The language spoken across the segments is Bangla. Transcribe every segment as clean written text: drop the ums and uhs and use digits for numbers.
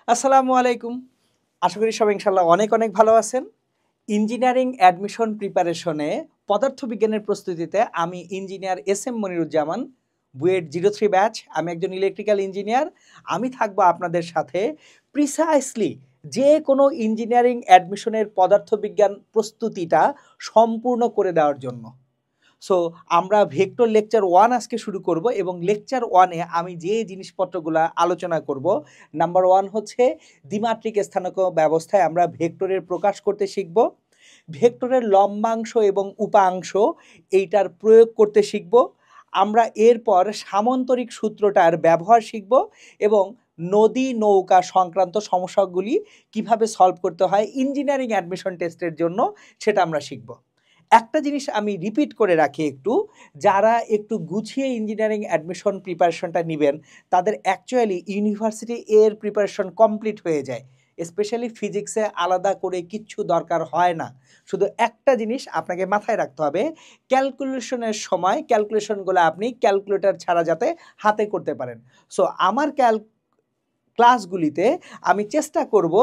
আসসালামু আলাইকুম। আশা করি সবাই ইনশাআল্লাহ অনেক অনেক ভালো আছেন। ইঞ্জিনিয়ারিং অ্যাডমিশন প্রিপারেশনে পদার্থবিজ্ঞানের প্রস্তুতিতে আমি engineer S M Moniruzzaman, BUET 03 batch. আমি একজন ইলেকট্রিক্যাল ইঞ্জিনিয়ার। আমি থাকবো আপনাদের সাথে প্রিসাইসলি যে কোনো ইঞ্জিনিয়ারিং অ্যাডমিশনের পদার্থবিজ্ঞান প্রস্তুতিটা সম্পূর্ণ করে দেওয়ার জন্য। সো আমরা ভেক্টর লেকচার 1 আজকে শুরু করব এবং লেকচার 1 এ আমি যে জিনিসপত্রগুলো আলোচনা করব, নাম্বার 1 হচ্ছে দ্বিমাত্রিক স্থানাঙ্ক ব্যবস্থায় আমরা ভেক্টরের প্রকাশ করতে শিখব। ভেক্টরের লম্বাংশ এবং উপাংশ এইটার প্রয়োগ করতে শিখব। আমরা এরপর সামান্তরিক সূত্রটার ব্যবহার শিখব এবং নদী নৌকা সংক্রান্ত সমস্যাগুলি কিভাবে সলভ করতে হয় ইঞ্জিনিয়ারিং অ্যাডমিশন টেস্টের জন্য সেটা আমরা শিখব। একটা জিনিস আমি রিপিট করে রাখি একটু, যারা একটু গুছিয়ে ইঞ্জিনিয়ারিং অ্যাডমিশন প্রিপারেশনটা নেবেন তাদের অ্যাকচুয়ালি ইউনিভার্সিটি এর প্রিপারেশন কমপ্লিট হয়ে যায়। স্পেশালি ফিজিক্সে আলাদা করে কিচ্ছু দরকার হয় না। শুধু একটা জিনিস আপনাকে মাথায় রাখতে হবে, ক্যালকুলেশনের সময় ক্যালকুলেশনগুলো আপনি ক্যালকুলেটর ছাড়া যাতে হাতে করতে পারেন। সো আমার ক্লাসগুলিতে আমি চেষ্টা করব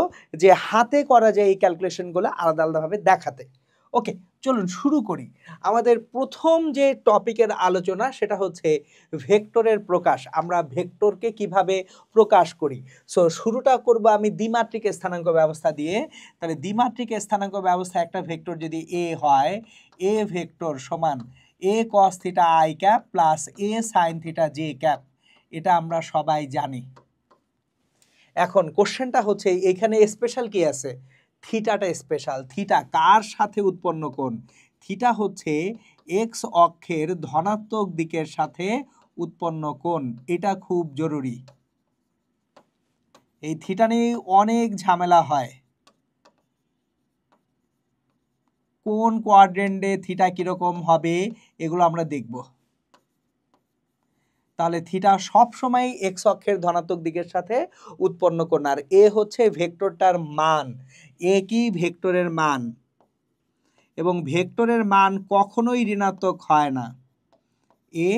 যে হাতে করা যায় এই ক্যালকুলেশনগুলো আলাদা আলাদাভাবে দেখাতে। ওকে, চলুন শুরু করি। আমাদের প্রথম যে টপিকের আলোচনা সেটা হচ্ছে ভেক্টরের প্রকাশ। আমরা ভেক্টরকে কিভাবে প্রকাশ করি। সো শুরুটা করব আমি দ্বিমাত্রিক স্থানাঙ্ক ব্যবস্থা দিয়ে। তাহলে দ্বিমাত্রিক স্থানাঙ্ক ব্যবস্থা একটা ভেক্টর যদি এ হয়, এ ভেক্টর সমান A cos theta I cap plus A sine theta J cap, এটা আমরা সবাই জানি। এখন কোশ্চেনটা হচ্ছে এইখানে স্পেশাল কি আছে? থিটাটা স্পেশাল। থিটা কার সাথে উৎপন্ন কোণ? থিটা হচ্ছে এক্স অক্ষের ধনাত্মক দিকের সাথে উৎপন্ন কোণ। এটা খুব জরুরি। এই থিটা নিয়ে অনেক ঝামেলা হয়। কোন কোয়াড্রেন্টে থিটা কিরকম হবে এগুলো আমরা দেখব। তাহলে থিটা সবসময় এক্স অক্ষের ধনাত্মক দিকের সাথে উৎপন্ন কোণ। আর এ হচ্ছে ভেক্টরটার মান। এ কি? ভেক্টরের মান। এবং ভেক্টরের মান কখনোই ঋণাত্মক হয় না। এ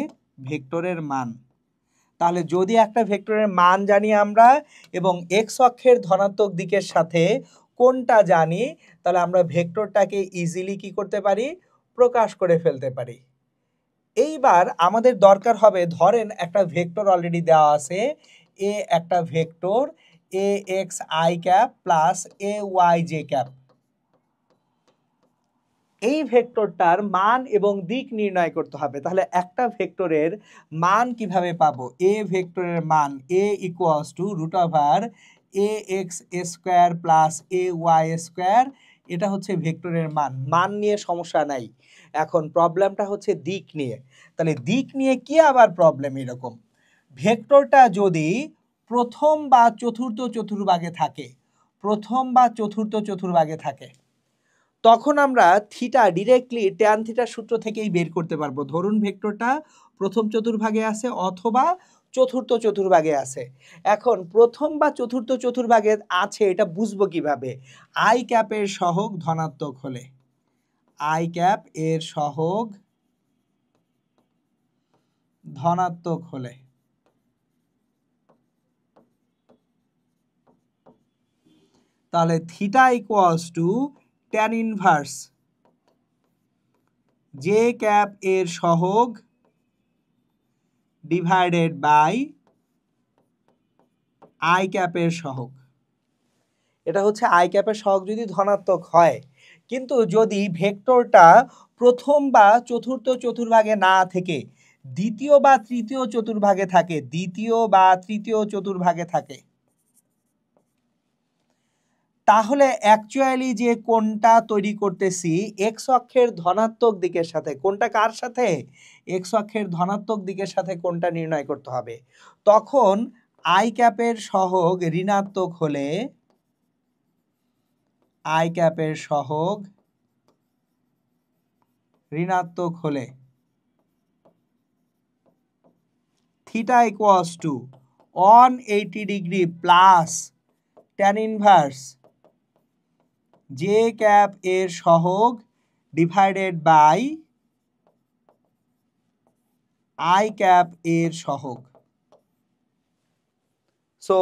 ভেক্টরের মান। তাহলে যদি একটা ভেক্টরের মান জানি আমরা এবং এক্স অক্ষের ধনাত্মক দিকের সাথে কোনটা জানি, তাহলে আমরা ভেক্টরটাকে ইজিলি কি করতে পারি? প্রকাশ করে ফেলতে পারি। এইবার আমাদের দরকার হবে, ধরেন একটা ভেক্টর অলরেডি দেওয়া আছে, এ একটা vector A x i cap plus A y j cap. এই ভেক্টরটার মান এবং দিক নির্ণয় করতে হবে। তাহলে একটা ভেক্টরের মান কিভাবে পাবো? এ ভেক্টরের মান A equals to root over A X square plus A Y square. এটা হচ্ছে ভেক্টরের মান। মান নিয়ে সমস্যা নাই। এখন প্রবলেমটা হচ্ছে দিক নিয়ে। তাহলে দিক নিয়ে কি আবার প্রবলেম? এরকম ভেক্টরটা যদি প্রথম বা চতুর্থ চতুর্ভাগে থাকে, প্রথম বা চতুর্থ চতুর্ভাগে থাকে, তখন আমরা থিটা ডিরেক্টলি ট্যান থিটার সূত্র থেকেই বের করতে পারবো। ধরুন ভেক্টরটা প্রথম চতুর্ভাগে আছে অথবা চতুর্থ চতুর্ভাগে আছে। এখন প্রথম বা চতুর্থ চতুর্ভাগে আছে এটা বুঝবো কিভাবে? আই ক্যাপের সহগ ধনাত্মক হলে, আই ক্যাপ এর সহগ ধনাত্মক হলে, তাহলে theta equals to tan inverse J cap এর সহগ ডিভাইডেড বাই আই ক্যাপের সহগ। এটা হচ্ছে আই ক্যাপের সহগ যদি ধনাত্মক হয়। কিন্তু যদি ভেক্টরটা প্রথম বা চতুর্থ চতুর্ভাগে না থেকে দ্বিতীয় বা তৃতীয় চতুর্ভাগে থাকে, দ্বিতীয় বা তৃতীয় চতুর্ভাগে থাকে, তাহলে অ্যাকচুয়ালি যে কোণটা তৈরি করতেছি এক্স অক্ষের ধনাত্মক দিকের সাথে, কোণটা কার সাথে? এক্স অক্ষের ধনাত্মক দিকের সাথে কোণটা নির্ণয় করতে হবে। তখন আই ক্যাপের সহগ ঋণাত্মক হলে, আই ক্যাপের সহগ ঋণাত্মক হলে theta equals to 180 degree plus tan inverse J cap এর সহগ ডিভাইডেড বাই আই ক্যাপ এর সহগ। সো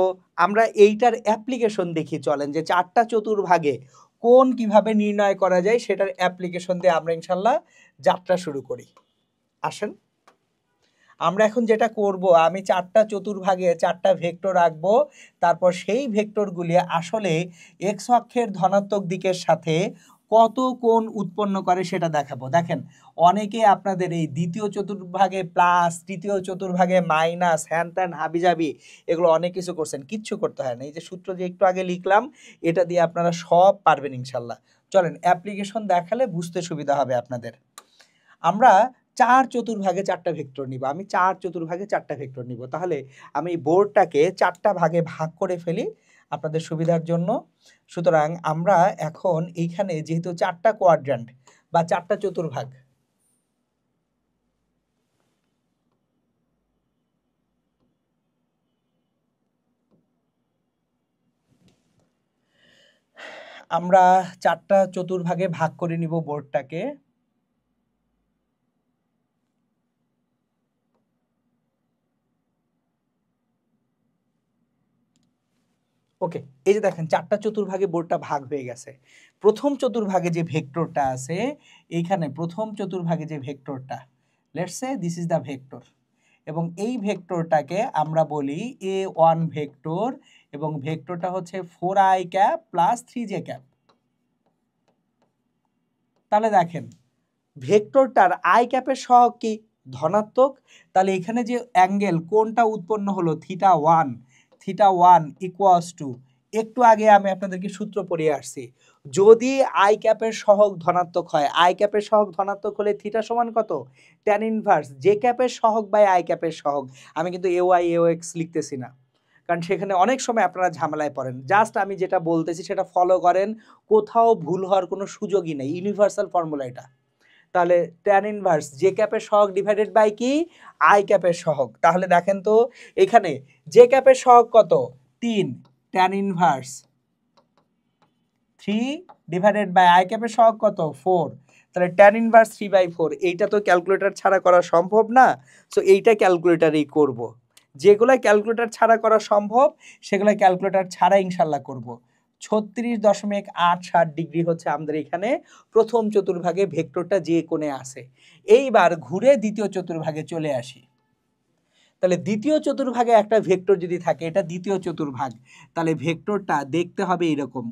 আমরা এইটার অ্যাপ্লিকেশন দেখি, চলেন যে চারটা চতুর্ভাগে কোণ কিভাবে নির্ণয় করা যায় সেটার অ্যাপ্লিকেশন দিয়ে আমরা ইনশাল্লাহ যাত্রা শুরু করি। আসেন আমরা এখন যেটা করব, আমি চারটা চতুর্ভাগে চারটা ভেক্টর রাখবো, তারপর সেই ভেক্টরগুলি আসলে এক্স অক্ষের ধনাত্মক দিকের সাথে কত কোণ উৎপন্ন করে সেটা দেখাবো। দেখেন অনেকে আপনাদের এই দ্বিতীয় চতুর্ভাগে প্লাস, তৃতীয় চতুর্ভাগে মাইনাস, হ্যান ত্যান হাবিজাবি এগুলো অনেক কিছু করছেন, কিচ্ছু করতে হয় না। এই যে সূত্র যে একটু আগে লিখলাম এটা দিয়ে আপনারা সব পারবেন ইনশাল্লাহ। চলেন অ্যাপ্লিকেশন দেখালে বুঝতে সুবিধা হবে আপনাদের। আমরা চার চতুর্ভাগে চারটা ভেক্টর নিব, আমি চার চতুর্ভাগে চারটা ভেক্টর নিব। তাহলে আমি বোর্ডটাকে চারটা ভাগে ভাগ করে ফেলি আপনাদের সুবিধার জন্য। সুতরাং আমরা এখন এইখানে যেহেতু চারটা কোয়াড্র্যান্ট বা চারটা চতুর্ভাগ, আমরা চারটা চতুর্ভাগে ভাগ করে নিব বোর্ডটাকে। ওকে, এই যে দেখেন চারটা চতুর্ভাগে বোর্ডটা ভাগ হয়ে গেছে। প্রথম চতুর্ভাগে যে ভেক্টরটা আছে, এইখানে প্রথম চতুর্ভাগে যে ভেক্টরটা, let's say this is the vector, এবং এই ভেক্টরটাকে আমরা বলি a1 ভেক্টর, এবং ভেক্টরটা হচ্ছে 4i cap plus 3j cap. তাহলে দেখেন ভেক্টরটার আই ক্যাপের সহগ কি? ধনাত্মক। তাহলে এখানে যে অ্যাঙ্গেল কোণটা উৎপন্ন হলো থিটা ওয়ান ইকুয়ালস টু, একটু আগে আমি আপনাদেরকে সূত্র পড়িয়ে আসছি, যদি আই ক্যাপের সহগ ধনাত্মক হয়, আই ক্যাপের সহগ ধনাত্মক হলে থিটা সমান কত? ট্যান ইনভার্স জে ক্যাপের সহগ বাই আই ক্যাপের সহগ। আমি কিন্তু এক্স লিখতেছি না, কারণ সেখানে অনেক সময় আপনারা ঝামেলায় পড়েন। জাস্ট আমি যেটা বলতেছি সেটা ফলো করেন, কোথাও ভুল হওয়ার কোনো সুযোগই নেই, ইউনিভার্সাল ফর্মুলা এটা। তাহলে ট্যান ইনভার্স জে ক্যাপের সহগ ডিভাইডেড বাই কি? আই ক্যাপের সহগ। তাহলে দেখেন তো এখানে জে ক্যাপের সহগ কত? 3, tan inverse 3 divided by I ক্যাপের সহগ কত? 4। তাহলে ট্যান ইনভার্স 3/4, এইটা তো ক্যালকুলেটর ছাড়া করা সম্ভব না, সো এইটা ক্যালকুলেটারেই করব। যেগুলো ক্যালকুলেটর ছাড়া করা সম্ভব সেগুলো ক্যালকুলেটর ছাড়া ইনশাল্লাহ করব। 36.87 ডিগ্রি হচ্ছে আমাদের এখানে প্রথম চতুর্ভাগে ভেক্টরটা যে কোণে আছে। এইবার ঘুরে দ্বিতীয় চতুর্ভাগে চলে আসি। তাহলে দ্বিতীয় চতুর্ভাগে একটা ভেক্টর যদি থাকে, এটা দ্বিতীয় চতুর্ভাগ, তাহলে ভেক্টরটা দেখতে হবে এরকম।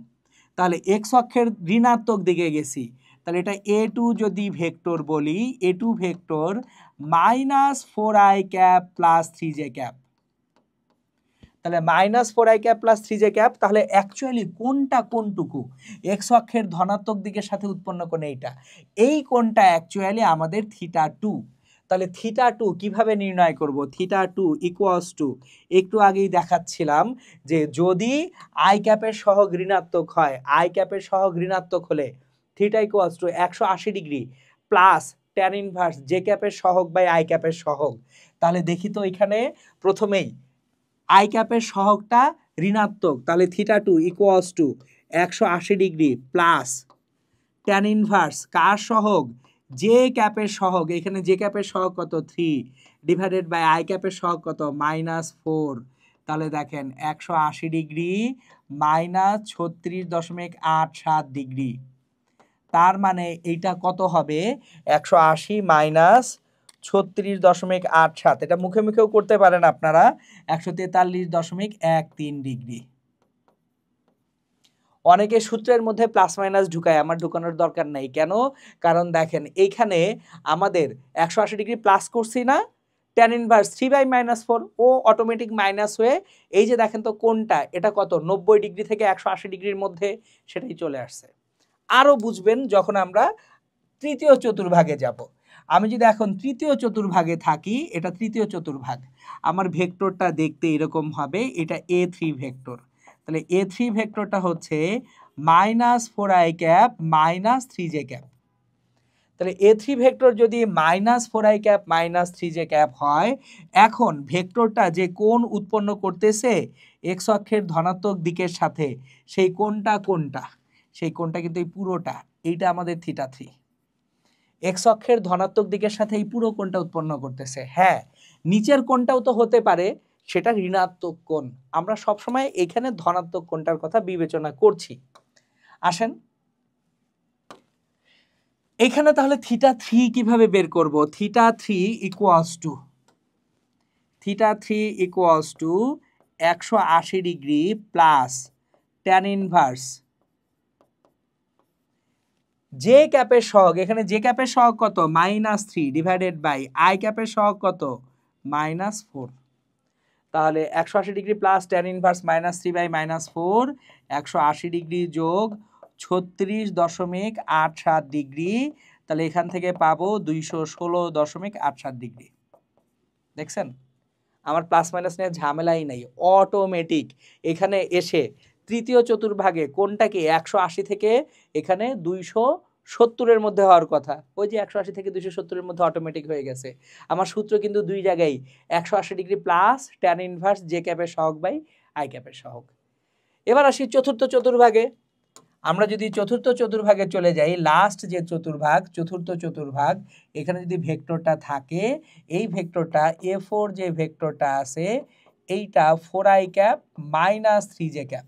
তাহলে এক্স অক্ষের ঋণাত্মক দিকে গেছি, তাহলে এটা a2 যদি ভেক্টর বলি, a2 vector -4i cap plus 3j cap. তাহলে -4i cap plus 3j cap, তাহলে অ্যাকচুয়ালি কোনটা কোনটুকু? এক্স অক্ষের ধনাত্মক দিকের সাথে উৎপন্ন কোণ এইটা, এই কোণটা অ্যাকচুয়ালি আমাদের থিটা 2। তাহলে থিটা 2 কিভাবে নির্ণয় করব? থিটা 2 ইকুয়ালস টু, একটু আগেই দেখাচ্ছিলাম যে যদি আই ক্যাপের সহগ ঋণাত্মক হয়, আই ক্যাপের সহগ ঋণাত্মক হলে theta equals to 180 degree plus tan inverse J ক্যাপের সহগ বাই আই ক্যাপের সহগ। তাহলে দেখি তো এখানে প্রথমেই আই ক্যাপের সহগটা ঋণাত্মক, তাহলে theta 2 equals to 180 degree plus tan inverse কার সহগ? জে ক্যাপের সহগ, এখানে জে ক্যাপের সহগ কত? 3 ডিভাইডেড বাই আই ক্যাপের সহগ কত? -4। তাহলে দেখেন 180 ডিগ্রি -36.87 ডিগ্রি, তার মানে এইটা কত হবে? 180 -36.87, এটা মুখে মুখেও করতে পারেন আপনারা, 143.13 ডিগ্রি। অনেকে সূত্রের মধ্যে প্লাস মাইনাস ঢুকায়, আমার ঢুকানোর দরকার নেই। কেন? কারণ দেখেন এইখানে আমাদের 180 ডিগ্রি প্লাস করছি না, ট্যান ইনভার্স 3/-4 ও অটোমেটিক মাইনাস হয়ে এই যে দেখেন তো কোনটা, এটা কত? 90 ডিগ্রি থেকে 180 ডিগ্রির মধ্যে, সেটাই চলে আসছে। আরও বুঝবেন যখন আমরা তৃতীয় চতুর্ভাগে যাব। আমি যদি এখন তৃতীয় চতুর্ভাগে থাকি, এটা তৃতীয় চতুর্ভাগ, আমার ভেক্টরটা দেখতে এরকম হবে, এটা a3 ভেক্টর। তাহলে a3 ভেক্টরটা হচ্ছে -4i cap minus 3j cap. তাহলে a3 ভেক্টর যদি -4i cap minus 3j cap হয়, এখন ভেক্টরটা যে কোণ উৎপন্ন করতেছে এক্স অক্ষের ধনাত্মক দিকের সাথে, সেই কোণটা কোনটা? সেই কোণটা কিন্তু এই পুরোটা, এইটা আমাদের থিটা 3। এক্স অক্ষের ধনাত্মক দিকের সাথে এই পুরো কোণটা উৎপন্ন করতেছে। হ্যাঁ, নিচের কোণটাও তো হতে পারে, সেটা ঋণাত্মক কোণ। আমরা সবসময় এখানে ধনাত্মক কোণটার কথা বিবেচনা করছি। আসেন এখানে তাহলে থিটা 3 কিভাবে বের করব? Theta 3 equals to 180 degree plus tan inverse J ক্যাপের সহগ। এখানে জে ক্যাপের সহগ কত? -3 ডিভাইডেড বাই আই ক্যাপের সহগ কত? -4। তাহলে 180 degree plus tan inverse -3 by -4, 180 degree যোগ 36.87 ডিগ্রি। তাহলে এখান থেকে পাবো 216.87 ডিগ্রি। দেখছেন আমার প্লাস মাইনাস নিয়ে ঝামেলাই নাই, অটোমেটিক এখানে এসে তৃতীয় চতুর্ভাগে কোনটাকে 180 থেকে এখানে 270-এর মধ্যে হওয়ার কথা, ওই যে 180 থেকে 270-এর মধ্যে অটোমেটিক হয়ে গেছে। আমার সূত্র কিন্তু দুই জায়গায় 180 degree plus tan inverse J ক্যাপের সহগ বাই আই ক্যাপের সহগ। এবার আসি চতুর্থ চতুর্ভাগে। আমরা যদি চতুর্থ চতুর্ভাগে চলে যাই, লাস্ট যে চতুর্ভাগ, চতুর্থ চতুর্ভাগ, এখানে যদি ভেক্টরটা থাকে, এই ভেক্টরটা A4 যে ভেক্টরটা আছে এইটা 4i ক্যাপ -3j ক্যাপ।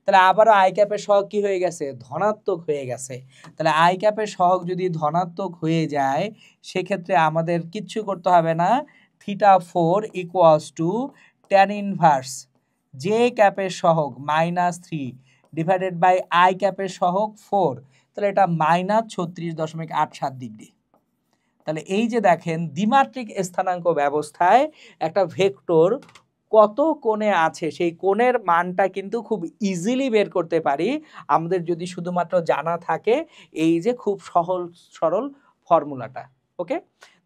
তাহলে আবারও আই ক্যাপের সহগ কি হয়ে গেছে? ধনাত্মক হয়ে গেছে। তাহলে আই ক্যাপের সহগ যদি ধনাত্মক হয়ে যায় সেক্ষেত্রে আমাদের কিচ্ছু করতে হবে না, theta 4 equals to tan inverse J ক্যাপের সহগ -3 ডিভাইডেড বাই আই ক্যাপের সহগ 4। তাহলে এটা -36.87 ডিগ্রি। তাহলে এই যে দেখেন দ্বিমাত্রিক স্থানাঙ্ক ব্যবস্থায় একটা ভেক্টর কত কোণে আছে সেই কোণের মানটা কিন্তু খুব ইজিলি বের করতে পারি আমাদের যদি শুধুমাত্র জানা থাকে এই যে খুব সহজ সরল ফর্মুলাটা। ওকে,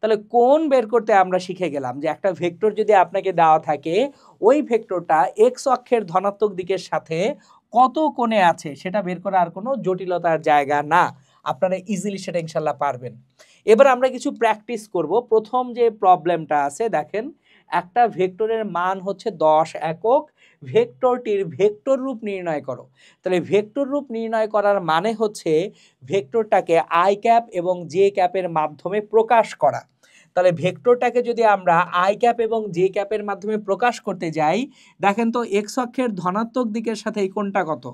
তাহলে কোণ বের করতে আমরা শিখে গেলাম যে একটা ভেক্টর যদি আপনাকে দেওয়া থাকে ওই ভেক্টরটা এক্স অক্ষের ধনাত্মক দিকের সাথে কত কোণে আছে সেটা বের করা আর কোনো জটিলতার জায়গা না, আপনারা ইজিলি সেটা ইনশাল্লাহ পারবেন। এবার আমরা কিছু প্র্যাকটিস করব। প্রথম যে প্রবলেমটা আছে দেখেন, একটা ভেক্টরের মান হচ্ছে 10 একক, ভেক্টরটির ভেক্টর রূপ নির্ণয় করো। তাহলে ভেক্টর রূপ নির্ণয় করার মানে হচ্ছে ভেক্টরটাকে আই ক্যাপ এবং জে ক্যাপের মাধ্যমে প্রকাশ করা। তাহলে ভেক্টরটাকে যদি আমরা আই ক্যাপ এবং জে ক্যাপের মাধ্যমে প্রকাশ করতে যাই, দেখেন তো এক্স অক্ষের ধনাত্মক দিকের সাথে এই কোণটা কত?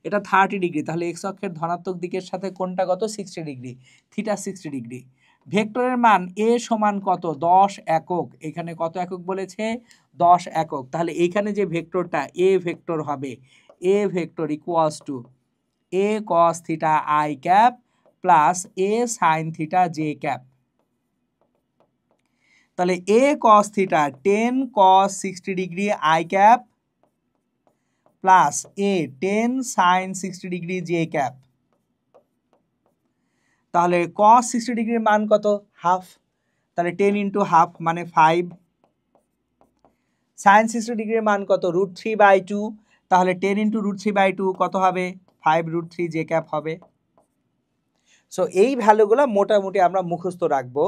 এটা 30 ডিগ্রি। তাহলে এক্স অক্ষের ধনাত্মক দিকের সাথে কোণটা কত? 60 ডিগ্রি, থিটা 60 ডিগ্রি। ভেক্টরের মান এ সমান কত? 10 একক। এখানে কত একক বলেছে? 10 একক। তাহলে এইখানে যে ভেক্টরটা এ ভেক্টর হবে, A vector equals to A cos theta I cap plus A sine theta J cap. তাহলে A cos theta 10 cos 60 degree I cap plus A 10 sine 60 degree J cap. তাহলে cos 60 ডিগ্রির মান কত? হাফ। তাহলে 10 ইন্টু হাফ মানে 5। সাইন 60 ডিগ্রির মান কত? √3/2। তাহলে 10 ইন্টু √3/2 কত হবে? 5√3 জে ক্যাপ হবে। সো এই ভ্যালুগুলো মোটামুটি আমরা মুখস্থ রাখবো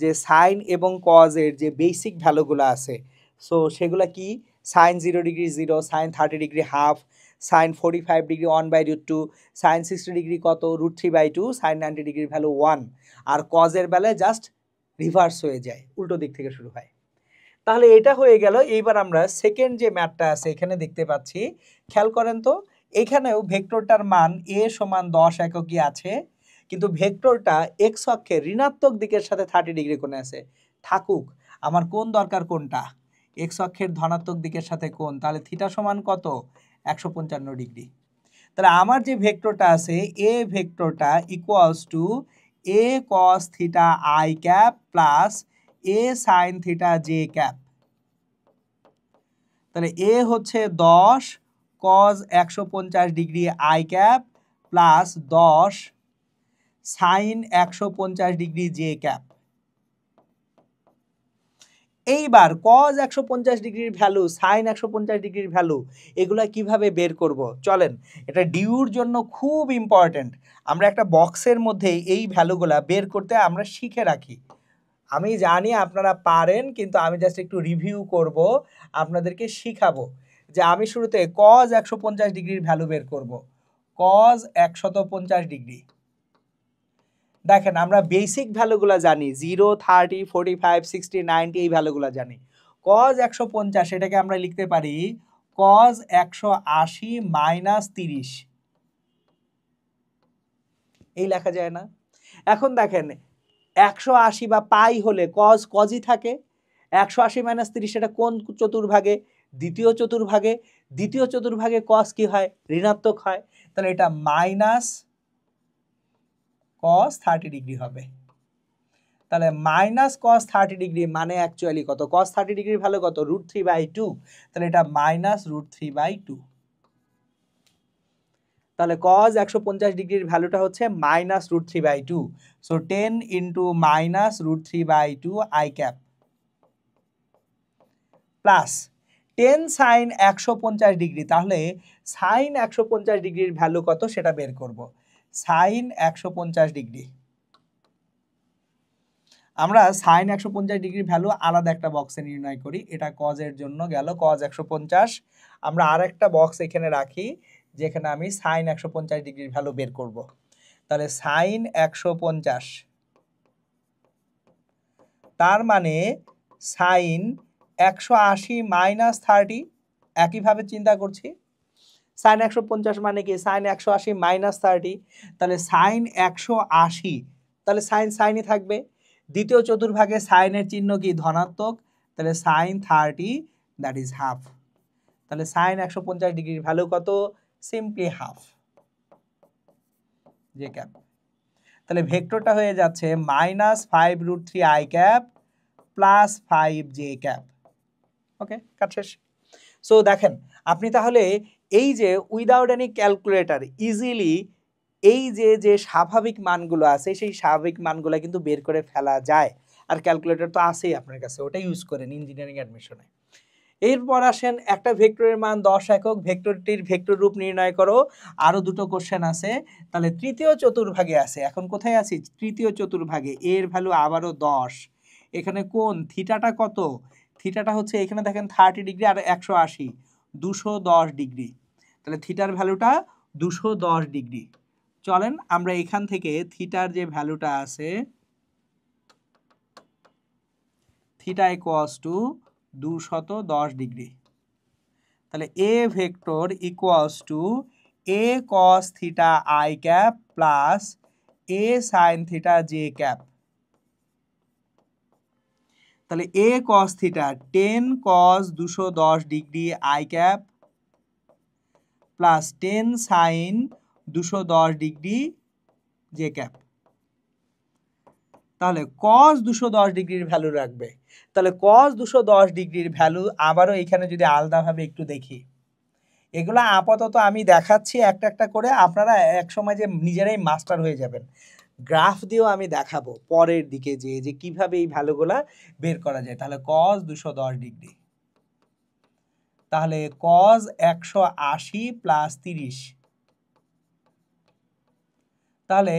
যে সাইন এবং কজের যে বেসিক ভ্যালুগুলো আছে, সো সেগুলো কি? Sine 0 degree 0, sine 30 degree half, sine 45 degree 1/√2, sine 60 degree কত? √3/2, সাইন 90 ডিগ্রির ভ্যালু 1। আর কজের বেলায় জাস্ট রিভার্স হয়ে যায়, উল্টো দিক থেকে শুরু হয়। তাহলে এটা হয়ে গেল। এইবার আমরা সেকেন্ড যে ম্যাথটা আছে এখানে দেখতে পাচ্ছি, খেয়াল করেন তো, এখানেও ভেক্টরটার মান এ সমান 10 এককই আছে, কিন্তু ভেক্টরটা এক্স অক্ষে ঋণাত্মক দিকের সাথে 30 ডিগ্রি কোণে আছে। থাকুক, আমার কোণ দরকার কোনটা? এক্স অক্ষের ধনাত্মক দিকের সাথে কোণ। তাহলে থিটা সমান কত? 155 ডিগ্রি। তাহলে আমার যে ভেক্টরটা আছে এ ভেক্টরটা equals to A cos theta I cap plus A sine theta J cap. তাহলে এ হচ্ছে 10 cos 150 degree I cap plus 10 sine 150 degree J cap. এইবার কজ 150 ডিগ্রির ভ্যালু, সাইন 150 ডিগ্রির ভ্যালু, এগুলা কিভাবে বের করব? চলেন, এটা ডিউর জন্য খুব ইম্পর্টেন্ট। আমরা একটা বক্সের মধ্যে এই ভ্যালুগুলা বের করতে আমরা শিখে রাখি। আমি জানি আপনারা পারেন, কিন্তু আমি জাস্ট একটু রিভিউ করব, আপনাদেরকে শিখাবো যে আমি শুরুতে কজ 150 ডিগ্রির ভ্যালু বের করব। কজ 150 ডিগ্রি, দেখেন আমরা বেসিক ভ্যালুগুলো জানি, 0, 30, 45, 60, 90 এই ভ্যালুগুলো জানি। কজ 150 এটাকে আমরা লিখতে পারি কজ 180 মাইনাস 30, এই লেখা যায় না? এখন দেখেন 180 বা পাই হলে কজ কজই থাকে, 180 মাইনাস 30 এটা কোন চতুর্ভাগে? দ্বিতীয় চতুর্ভাগে। দ্বিতীয় চতুর্ভাগে কজ কি হয়? ঋণাত্মক হয়, তাহলে এটা মাইনাস কজ 30 ডিগ্রি হবে। তাহলে মাইনাস কজ 30 ডিগ্রি মানে অ্যাকচুয়ালি কত? কজ 30 ডিগ্রির ভ্যালু কত? √3/2, তাহলে এটা মাইনাস √3/2। তাহলে কজ 150 ডিগ্রির ভ্যালুটা হচ্ছে minus √3/2, so 10 into minus √3/2 i cap plus 10 sine 150 degree. তাহলে সাইন 150 ডিগ্রির ভ্যালু কত সেটা বের করব। সাইন 150 ডিগ্রি, আমরা সাইন 150 ডিগ্রির ভ্যালু আলাদা একটা বক্সে নির্ণয় করি, এটা কজের জন্য গেল কজ 150। আমরা আরেকটা বক্স এখানে রাখি যেখানে আমি সাইন 150 ডিগ্রির ভ্যালু বের করব। তাহলে সাইন 150, তার মানে সাইন 180 মাইনাস 30, একইভাবে চিন্তা করছি। সাইন 150 মানে কি? সাইন 180 মাইনাস 30, তাহলে সাইন 180, তাহলে সাইন সাইনই থাকবে। দ্বিতীয় চতুর্ভাগে সাইনের চিহ্ন কি? ধনাত্মক, তাহলে সাইন 30 দ্যাট ইজ হাফ। তাহলে সাইন 150 ডিগ্রির ভ্যালু কত? Simply half J cap. তাহলে ভেক্টরটা হয়ে যাচ্ছে minus 5√3 I cap plus 5 J cap. Okay, কাজ শেষ। সো দেখেন আপনি তাহলে এই যে উইদাউট এনি ক্যালকুলেটর ইজিলি এই যে স্বাভাবিক মানগুলো আছে সেই স্বাভাবিক মানগুলো কিন্তু বের করে ফেলা যায়। আর ক্যালকুলেটর তো আছেই আপনার কাছে, ওটা ইউজ করেন ইঞ্জিনিয়ারিং অ্যাডমিশনে। এরপর আসেন একটা ভেক্টরের মান 10 একক, ভেক্টরটির ভেক্টর রূপ নির্ণয় করো। আরো দুটো কোশ্চেন আছে। তাহলে তৃতীয় চতুর্ভাগে আছে, এখন কোথায় আছি? তৃতীয় চতুর্ভাগে। এর ভ্যালু আবারও 10। এখানে কোন থিটাটা কত? থিটাটা হচ্ছে এখানে দেখেন 30 ডিগ্রি আর 180, 210 ডিগ্রি। তাহলে থিটার ভ্যালুটা 210 ডিগ্রি। চলেন আমরা এখান থেকে থিটার যে ভ্যালুটা আছে, থিটা ইকুয়ালস টু 210 ডিগ্রি। তাহলে A vector equals to A cos theta I cap plus A sine theta J cap. তাহলে A cos theta 10 cos 210 degree I cap plus 10 sine 210 degree J cap. তাহলে কস 210 ডিগ্রির ভ্যালু রাখবে। তাহলে কস 210 ডিগ্রির ভ্যালু আবারও এখানে যদি আলাদাভাবে একটু দেখি, এগুলো আপাতত আমি দেখাচ্ছি একটা একটা করে, আপনারা এক সময় যে নিজেরাই মাস্টার হয়ে যাবেন। গ্রাফ দিয়েও আমি দেখাবো পরের দিকে যে কিভাবে এই ভ্যালুগুলা বের করা যায়। তাহলে কস 210 ডিগ্রি, তাহলে কস 180 প্লাস 30, তাহলে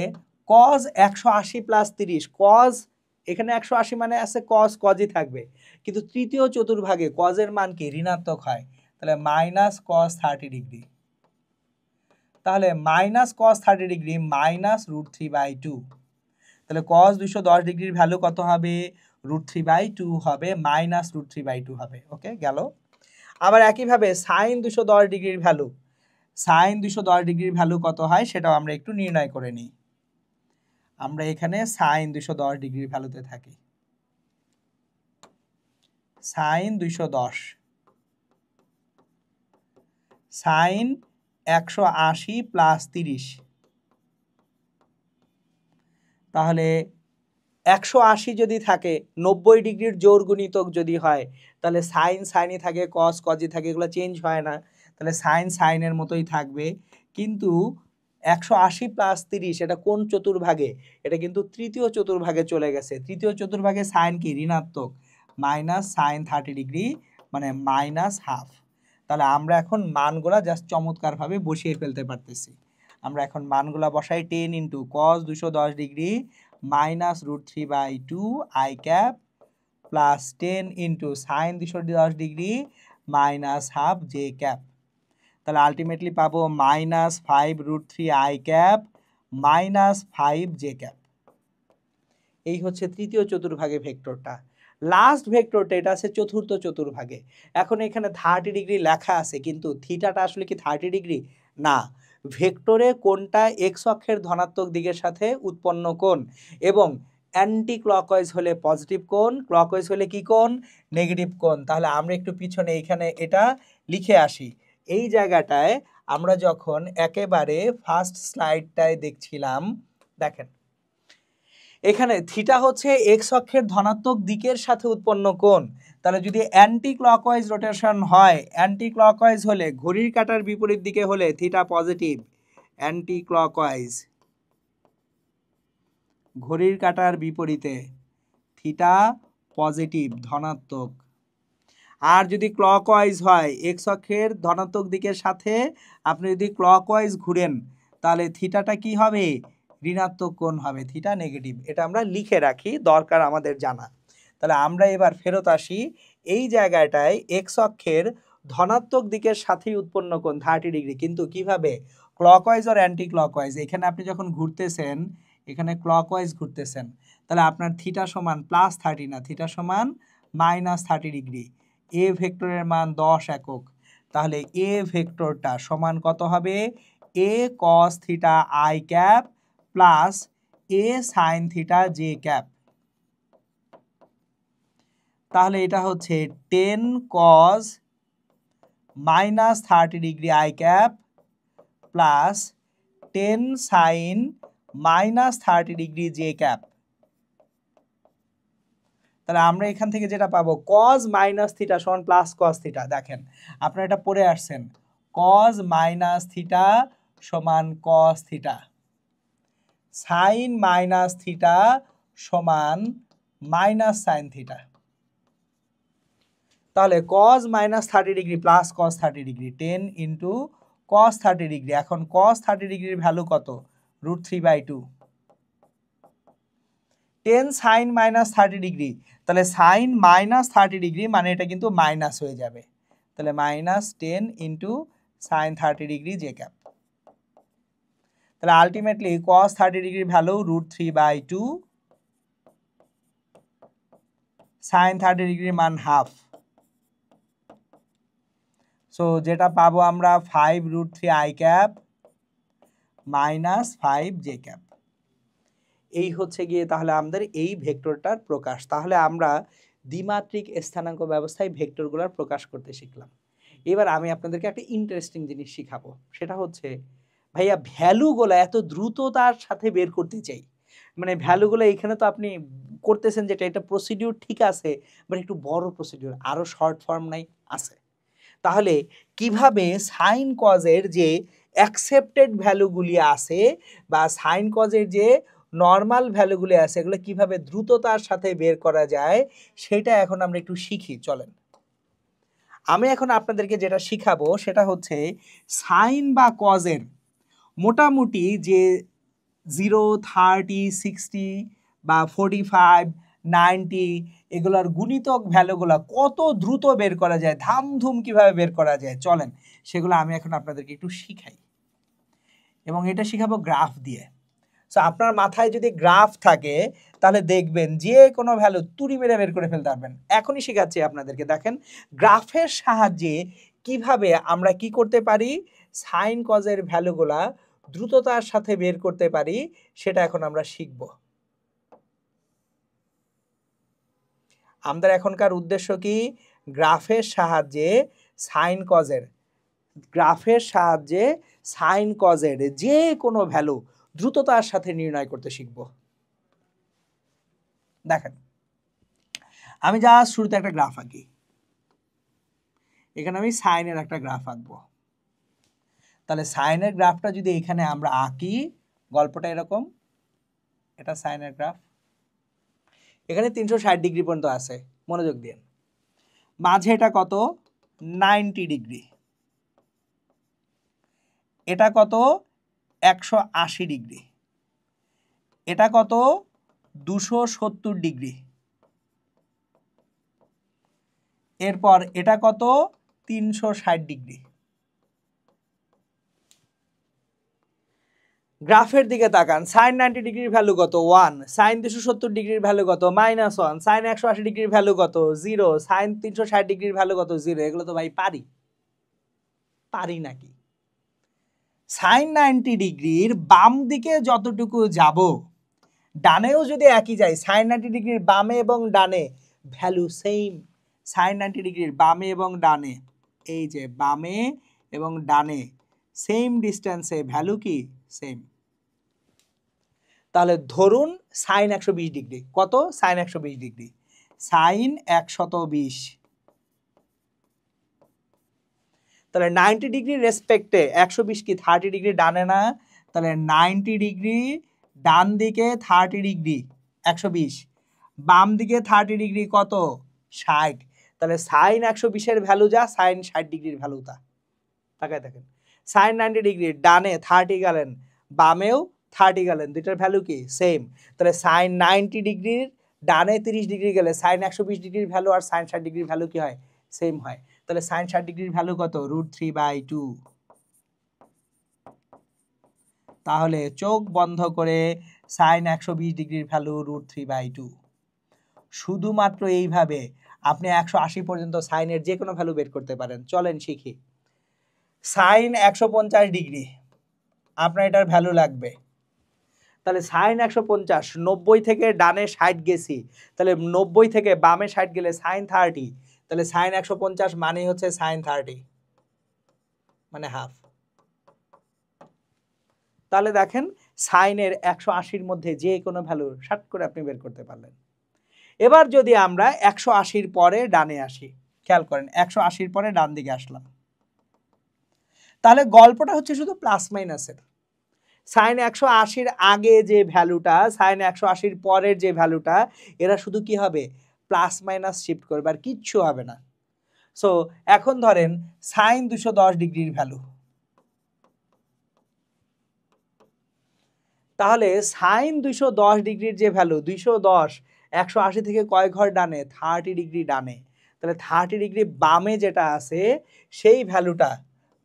কজ 180 প্লাস 30, কজ এখানে 180 মানে আছে কজ, কজই থাকবে, কিন্তু তৃতীয় চতুর্ভাগে কজের মান কি? ঋণাত্মক হয়, তাহলে মাইনাস কজ 30 ডিগ্রি। তাহলে মাইনাস কজ 30 ডিগ্রি মাইনাস √3/2, তাহলে কজ 210 ডিগ্রির ভ্যালু কত হবে? √3/2 হবে, মাইনাস √3/2 হবে। ওকে, গেল। আবার একইভাবে সাইন 210 ডিগ্রির ভ্যালু, সাইন 210 ডিগ্রির ভ্যালু কত হয় সেটাও আমরা একটু নির্ণয় করে নিই। আমরা এখানে সাইন 210 ডিগ্রির ভ্যালুতে থাকি। সাইন 210, সাইন 180 প্লাস 30, তাহলে 180 যদি থাকে 90 ডিগ্রির জোর গুণিতক যদি হয়, তাহলে সাইন সাইনই থাকে, কস কজই থাকে, এগুলো চেঞ্জ হয় না, তাহলে সাইন সাইনের মতোই থাকবে। কিন্তু 180 প্লাস 30 এটা কোন চতুর্ভাগে? এটা কিন্তু তৃতীয় চতুর্ভাগে চলে গেছে। তৃতীয় চতুর্ভাগে সাইন কি? ঋণাত্মক, মাইনাস সাইন 30 ডিগ্রি মানে মাইনাস হাফ। তাহলে আমরা এখন মানগুলা জাস্ট চমৎকারভাবে বসিয়ে ফেলতে পারতেছি। আমরা এখন মানগুলা বসাই। 10 into cos 210 degree minus √3/2 i cap plus 10 into sign 210 degree minus half J cap. তাহলে আলটিমেটলি পাবো minus 5√3 I cap minus 5 J cap. এই হচ্ছে তৃতীয় চতুর্ভাগে ভেক্টরটা। লাস্ট ভেক্টরটা এটা আছে চতুর্থ চতুর্ভাগে। এখন এখানে 30 ডিগ্রি লেখা আছে, কিন্তু থিটাটা আসলে কি 30 ডিগ্রি না। ভেক্টরে কোনটা এক্স অক্ষের ধনাত্মক দিকের সাথে উৎপন্ন কোণ, এবং অ্যান্টি ক্লকওয়াইজ হলে পজিটিভ কোণ, ক্লকওয়াইজ হলে কি কোণ, নেগেটিভ কোণ। তাহলে আমরা একটু পিছনে এইখানে এটা লিখে আসি। এই জায়গাটায় আমরা যখন একেবারে ফার্স্ট স্লাইডটায় দেখছিলাম, দেখেন এখানে থিটা হচ্ছে এক্স অক্ষের ধনাত্মক দিকের সাথে উৎপন্ন কোণ। তাহলে যদি অ্যান্টি ক্লকওয়াইজ রোটেশন হয়, অ্যান্টি ক্লকওয়াইজ হলে ঘড়ির কাঁটার বিপরীত দিকে হলে থিটা পজিটিভ, অ্যান্টি ক্লকওয়াইজ ঘড়ির কাঁটার বিপরীতে থিটা পজিটিভ ধনাত্মক। আর যদি ক্লকওয়াইজ হয় এক্স অক্ষের ধনাত্মক দিকের সাথে আপনি যদি ক্লকওয়াইজ ঘুরেন তাহলে থিটাটা কি হবে, ঋণাত্মক কোণ হবে, থিটা নেগেটিভ। এটা আমরা লিখে রাখি, দরকার আমাদের জানা। তাহলে আমরা এবার ফেরত আসি, এই জায়গাটায় এক্স অক্ষের ধনাত্মক দিকের সাথেই উৎপন্ন কোণ 30 ডিগ্রি, কিন্তু কিভাবে, ক্লকওয়াইজ আর অ্যান্টি ক্লকওয়াইজ। এখানে আপনি যখন ঘুরতেছেন, এখানে ক্লকওয়াইজ ঘুরতেছেন, তাহলে আপনার থিটা সমান +30 না, থিটা সমান -30 ডিগ্রি। এ ভেক্টরের মান 10 একক। তাহলে এ ভেক্টরটা সমান কত হবে, A cos theta I cap plus A sine theta J cap. তাহলে এটা হচ্ছে 10 cos -30 degree I cap plus 10 sine -30 degree J cap. তাহলে আমরা এখান থেকে যেটা পাবো, কজ মাইনাস থিটা সমান প্লাস কস থিটা। দেখেন আপনারা এটা পড়ে আসছেন, কজ মাইনাস থিটা সমান cos theta, sine minus theta সমান মাইনাস সাইন থিটা। তাহলে cos -30 degree plus cos 30 degree, 10 into কস 30 ডিগ্রি। এখন কস 30 ডিগ্রির ভ্যালু কত, √3/2। 10 সাইন -30 ডিগ্রি, তাহলে সাইন -30 ডিগ্রি মানে এটা কিন্তু মাইনাস হয়ে যাবে। তাহলে -10 into sine 30 degree J cap. তাহলে আলটিমেটলি কস 30 ডিগ্রির ভ্যালু √3/2, সাইন 30 ডিগ্রির মান হাফ। সো যেটা পাবো আমরা 5√3 আই ক্যাপ -5 জে ক্যাপ। এই হচ্ছে গিয়ে তাহলে আমাদের এই ভেক্টরটার প্রকাশ। তাহলে আমরা দ্বিমাত্রিক স্থানাঙ্ক ব্যবস্থায় ভেক্টরগুলোর প্রকাশ করতে শিখলাম। এবার আমি আপনাদেরকে একটা ইন্টারেস্টিং জিনিস শিখাবো, সেটা হচ্ছে ভাইয়া ভ্যালুগুলো এত দ্রুততার সাথে বের করতে চাই, মানে ভ্যালুগুলো এখানে তো আপনি করতেছেন যেটা, এটা প্রসিডিউর ঠিক আছে, মানে একটু বড় প্রসিডিউর, আরও শর্ট ফর্ম নাই আছে। তাহলে কিভাবে সাইন কজের যে অ্যাকসেপ্টেড ভ্যালুগুলি আছে বা সাইন কজের যে নর্মাল ভ্যালুগুলি আছে এগুলো কিভাবে দ্রুততার সাথে বের করা যায় সেটা এখন আমরা একটু শিখি। চলেন আমি এখন আপনাদেরকে যেটা শিখাবো সেটা হচ্ছে সাইন বা কজের মোটামুটি যে 0, 30, 60 বা 45, 90 এগুলোর গুণিতক ভ্যালুগুলো কত দ্রুত বের করা যায়, ধামধুম কিভাবে বের করা যায়, চলেন সেগুলো আমি এখন আপনাদেরকে একটু শিখাই। এবং এটা শিখাবো গ্রাফ দিয়ে। সো আপনার মাথায় যদি গ্রাফ থাকে তাহলে দেখবেন যে কোনো ভ্যালু তুড়ি মেরে বের করে ফেলতে পারবেন। এখনই শেখাচ্ছি আপনাদেরকে, দেখেন গ্রাফের সাহায্যে কিভাবে আমরা কি করতে পারি, সাইন কজের ভ্যালুগুলা দ্রুততার সাথে বের করতে পারি সেটা এখন আমরা শিখব। আমাদের এখনকার উদ্দেশ্য কি, গ্রাফের সাহায্যে সাইন কজের যে কোনো ভ্যালু দ্রুততার সাথে নির্ণয় করতে শিখব। দেখেন আমি যা শুরুতে একটা গ্রাফ আঁকি, এখানে আমি সাইনের একটা গ্রাফ আঁকবো। তাহলে সাইনের গ্রাফটা যদি এখানে আমরা আঁকি, গল্পটা এরকম, এটা সাইনের গ্রাফ, এখানে 360 ডিগ্রি পর্যন্ত আছে, মনোযোগ দিন। মাঝে এটা কত, 90 ডিগ্রি, এটা কত 180 ডিগ্রি, এটা কত 270 ডিগ্রি, এরপর এটা কত 360 ডিগ্রি। গ্রাফের দিকে তাকান, সাইন 90 ডিগ্রির ভ্যালু কত 1, সাইন 270 ডিগ্রির ভ্যালু কত -1, সাইন 180 ডিগ্রির ভ্যালু কত 0, সাইন 360 ডিগ্রির ভ্যালু কত 0। এগুলো তো ভাই পারি নাকি? সাইন 90 ডিগ্রির বাম দিকে যতটুকু যাব ডানেও যদি একই যায়, সাইন 90 ডিগ্রির বামে এবং ডানে ভ্যালু সেম। সাইন 90 ডিগ্রির বামে এবং ডানে, এই যে বামে এবং ডানে সেম ডিস্টেন্সে ভ্যালু কি সেম। তাহলে ধরুন সাইন 120 ডিগ্রি, কত সাইন 120 ডিগ্রি, সাইন 120, তাহলে 90 ডিগ্রি রেসপেক্টে 120 কি 30 ডিগ্রি ডানে না, তাহলে 90 ডিগ্রি ডান দিকে 30 ডিগ্রি 120, বাম দিকে 30 ডিগ্রি কত 60, তাহলে সাইন 120 এর ভ্যালু যা সাইন 60 ডিগ্রির ভ্যালু তা। তাকায় দেখেন, সাইন 90 ডিগ্রি ডানে 30 গেলেন, বামেও 30 গেলেন, দুইটার ভ্যালু কি সেম। তাহলে সাইন 90 ডিগ্রির ডানে 30 ডিগ্রি গেলে সাইন 120 ডিগ্রির ভ্যালু আর সাইন 60 ডিগ্রির ভ্যালু কি হয় সেম হয়। তাহলে সাইন 60 ডিগ্রির ভ্যালু কত √3/2। তাহলে চোখ বন্ধ করে সাইন 120 ডিগ্রির ভ্যালু √3/2। শুধুমাত্র এইভাবে আপনি 180 পর্যন্ত সাইনের যে কোনো ভ্যালু বের করতে পারেন। চলেন শিখি। সাইন 150 ডিগ্রি, আপনার এটার ভ্যালু লাগবে, তাহলে সাইন 150, 90 থেকে ডানে 60 গেছি, তাহলে 90 থেকে বামে 60 গেলে সাইন 30, তাহলে সাইন 150 মানেই হচ্ছে সাইন 30 মানে হাফ। তাহলে দেখেন সাইনের 180-র মধ্যে যে কোনো ভ্যালু শাট করে আপনি বের করতে পারলেন। এবার যদি আমরা 180-র পরে ডানে আসি, খেয়াল করেন 180-র পরে ডান দিকে আসলাম, তাহলে গল্পটা হচ্ছে শুধু প্লাস মাইনাসের। সাইন 180-র আগে যে ভ্যালুটা, সাইন 180-র পরের যে ভ্যালুটা, এরা শুধু কি হবে প্লাস মাইনাস শিফট করবে, আর কিচ্ছু হবে না। সো এখন ধরেন সাইন 210 ডিগ্রির ভ্যালু, তাহলে সাইন 210 ডিগ্রির যে ভ্যালু 210, 180 থেকে কয় ঘর ডানে 30 ডিগ্রি ডানে, তাহলে 30 ডিগ্রি বামে যেটা আছে সেই ভ্যালুটা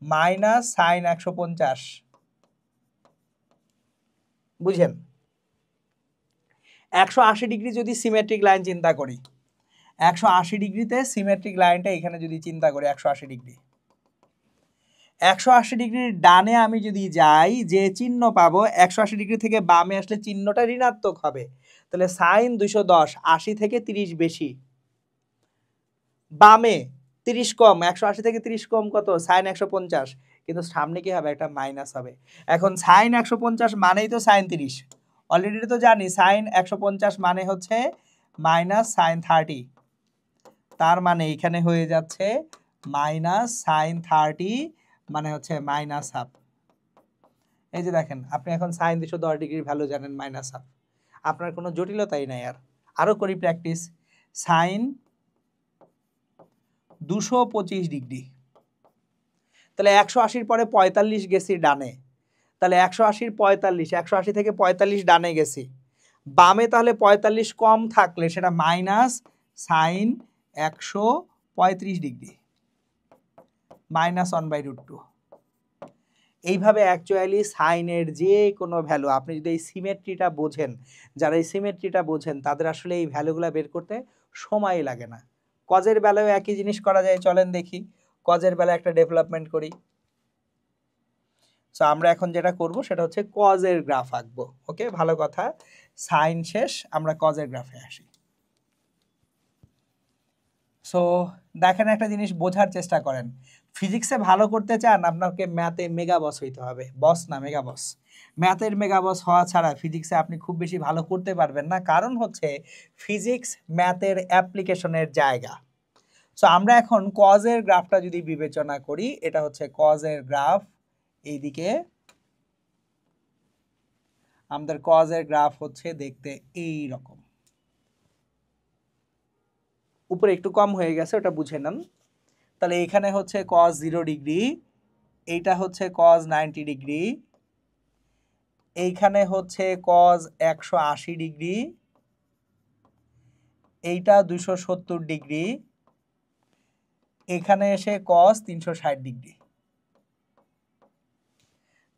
মাইনাস সাইন 150। বুঝেন, 180 ডিগ্রি যদি সিমেট্রিক লাইন চিন্তা করি, 180 ডিগ্রিতে সিমেট্রিক লাইনটা এখানে যদি চিন্তা করি 180 ডিগ্রি, 180 ডিগ্রির ডানে আমি যদি যাই যে চিহ্ন পাবো, 180 ডিগ্রি থেকে বামে আসলে চিহ্নটা ঋণাত্মক হবে। তাহলে সাইন 210, 80 থেকে 30 বেশি, বামে 30 কম, 180 থেকে 30 কম কত সাইন 150, কিন্তু সামনে কি হবে একটা মাইনাস হবে। এখন সাইন 150 মানেই তো সাইন 30, অলরেডি তো জানি সাইন 150 মানে হচ্ছে মাইনাস সাইন 30, তার মানে এখানে হয়ে যাচ্ছে মাইনাস সাইন 30 মানে হচ্ছে মাইনাস হাফ। এই যে দেখেন আপনি এখন সাইন 210 ডিগ্রির ভ্যালু জানেন মাইনাস হাফ, আপনার কোনো জটিলতাই নাই। আর আরো করি প্র্যাকটিস, সাইন 225 ডিগ্রি, তাহলে 180-র পরে 45 গেছি ডানে, তাহলে 180-র 45, 180 থেকে 45 ডানে গেছি, বামে তাহলে 45 কম থাকলে সেটা মাইনাস সাইন 135 ডিগ্রি, -1/√2। এইভাবে অ্যাকচুয়ালি সাইনের যে কোনো ভ্যালু আপনি যদি এই সিমেট্রিটা বোঝেন, যারা এই সিমেট্রিটা বোঝেন তাদের আসলে এই ভ্যালুগুলো বের করতে সময় লাগে না। কজের বেলায় একই জিনিস করা যায়, চলেন দেখি কজের বেলায় একটা ডেভেলপমেন্ট করি। সো আমরা এখন যেটা করব সেটা হচ্ছে কজের গ্রাফ আঁকবো। ওকে, ভালো কথা, সাইন শেষ, আমরা কজের গ্রাফে আসি। সো দেখেন একটা জিনিস বোঝার চেষ্টা করেন, ফিজিক্সে ভালো করতে চান আপনাকে ম্যাথে মেগা বস হইতে হবে, বস না মেগা বস। ম্যাথের মেগা বস হওয়া ছাড়া ফিজিক্সে আপনি খুব বেশি ভালো করতে পারবেন না, কারণ হচ্ছে ফিজিক্স ম্যাথের অ্যাপ্লিকেশনের জায়গা। সো আমরা এখন কজের গ্রাফটা যদি বিবেচনা করি, এটা হচ্ছে কজের গ্রাফ, এইদিকে আমাদের কজের গ্রাফ হচ্ছে দেখতে এই রকম, উপরে একটু কম হয়ে গেছে ওটা বুঝে নেন। তাহলে এখানে হচ্ছে cos 0 ডিগ্রি, এইটা হচ্ছে cos 90 ডিগ্রি, এইখানে হচ্ছে cos 180 ডিগ্রি, এইটা 270 ডিগ্রি, এখানে এসে cos 360 ডিগ্রি।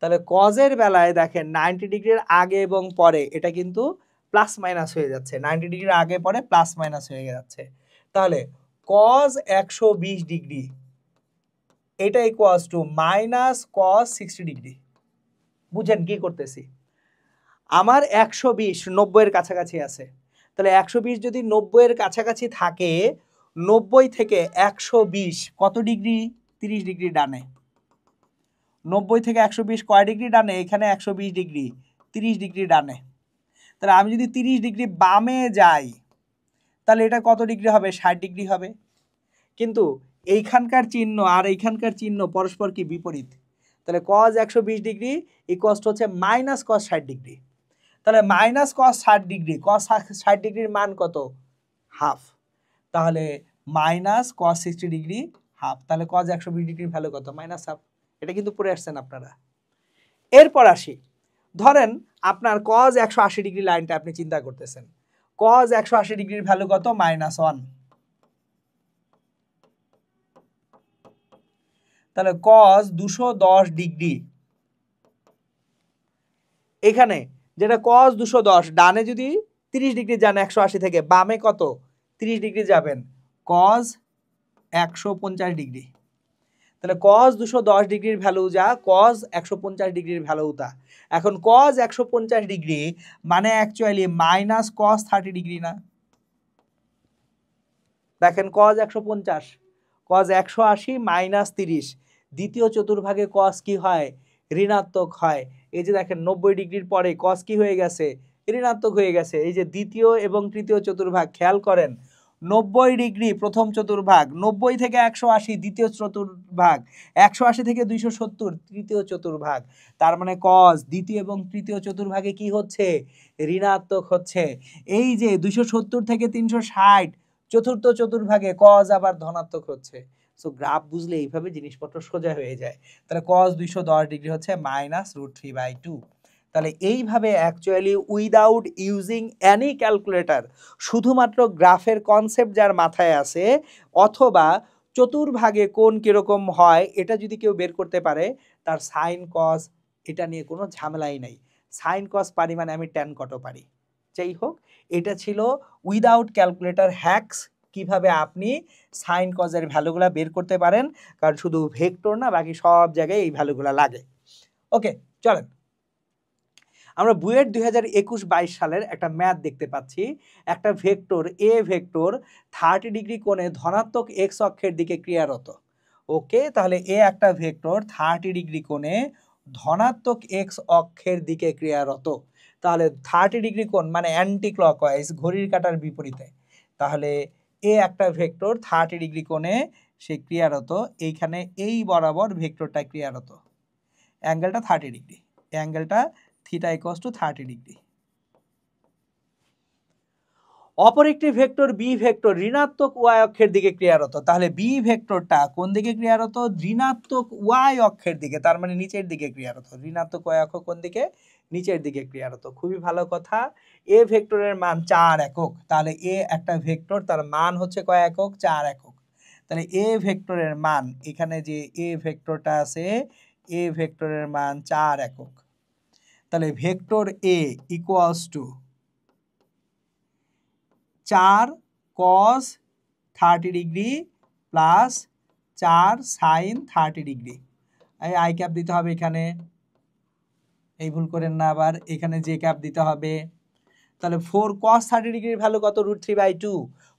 তাহলে কজের বেলায় দেখেন 90 ডিগ্রির আগে এবং পরে এটা কিন্তু প্লাস মাইনাস হয়ে যাচ্ছে, 90 ডিগ্রির আগে পরে প্লাস মাইনাস হয়ে যাচ্ছে। তাহলে কজ 120 ডিগ্রি এটা equals to minus cause 60 degree. বুঝেন কি করতেছি? আমার 120 90 এর কাছাকাছি আছে, তাহলে 120 যদি 90 এর কাছাকাছি থাকে, 90 থেকে 120 কত ডিগ্রি? 30 ডিগ্রি ডানে। 90 থেকে 120 কয় ডিগ্রি ডানে? এখানে 120 ডিগ্রি, 30 ডিগ্রি ডানে। তাহলে আমি যদি 30 ডিগ্রি বামে যাই তাহলে এটা কত ডিগ্রি হবে? 60 ডিগ্রি হবে। কিন্তু এইখানকার চিহ্ন আর এইখানকার চিহ্ন পরস্পর কি বিপরীত। তাহলে কজ 120 ডিগ্রি ইকুয়ালস হচ্ছে মাইনাস কজ 60 ডিগ্রি। তাহলে মাইনাস কজ 60 ডিগ্রি, কজ 60 ডিগ্রির মান কত? হাফ। তাহলে মাইনাস কজ 60 ডিগ্রি হাফ। তাহলে কজ 120 ডিগ্রির ভ্যালু কত? Minus half. এটা কিন্তু পড়ে আসছেন আপনারা। এরপর আসি, ধরেন আপনার কজ 180 ডিগ্রি লাইনটা আপনি চিন্তা করতেছেন, কজ 180 ডিগ্রির ভ্যালু কত? -1। তাহলে কজ 210 ডিগ্রি, এখানে যেটা কজ 210 ডানে যদি 30 ডিগ্রি যান 180 থেকে, বামে কত? 30 ডিগ্রি যাবেন, কজ 150 ডিগ্রি। তাহলে কজ 210 ডিগ্রির ভ্যালু যা, কজ 150 ডিগ্রির ভ্যালু তা। এখন কজ 150 ডিগ্রি মানে অ্যাকচুয়ালি মাইনাস কজ 30 ডিগ্রি না? দেখেন কজ 150, কজ 180 মাইনাস 30, দ্বিতীয় চতুর্ভাগে কজ কি হয়? ঋণাত্মক হয়। এই যে দেখেন 90 ডিগ্রির পরে কজ কি হয়ে গেছে? ঋণাত্মক হয়ে গেছে। এই যে দ্বিতীয় এবং তৃতীয় চতুর্ভাগ খেয়াল করেন, 90 ডিগ্রি প্রথম চতুর্ভাগ, 90 থেকে 180 দ্বিতীয় চতুর্ভাগ, 180 থেকে 270 তৃতীয় চতুর্ভাগ। তার মানে কজ দ্বিতীয় এবং তৃতীয় চতুর্ভাগে কি হচ্ছে? ঋণাত্মক হচ্ছে। এই যে 270 থেকে 360 চতুর্থ চতুর্ভাগে কজ আবার ধনাত্মক হচ্ছে। সো গ্রাফ বুঝলে এইভাবে জিনিসপত্র সোজা হয়ে যায়। তাহলে কজ 210 ডিগ্রি হচ্ছে -√3/2। তাহলে এইভাবে actually without using any calculator, শুধুমাত্র গ্রাফের কনসেপ্ট যার মাথায় আছে, অথবা চতুর্ভাগে কোণ কিরকম হয় এটা যদি কেউ বের করতে পারে, তার সাইন কজ এটা নিয়ে কোনো ঝামেলাই নাই। সাইন কজ পারি মানে আমি ট্যান কটও পারি। যাই হোক, এটা ছিল উইদাউট ক্যালকুলেটর হ্যাকস, কিভাবে আপনি সাইন কজের ভ্যালুগুলো বের করতে পারেন। কারণ শুধু ভেক্টর না, বাকি সব জায়গায় এই ভ্যালুগুলো লাগে। ওকে, চলেন আমরা বুয়েট 2021-22 সালের একটা ম্যাথ দেখতে পাচ্ছি। একটা ভেক্টর এ ভেক্টর 30 ডিগ্রি কোণে ধনাত্মক এক্স অক্ষের দিকে ক্রিয়ারত। ওকে, তাহলে এ একটা ভেক্টর 30 ডিগ্রি কোণে ধনাত্মক এক্স অক্ষের দিকে ক্রিয়ারত। তাহলে 30 ডিগ্রি কোণ মানে অ্যান্টি ক্লকওয়াইজ, ঘড়ির কাঁটার বিপরীতে। তাহলে এ একটা ভেক্টর 30 ডিগ্রি কোণে সে ক্রিয়ারত, এইখানে এই বরাবর ভেক্টরটা ক্রিয়ারত, অ্যাঙ্গেলটা 30 ডিগ্রি, অ্যাঙ্গেলটা থিটা ইকুয়ালস টু 30 ডিগ্রি। অপর একটি ভেক্টর বি ভেক্টর ঋণাত্মক ওয়াই অক্ষের দিকে ক্রিয়ারত। তাহলে বি ভেক্টরটা কোন দিকে ক্রিয়ারত? ঋণাত্মক ওয়াই অক্ষের দিকে, তার মানে নিচের দিকে ক্রিয়ারত। ঋণাত্মক ওয়াই অক্ষ কোন দিকে? নিচের দিকে ক্রিয়ারত। খুবই ভালো কথা। এ ভেক্টরের মান 4 একক। তাহলে এ একটা ভেক্টর, তার মান হচ্ছে কয় একক? 4 একক। তাহলে এ ভেক্টরের মান, এখানে যে এ ভেক্টরটা আছে, এ ভেক্টরের মান 4 একক। তাহলে ভেক্টর এ equals two 4 cos 30 degree plus 4 sin 30 degree. এই আই ক্যাপ দিতে হবে এখানে, এই ভুল করেন না আবার, এখানে জে ক্যাপ দিতে হবে। তাহলে 4 cos 30 ডিগ্রির ভ্যালু কত? √3/2।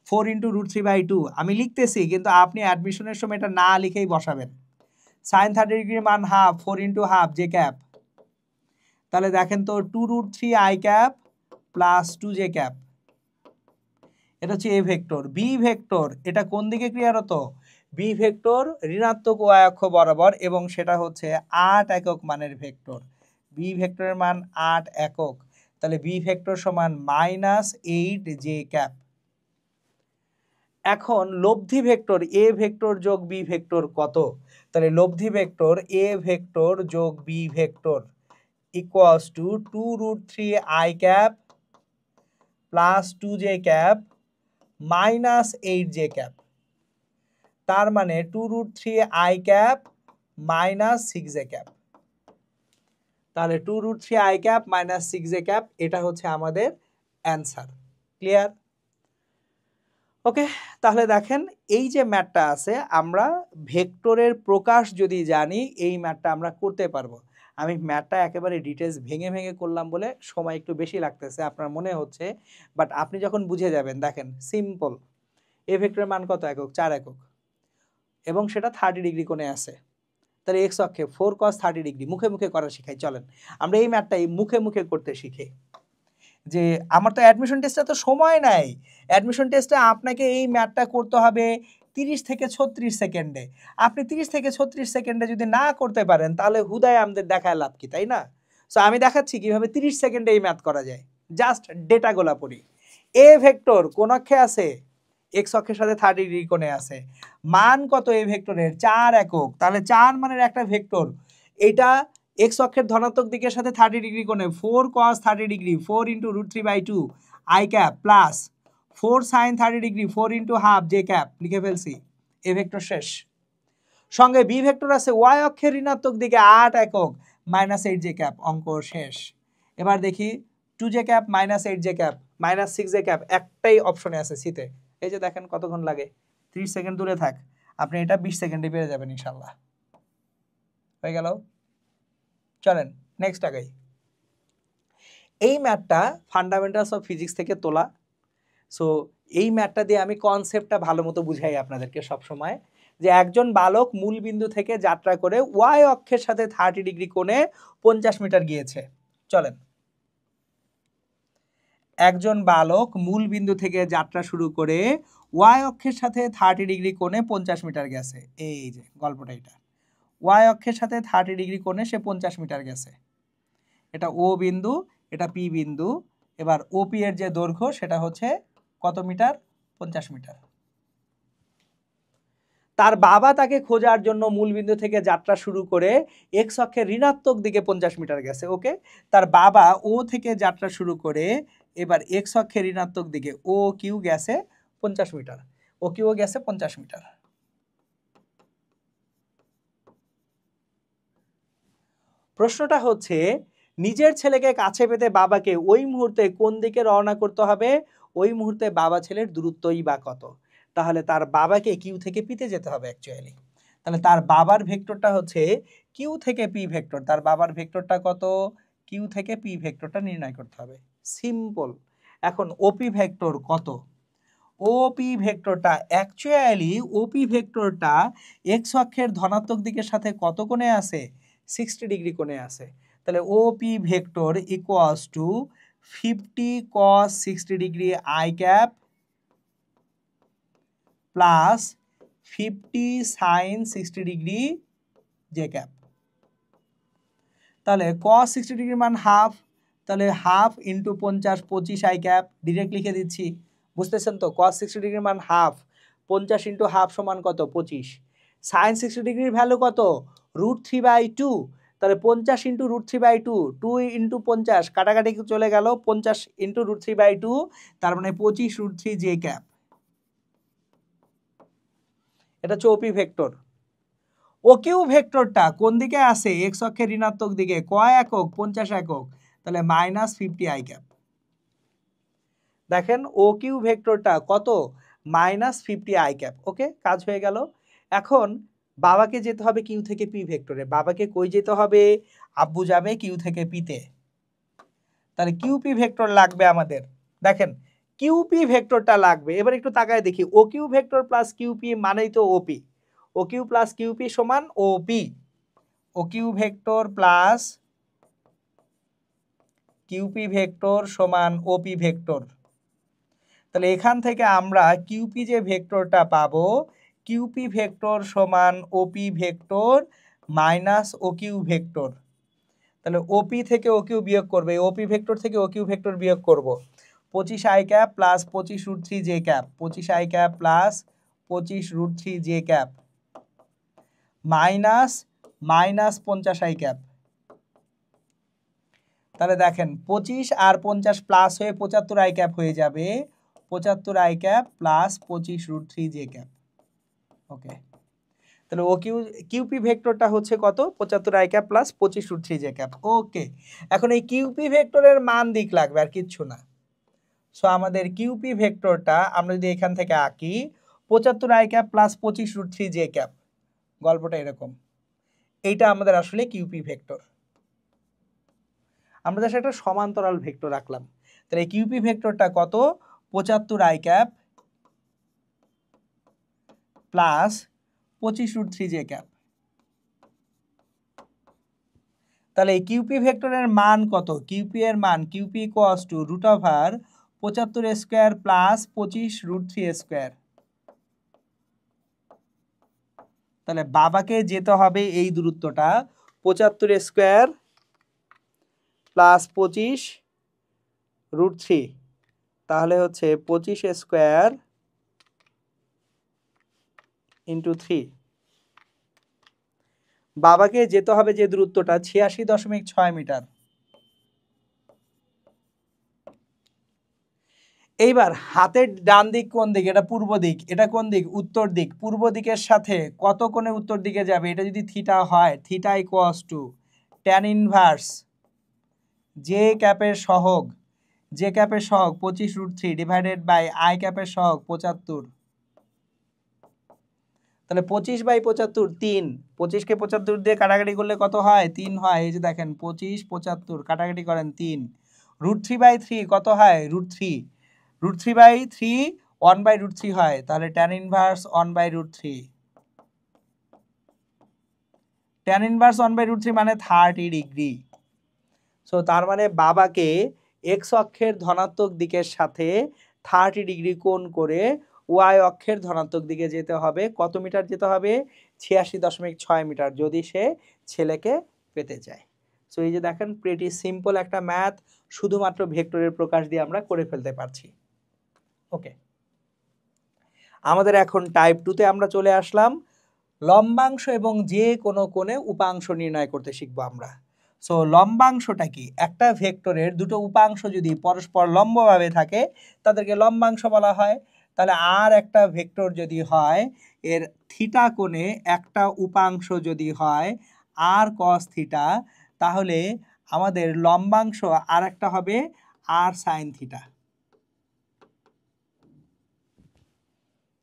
4 × √3/2 আমি লিখতেছি, কিন্তু আপনি অ্যাডমিশনের সময় এটা না লিখেই বসাবেন। sin 30 ডিগ্রির মান হাফ, 4 × হাফ জে ক্যাপ। তাহলে দেখেন তো 2√3 i cap plus 2 j cap. এটা হচ্ছে এ ভেক্টর। বি ভেক্টর এটা কোন দিকে ক্রিয়ারত? বি ভেক্টর ঋণাত্মক ওয়াই অক্ষ বরাবর, এবং সেটা হচ্ছে 8 একক মানের ভেক্টর। বি ভেক্টরের মান 8 একক। তাহলে বি ভেক্টর সমান -8 জে ক্যাপ। এখন লব্ধি ভেক্টর এ ভেক্টর যোগ বি ভেক্টর কত? তাহলে লব্ধি ভেক্টর এ ভেক্টর যোগ B vector equals to 2√3 i cap plus 2 j cap -8 j cap. তার মানে 2√3 আই ক্যাপ -6 জে ক্যাপ। তাহলে 2√3 i cap minus 6 J cap, এটা হচ্ছে আমাদের অ্যান্সার। ক্লিয়ার? ওকে, তাহলে দেখেন এই যে ম্যাথটা আছে, আমরা ভেক্টরের প্রকাশ যদি জানি এই ম্যাথটা আমরা করতে পারবো। আমি ম্যাথটা একেবারে ডিটেলস ভেঙে ভেঙে করলাম বলে সময় একটু বেশি লাগতেছে আপনার মনে হচ্ছে, বাট আপনি যখন বুঝে যাবেন, দেখেন সিম্পল। এ ভেক্টরের মান কত একক? 4 একক, এবং সেটা 30 ডিগ্রি কোণে আছে। তাহলে এক্স অক্ষে 4 cos 30 ডিগ্রি। মুখে মুখে করা শিখাই, চলেন আমরা এই ম্যাথটাই মুখে মুখে করতে শিখি। যে আমার তো অ্যাডমিশন টেস্টে তো সময় নাই, অ্যাডমিশন টেস্টে আপনাকে এই ম্যাথটা করতে হবে 30 থেকে 36 সেকেন্ডে। আপনি 30 থেকে 36 সেকেন্ডে যদি না করতে পারেন তাহলে হুদায় আমাদের দেখায় লাভ কি, তাই না? সো আমি দেখাচ্ছি কিভাবে 30 সেকেন্ডে এই ম্যাথ করা যায়। জাস্ট ডেটাগুলা পড়ি। এ ভেক্টর কোন অক্ষে আছে? এক্স অক্ষের সাথে 30 ডিগ্রি কোণে আছে। মান কত এ ভেক্টরের? 4 একক। তাহলে 4 মানের একটা ভেক্টর, এটা এক্স অক্ষের ধনাত্মক দিকের সাথে 30 ডিগ্রি কোণে, 4 cos 30 degree 4 × √3/2 i cap plus 4 sin 30 degree 4 × half J cap. লিখে ফেলছি, এ ভেক্টর শেষ। সঙ্গে বি ভেক্টর আছে ওয়াই অক্ষের ঋণাত্মক দিকে 8 একক মাইনাস 8 জে ক্যাপ। অঙ্ক শেষ। এবার দেখি 2 j cap minus 8 j cap minus 6 J cap, একটাই অপশনে আছে সিতে। এই যে দেখেন কতক্ষণ লাগে, 30 সেকেন্ড দূরে থাক, আপনি এটা 20 সেকেন্ডে পেরে যাবেন ইনশাল্লাহ। হয়ে গেল? চলেন নেক্সট আগাই। এই ম্যাথটা ফান্ডামেন্টালস অফ ফিজিক্স থেকে তোলা। সো এই ম্যাথটা দিয়ে আমি কনসেপ্টটা ভালো মতো বুঝাই আপনাদেরকে সবসময়, যে একজন বালক মূল বিন্দু থেকে যাত্রা করে ওয়াই অক্ষের সাথে 30 ডিগ্রি কোণে 50 মিটার গিয়েছে। চলেন, একজন বালক মূল বিন্দু থেকে যাত্রা শুরু করে ওয়াই অক্ষের সাথে 30 ডিগ্রি কোণে 50 মিটার গেছে। এই যে গল্পটা, এটা ওয়াই অক্ষের সাথে 30 ডিগ্রি কোণে সে 50 মিটার গেছে। এটা ও বিন্দু, এটা পি বিন্দু। এবার ওপি এর যে দৈর্ঘ্য সেটা হচ্ছে কত মিটার? 50 মিটার। তার বাবা তাকে খোঁজার জন্য মূল বিন্দু থেকে যাত্রা শুরু করে এক্স অক্ষের ঋণাত্মক দিকে 50 মিটার গেছে। ওকে, তার বাবা ও থেকে যাত্রা শুরু করে এবার এক্স অক্ষের ঋণাত্মক দিকে ও কিউ গেছে 50 মিটার, ও কিউ গেছে 50 মিটার। প্রশ্নটা হচ্ছে নিজের ছেলেকে কাছে পেতে বাবাকে ওই মুহূর্তে কোন দিকে রওনা করতে হবে? ওই মুহূর্তে বাবা ছেলের দূরত্বই বা কত? তাহলে তার বাবাকে কিউ থেকে পিতে যেতে হবে অ্যাকচুয়ালি। তাহলে তার বাবার ভেক্টরটা হচ্ছে কিউ থেকে পি ভেক্টর। তার বাবার ভেক্টরটা কত? কিউ থেকে পি ভেক্টরটা নির্ণয় করতে হবে। সিম্পল। এখন ওপি ভেক্টর কত? ওপি ভেক্টরটা অ্যাকচুয়ালি ওপি ভেক্টরটা এক্স অক্ষের ধনাত্মক দিকের সাথে কত কোণে আছে? 60 ডিগ্রি কোণে আছে। তাহলে OP vector equals to 50 cos 60 degree I cap plus 50 sin 60 degree J cap. তাহলে cos 60 ডিগ্রির মান হাফ, তাহলে half into 50 25 I cap. Direct লিখে দিচ্ছি, বুঝতেছেন তো? cos 60 ডিগ্রির মান হাফ, 50 ইন্টু হাফ সমান কত? 25। sin 60 ডিগ্রির ভ্যালু কত? √3/2। তাহলে 50 ইন্টু √3/2, 2 ইন্টু 50 কাটাকাটি চলে গেল, 50 ইন্টু √3/2, তার মানে 25 √3 জে ক্যাপ। এটা হচ্ছে ওপি ভেক্টর। ও কিউ ভেক্টরটা কোন দিকে আছে? এক্স অক্ষের ঋণাত্মক দিকে। কয় একক? 50 একক। তাহলে মাইনাস 50 আই ক্যাপ। দেখেন ও কিউ ভেক্টরটা কত? Minus 50 I cap. ওকে, কাজ হয়ে গেল। এখন বাবাকে যেতে হবে কিউ থেকে পি ভেক্টরে। বাবাকে কই যেতে হবে? আব্বু যাবে কিউ থেকে পিতে। তাহলে কিউপি ভেক্টর লাগবে আমাদের। দেখেন কিউপি ভেক্টরটা লাগবে। এবার একটু তাকায় দেখি, O Q vector plus QP মানেই তো OP. O Q plus QP সমান OP. O Q vector plus QP vector সমান ওপি ভেক্টর। তাহলে এখান থেকে আমরা কিউপি যে ভেক্টরটা পাবো, কিউপি ভেক্টর সমান ওপি ভেক্টর মাইনাস ও কিউ ভেক্টর। তাহলে ওপি থেকে ও কিউ বিয়োগ করবে, ওপি ভেক্টর থেকে ও কিউ ভেক্টর বিয়োগ করব। 25 I cap plus 25 √3 J cap, 25 I cap plus 25 √3 J cap minus 50 I cap. তাহলে দেখেন 25 আর 50 প্লাস হয়ে 75 আই ক্যাপ হয়ে যাবে, 75 I cap plus 25 √3 J cap. Okay, তাহলে ও কিউপি ভেক্টরটা হচ্ছে কত 75 I cap plus 25 √3 J cap. Okay, এখন এই কিউপি ভেক্টরের মান দিক লাগবে আর কিচ্ছু না। সো আমাদের কিউপি ভেক্টরটা আমরা যদি এখান থেকে আঁকি 75 I cap plus 25 √3 J cap, গল্পটা এরকম। এইটা আমাদের আসলে কিউপি ভেক্টর। আমরা জাস্ট একটা সমান্তরাল ভেক্টর রাখলাম। তাহলে কিউপি ভেক্টরটা কত 75 I cap plus 25 √3 J cap. তাহলে এই কিউপি ভেক্টরের মান কত? কিউপি এর মান QP equals to √75 square plus 25 √3 square. তাহলে বাবাকে যেতে হবে এই দূরত্বটা 75 স্কয়ার প্লাস 25 √3, তাহলে হচ্ছে 25 স্কয়ার ইন্টু 3। বাবাকে যেতে হবে যে দূরত্বটা 86.6 মিটার। এইবার হাতের ডান দিক কোন দিক? এটা পূর্ব দিক। এটা কোন দিক? উত্তর দিক। পূর্ব দিকের সাথে কত কোণে উত্তর দিকে যাবে? এটা যদি থিটা হয়, theta equals to tan inverse J ক্যাপের সহগ, জে ক্যাপের সহগ 25 √3 ডিভাইডেড বাই আই ক্যাপের সহগ 75। তাহলে 25/75 3, 25কে 75 দিয়ে কাটাকাটি করলে কত হয়? 3 হয়। এই যে দেখেন 25 75 কাটাকাটি করেন 3। √3/3 কত হয়? √3। √3/3 1/√3 হয়, তাহলে ট্যান ইনভার্স 1/√3। ট্যান ইনভার্স 1/√3 মানে 30 ডিগ্রি। সো তার মানে বাবাকে এক্স অক্ষের ধনাত্মক দিকের সাথে 30 ডিগ্রি কোণ করে ওয়াই অক্ষের ধনাত্মক দিকে যেতে হবে। কত মিটার যেতে হবে? 86.6 মিটার, যদি সে ছেলেকে পেতে চায়। সো এই যে দেখেন, প্রিটি সিম্পল একটা ম্যাথ, শুধুমাত্র ভেক্টরের প্রকাশ দিয়ে আমরা করে ফেলতে পারছি। ওকে, আমাদের এখন টাইপ 2তে আমরা চলে আসলাম। লম্বাংশ এবং যে কোনো কোণে উপাংশ নির্ণয় করতে শিখবো আমরা। সো লম্বাংশটা কি? একটা ভেক্টরের দুটো উপাংশ যদি পরস্পর লম্বভাবে থাকে তাদেরকে লম্বাংশ বলা হয়। তাহলে আর একটা ভেক্টর যদি হয়, এর থিটা কোণে একটা উপাংশ যদি হয় আর কস থিটা, তাহলে আমাদের লম্বাংশ আর একটা হবে আর সাইন থিটা।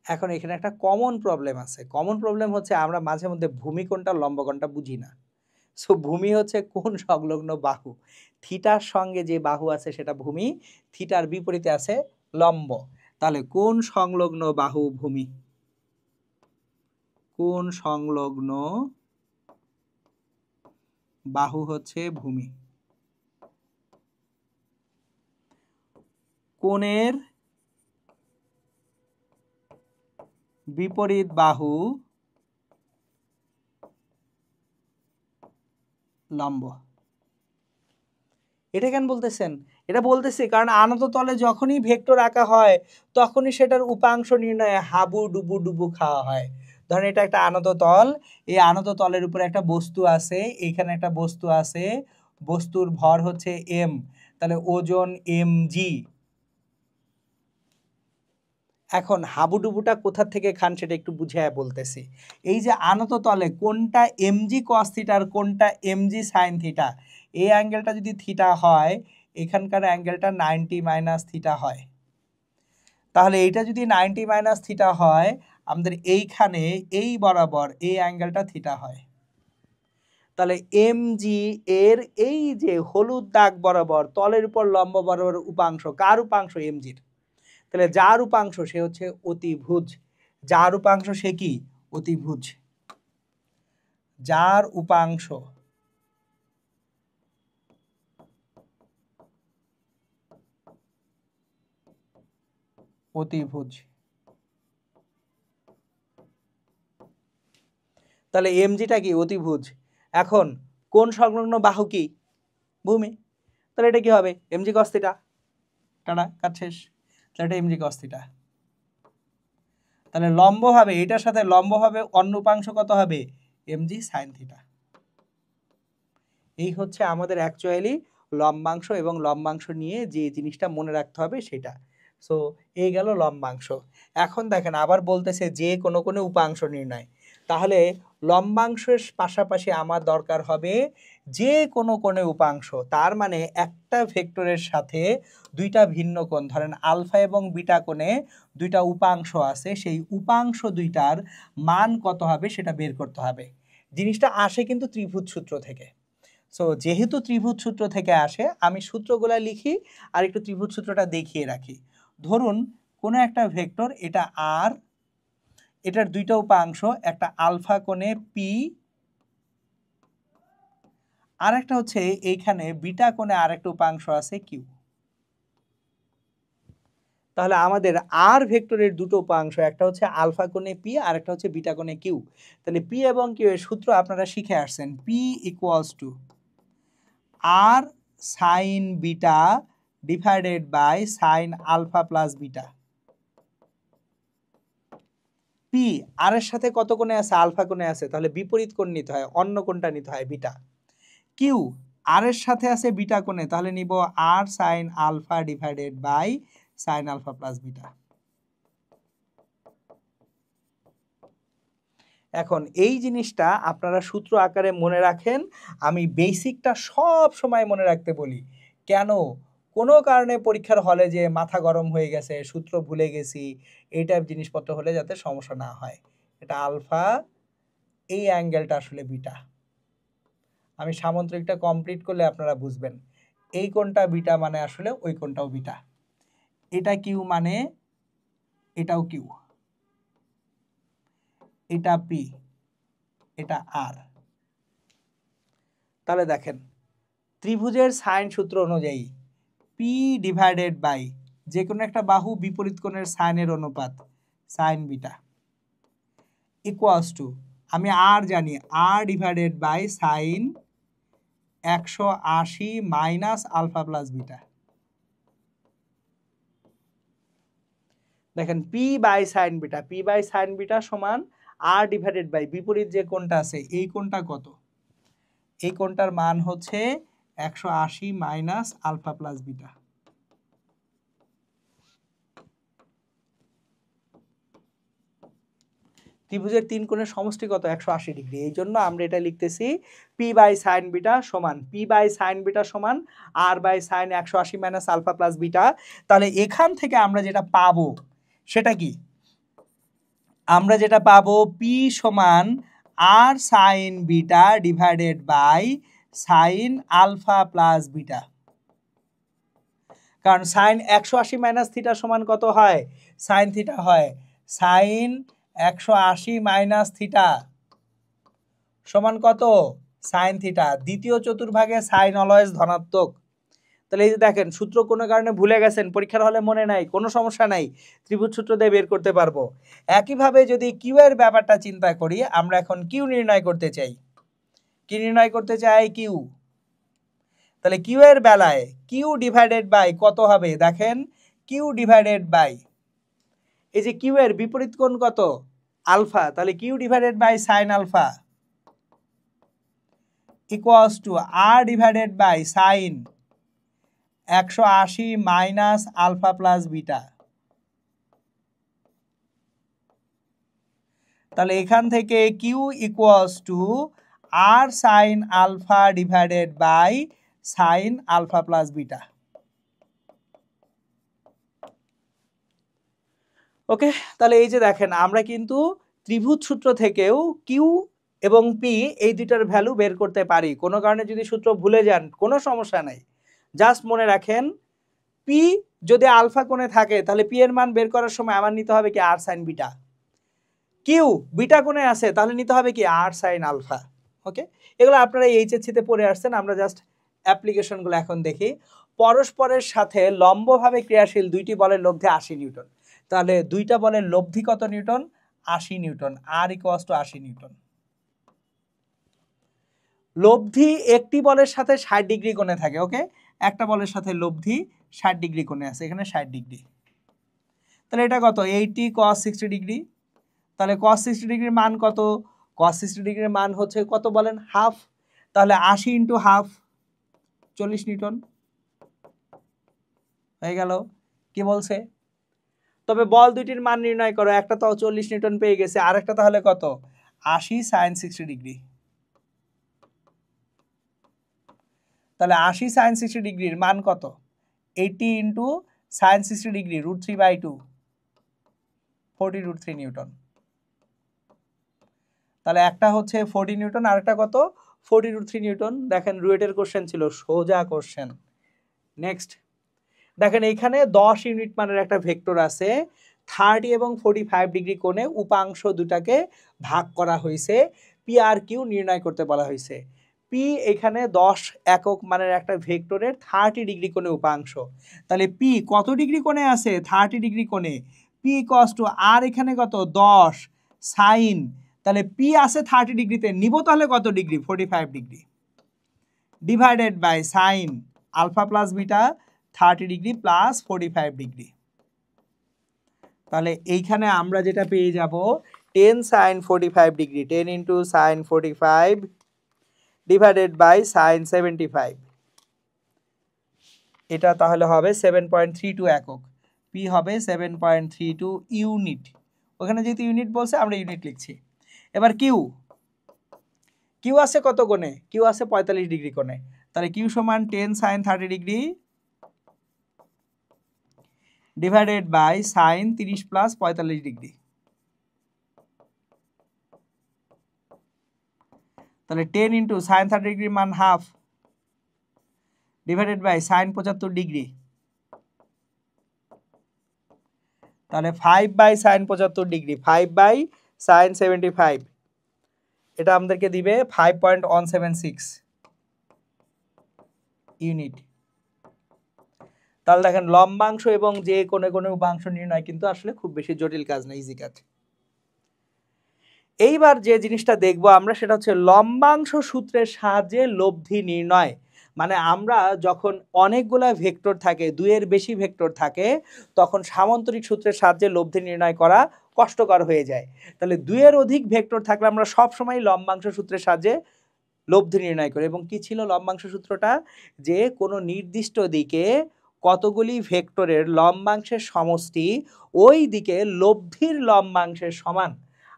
এখন এখানে একটা কমন প্রবলেম আছে। কমন প্রবলেম হচ্ছে আমরা মাঝে মধ্যে ভূমি কোণটা লম্ব কোণটা বুঝি না। সো ভূমি হচ্ছে কোণ সংলগ্ন বাহু। থিটার সঙ্গে যে বাহু আছে সেটা ভূমি, থিটার বিপরীতে আছে লম্ব। তাহলে কোণ সংলগ্ন বাহু ভূমি, কোণ সংলগ্ন বাহু হচ্ছে ভূমি। কোণের বিপরীত বাহু লম্ব। এটা কেন বলতেছেন? এটা বলতেছি কারণ আনত তলে যখনই ভেক্টর আঁকা হয় তখনই সেটার উপাংশ নির্ণয়ে হাবু ডুবু ডুবু খাওয়া হয়। ধরেন এটা একটা আনত তল, এই আনত তলের উপরে একটা বস্তু আছে, এখানে একটা বস্তু আছে, বস্তুর ভর হচ্ছে m, তাহলে ওজন mg। এখন হাবুডুবুটা কোথা থেকে খান সেটা একটু বুঝিয়ে বলতেছি। এই যে আনত তলে কোনটা mg cos থিটা আর কোনটা mg sin থিটা, এই অ্যাঙ্গেলটা যদি থিটা হয় এখানকার অ্যাঙ্গেলটা 90 - থিটা হয়। তাহলে এইটা যদি 90 - থিটা হয়, আমাদের এইখানে এই বরাবর এই অ্যাঙ্গেলটা থিটা হয়। তাহলে mg এর এই যে হলুদ দাগ বরাবর তলের উপর লম্ব বরাবর উপাংশ, কার উপাংশ? mg-র। তাহলে যার উপাংশ সে হচ্ছে অতিভুজ। যার উপাংশ সে কি? অতিভুজ। যার উপাংশ অতিভুজ। তাহলে এমজিটা কি? অতিভুজ। এখন কোণ সংলগ্ন বাহু কি? ভূমি। তাহলে এটা কি হবে? MG cos theta. টাটা, কাজ শেষ। তাহলে এটা এমজি কস থিটা। তাহলে লম্ব হবে, এটার সাথে লম্ব হবে অন্য উপাংশ কত হবে? MG sine theta. এই হচ্ছে আমাদের অ্যাকচুয়ালি লম্বাংশ এবং লম্বাংশ নিয়ে যে জিনিসটা মনে রাখতে হবে সেটা। সো এই গেল লম্বাংশ। এখন দেখেন আবার বলতেছে যে কোনো উপাংশ নির্ণয়। তাহলে লম্বাংশের পাশাপাশি আমার দরকার হবে যে কোনো কোণে উপাংশ। তার মানে একটা ভেক্টরের সাথে দুইটা ভিন্ন কোণ, ধরেন আলফা এবং বিটা কোণে দুইটা উপাংশ আছে, সেই উপাংশ দুইটার মান কত হবে সেটা বের করতে হবে। জিনিসটা আসে কিন্তু ত্রিভুজ সূত্র থেকে। সো যেহেতু ত্রিভুজ সূত্র থেকে আসে, আমি সূত্রগুলা লিখি আর একটু ত্রিভুজ সূত্রটা দেখিয়ে রাখি। ধরুন কোনো একটা ভেক্টর, এটা আর, এটার দুইটা উপাংশ, একটা আলফা কোণে পি, আর একটা হচ্ছে এইখানে বিটা কোণে আরেকটা উপাংশ আছে কিউ। তাহলে আমাদের আর ভেক্টরের দুটো উপাংশ, একটা হচ্ছে আলফা কোণে পি আর একটা হচ্ছে বিটা কোণে কিউ। তাহলে পি এবং কিউ এর সূত্র আপনারা শিখে আসছেন, P equals to R sine beta divided by sine alpha plus beta. P R এর সাথে কত কোণে আছে? আলফা কোণে আছে, তাহলে বিপরীত কোণ নিতে হয়, অন্য কোণটা নিতে হয় বিটা। কিউ আর এর সাথে আছে বিটা কোণে, তাহলে নিব R sine alpha divided by sine alpha plus beta. এখন এই জিনিসটা আপনারা সূত্র আকারে মনে রাখেন, আমি বেসিকটা সব সময় মনে রাখতে বলি। কেন? কোনো কারণে পরীক্ষার হলে যে মাথা গরম হয়ে গেছে, সূত্র ভুলে গেছি, এই টাইপ জিনিসপত্র হলে যাতে সমস্যা না হয়। এটা আলফা, এই অ্যাঙ্গেলটা আসলে বিটা। আমি সামান্তরিকটা কমপ্লিট করলে আপনারা বুঝবেন, এই কোণটা বিটা মানে আসলে ওই কোণটাও বিটা। এটা কিউ মানে এটাও কিউ, এটা পি, এটা আর। তাহলে দেখেন ত্রিভুজের সাইন সূত্র অনুযায়ী পি ডিভাইডেড বাই যে কোনো একটা বাহু বিপরীত কোণের সাইনের অনুপাত সাইন বিটা ইকুয়ালস টু, আমি আর জানি, R divided by sine 180 minus alpha plus beta. দেখেন P by sine beta, P by sine beta সমান আর ডিভাইডেড বাই বিপরীত যে কোণটা আছে এই কোণটা কত? এই কোণটার মান হচ্ছে 180 মাইনাস আলফা প্লাস বিটা। ত্রিভুজের তিন কোণের সমষ্টি কত? 180 ডিগ্রি। এই জন্য আমরা এটা লিখতেছি পি বাই সাইন বিটা সমান, পি বাই সাইন বিটা সমান R by sine 180 minus alpha plus beta. তাহলে এখান থেকে আমরা যেটা পাবো সেটা কি? আমরা যেটা পাবো পি সমান R sine beta divided by sine alpha plus beta. কারণ সাইন 180 মাইনাস থিটা সমান কত হয়? সাইন থিটা হয়। সাইন 180 মাইনাস থিটা সমান কত? Sine theta. দ্বিতীয় চতুর্ভাগে সাইন অলওয়েজ ধনাত্মক। তাহলে এই যে দেখেন সূত্র কোনো কারণে ভুলে গেছেন, পরীক্ষার হলে মনে নাই, কোনো সমস্যা নাই, ত্রিভুজ সূত্র দিয়ে বের করতে পারবো। একইভাবে যদি কিউ এর ব্যাপারটা চিন্তা করি, আমরা এখন কিউ নির্ণয় করতে চাই। কি নির্ণয় করতে চাই? কিউ। তাহলে কিউ এর বেলায় কিউ ডিভাইডেড বাই কত হবে? দেখেন কিউ ডিভাইডেড বাই, এই যে কিউ এর বিপরীত কোণ কত? আলফা, তাহলে Q divided by sine alpha equals to R divided by sine 180 minus alpha plus beta. তাহলে এখান থেকে Q equals to R sine alpha divided by sine alpha plus beta. Okay, তাহলে এই যে দেখেন আমরা কিন্তু ত্রিভুজ সূত্র থেকেও কিউ এবং পি এই দুইটার ভ্যালু বের করতে পারি। কোনো কারণে যদি সূত্র ভুলে যান কোনো সমস্যা নাই, জাস্ট মনে রাখেন পি যদি আলফা কোণে থাকে তাহলে পি এর মান বের করার সময় আমার নিতে হবে কি? আর সাইন বিটা। কিউ বিটা কোণে আছে তাহলে নিতে হবে কি? আর সাইন আলফা। ওকে, এগুলো আপনারা এইচএসসিতে পড়ে আসছেন, আমরা জাস্ট অ্যাপ্লিকেশনগুলো এখন দেখি। পরস্পরের সাথে লম্বভাবে ক্রিয়াশীল দুইটি বলের লব্ধি 80 নিউটন। তাহলে দুইটা বলের লব্ধি কত newton? 80 newton. R equals to 80 newton. লব্ধি একটি বলের সাথে 60 ডিগ্রি কোণে থাকে। ওকে, একটা বলের সাথে লব্ধি 60 ডিগ্রি কোণে আছে, এখানে 60 ডিগ্রি। তাহলে এটা কত? 80 cos 60 ডিগ্রি। তাহলে cos 60 ডিগ্রির মান কত? cos 60 ডিগ্রির মান হচ্ছে কত বলেন? হাফ। তাহলে 80 ইন্টু হাফ 40 নিউটন হয়ে গেল। কি বলছে? তবে বল দুইটির মান নির্ণয় করো। একটা তো 40 নিউটন পেয়ে গেছে, আরেকটা তাহলে কত? 80 sin 60 ডিগ্রি। তাহলে 80 sin 60 ডিগ্রির মান কত? 80 ইন্টু sin 60 ডিগ্রি √3/2 40√3 নিউটন। তাহলে একটা হচ্ছে 40 নিউটন আর একটা কত 40√3 নিউটন। দেখেন রুয়েটের কোশ্চেন ছিল, সোজা কোশ্চেন। নেক্সট দেখেন এইখানে 10 ইউনিট মানের একটা ভেক্টর আছে, 30 এবং 45 ডিগ্রি কোণে উপাংশ দুটাকে ভাগ করা হয়েছে, পি আর কিউ নির্ণয় করতে বলা হয়েছে। পি এখানে 10 একক মানের একটা ভেক্টরের 30 ডিগ্রি কোণে উপাংশ। তাহলে পি কত ডিগ্রি কোণে আছে? 30 ডিগ্রি কোণে। পি ইকুয়ালস টু আর এখানে কত 10 সাইন, তাহলে পি আছে 30 ডিগ্রিতে, নিব তাহলে কত degree? 45 degree divided by sine alpha plus beta 30 degree plus 45 degree. তাহলে এইখানে আমরা যেটা পেয়ে যাব 10 sin 45 degree, 10 into sine 45 divided by sine 75, এটা তাহলে হবে 7.32 একক। পি হবে 7.32 ইউনিট, ওখানে যেহেতু ইউনিট বলছে আমরা ইউনিট লিখছি। এবার কিউ, কিউ আছে কত কোণে? কিউ আছে 45 ডিগ্রি কোণে। তাহলে কিউ সমান 10 sin 30 degree divided by sine 30 plus 45 degree. তাহলে 10 ইন্টু সাইন 30 ডিগ্রির মান half divided by sine 75 degree, তাহলে 5 by sine 75 degree 5 by sine 75, এটা আমাদেরকে দিবে 5.176 ইউনিট। তাহলে দেখেন লম্বাংশ এবং যে কোণে কোণে উপাংশ নির্ণয় কিন্তু আসলে খুব বেশি জটিল কাজ না, ইজি কাজ। এইবার যে জিনিসটা দেখবো আমরা সেটা হচ্ছে লম্বাংশ সূত্রের সাহায্যে লব্ধি নির্ণয়। মানে আমরা যখন অনেকগুলা ভেক্টর থাকে, দুইয়ের বেশি ভেক্টর থাকে, তখন সামান্তরিক সূত্রের সাহায্যে লব্ধি নির্ণয় করা কষ্টকর হয়ে যায়। তাহলে দুইয়ের অধিক ভেক্টর থাকলে আমরা সবসময় লম্বাংশ সূত্রের সাহায্যে লব্ধি নির্ণয় করি। এবং কি ছিল লম্বাংশ সূত্রটা? যে কোনো নির্দিষ্ট দিকে কতগুলি ভেক্টরের লম্বাংশের সমষ্টি ওই দিকে লব্ধির লম্বাংশের সমান।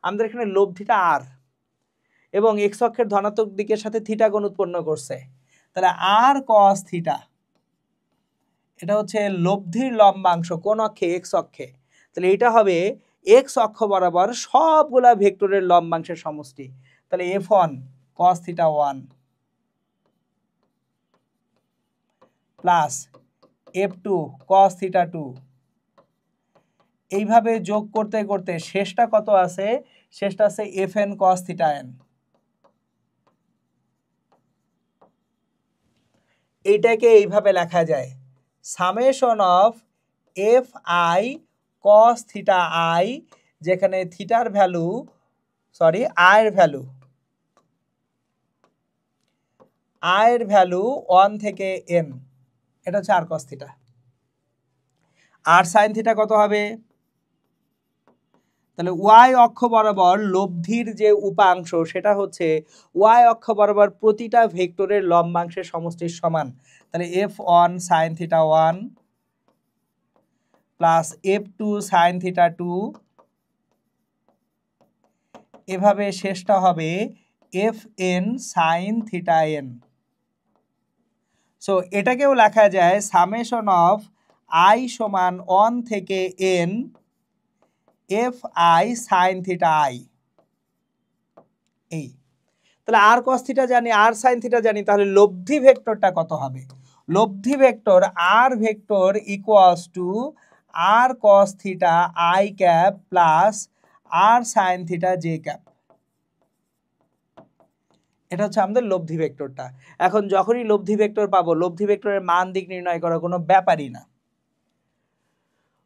আমাদের এখানে লব্ধিটা আর এবং এক্স অক্ষের ধনাত্মক দিকের সাথে থিটা কোণ উৎপন্ন করছে, তাহলে আর কস থিটা, এটা হচ্ছে লব্ধির লম্বাংশ কোন অক্ষে? এক্স অক্ষে। তাহলে এটা হবে এক্স অক্ষ বরাবর সবগুলা ভেক্টরের লম্বাংশের সমষ্টি। তাহলে f1 cos theta 1 plus f2 cos theta 2, এইভাবে যোগ করতে করতে শেষটা কত আছে? শেষটা আছে fn cos থিটা n। এইটাকে এইভাবে লেখা যায় summation of F I cos theta I, যেখানে থিটার ভ্যালু আয়ের ভ্যালু 1 থেকে n, এটা হচ্ছে আর কস থিটা। আর সাইন থিটা কত হবে? তাহলে ওয়াই অক্ষ বরাবর লব্ধির যে উপাংশ সেটা হচ্ছে ওয়াই অক্ষ বরাবর প্রতিটা ভেক্টরের লম্বাংশের সমষ্টির সমান। তাহলে f1 sin theta 1 plus f2 sin theta 2, এভাবে শেষটা হবে fn sin theta n। So এটাকেও লেখা যায় সামেশন অফ i সমান 1 থেকে n F i sine theta I. এই তাহলে আর কস থিটা জানি, আর সাইন থিটা জানি, তাহলে লব্ধি ভেক্টরটা কত হবে? লব্ধি vector R vector equals to R cos theta I cap plus R sine theta J cap. এটা হচ্ছে আমাদের লব্ধি ভেক্টরটা। এখন যখনই লব্ধি ভেক্টর পাবো, লব্ধি ভেক্টরের মান দিক নির্ণয় করা কোনো ব্যাপারই না।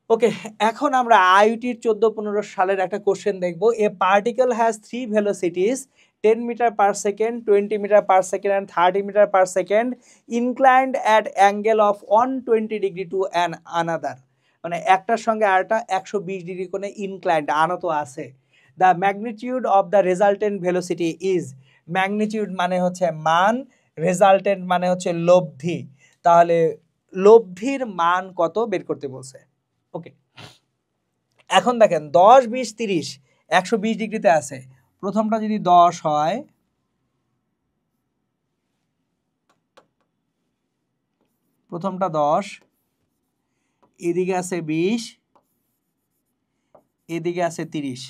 ওকে, এখন আমরা আইইউটির 14-15 সালের একটা কোশ্চেন দেখব। A particle has 3 velocities 10 metre per second, 20 metre per second and 30 metre per second inclined at angle of 120 degree to an another. মানে একটার সঙ্গে আরেকটা 120 ডিগ্রি কোণে ইনক্লাইন্ড আনত আছে। The magnitude of the resultant velocity is, magnitude মানে হচ্ছে মান, রেজাল্টেন্ট মানে হচ্ছে লব্ধি। তাহলে লব্ধির মান কত বের করতে বলছে। ওকে, এখন দেখেন 10, 20, 30 120 ডিগ্রিতে আছে, প্রথমটা যদি 10 হয়, প্রথমটা 10, এদিকে আছে 20, এদিকে আছে 30,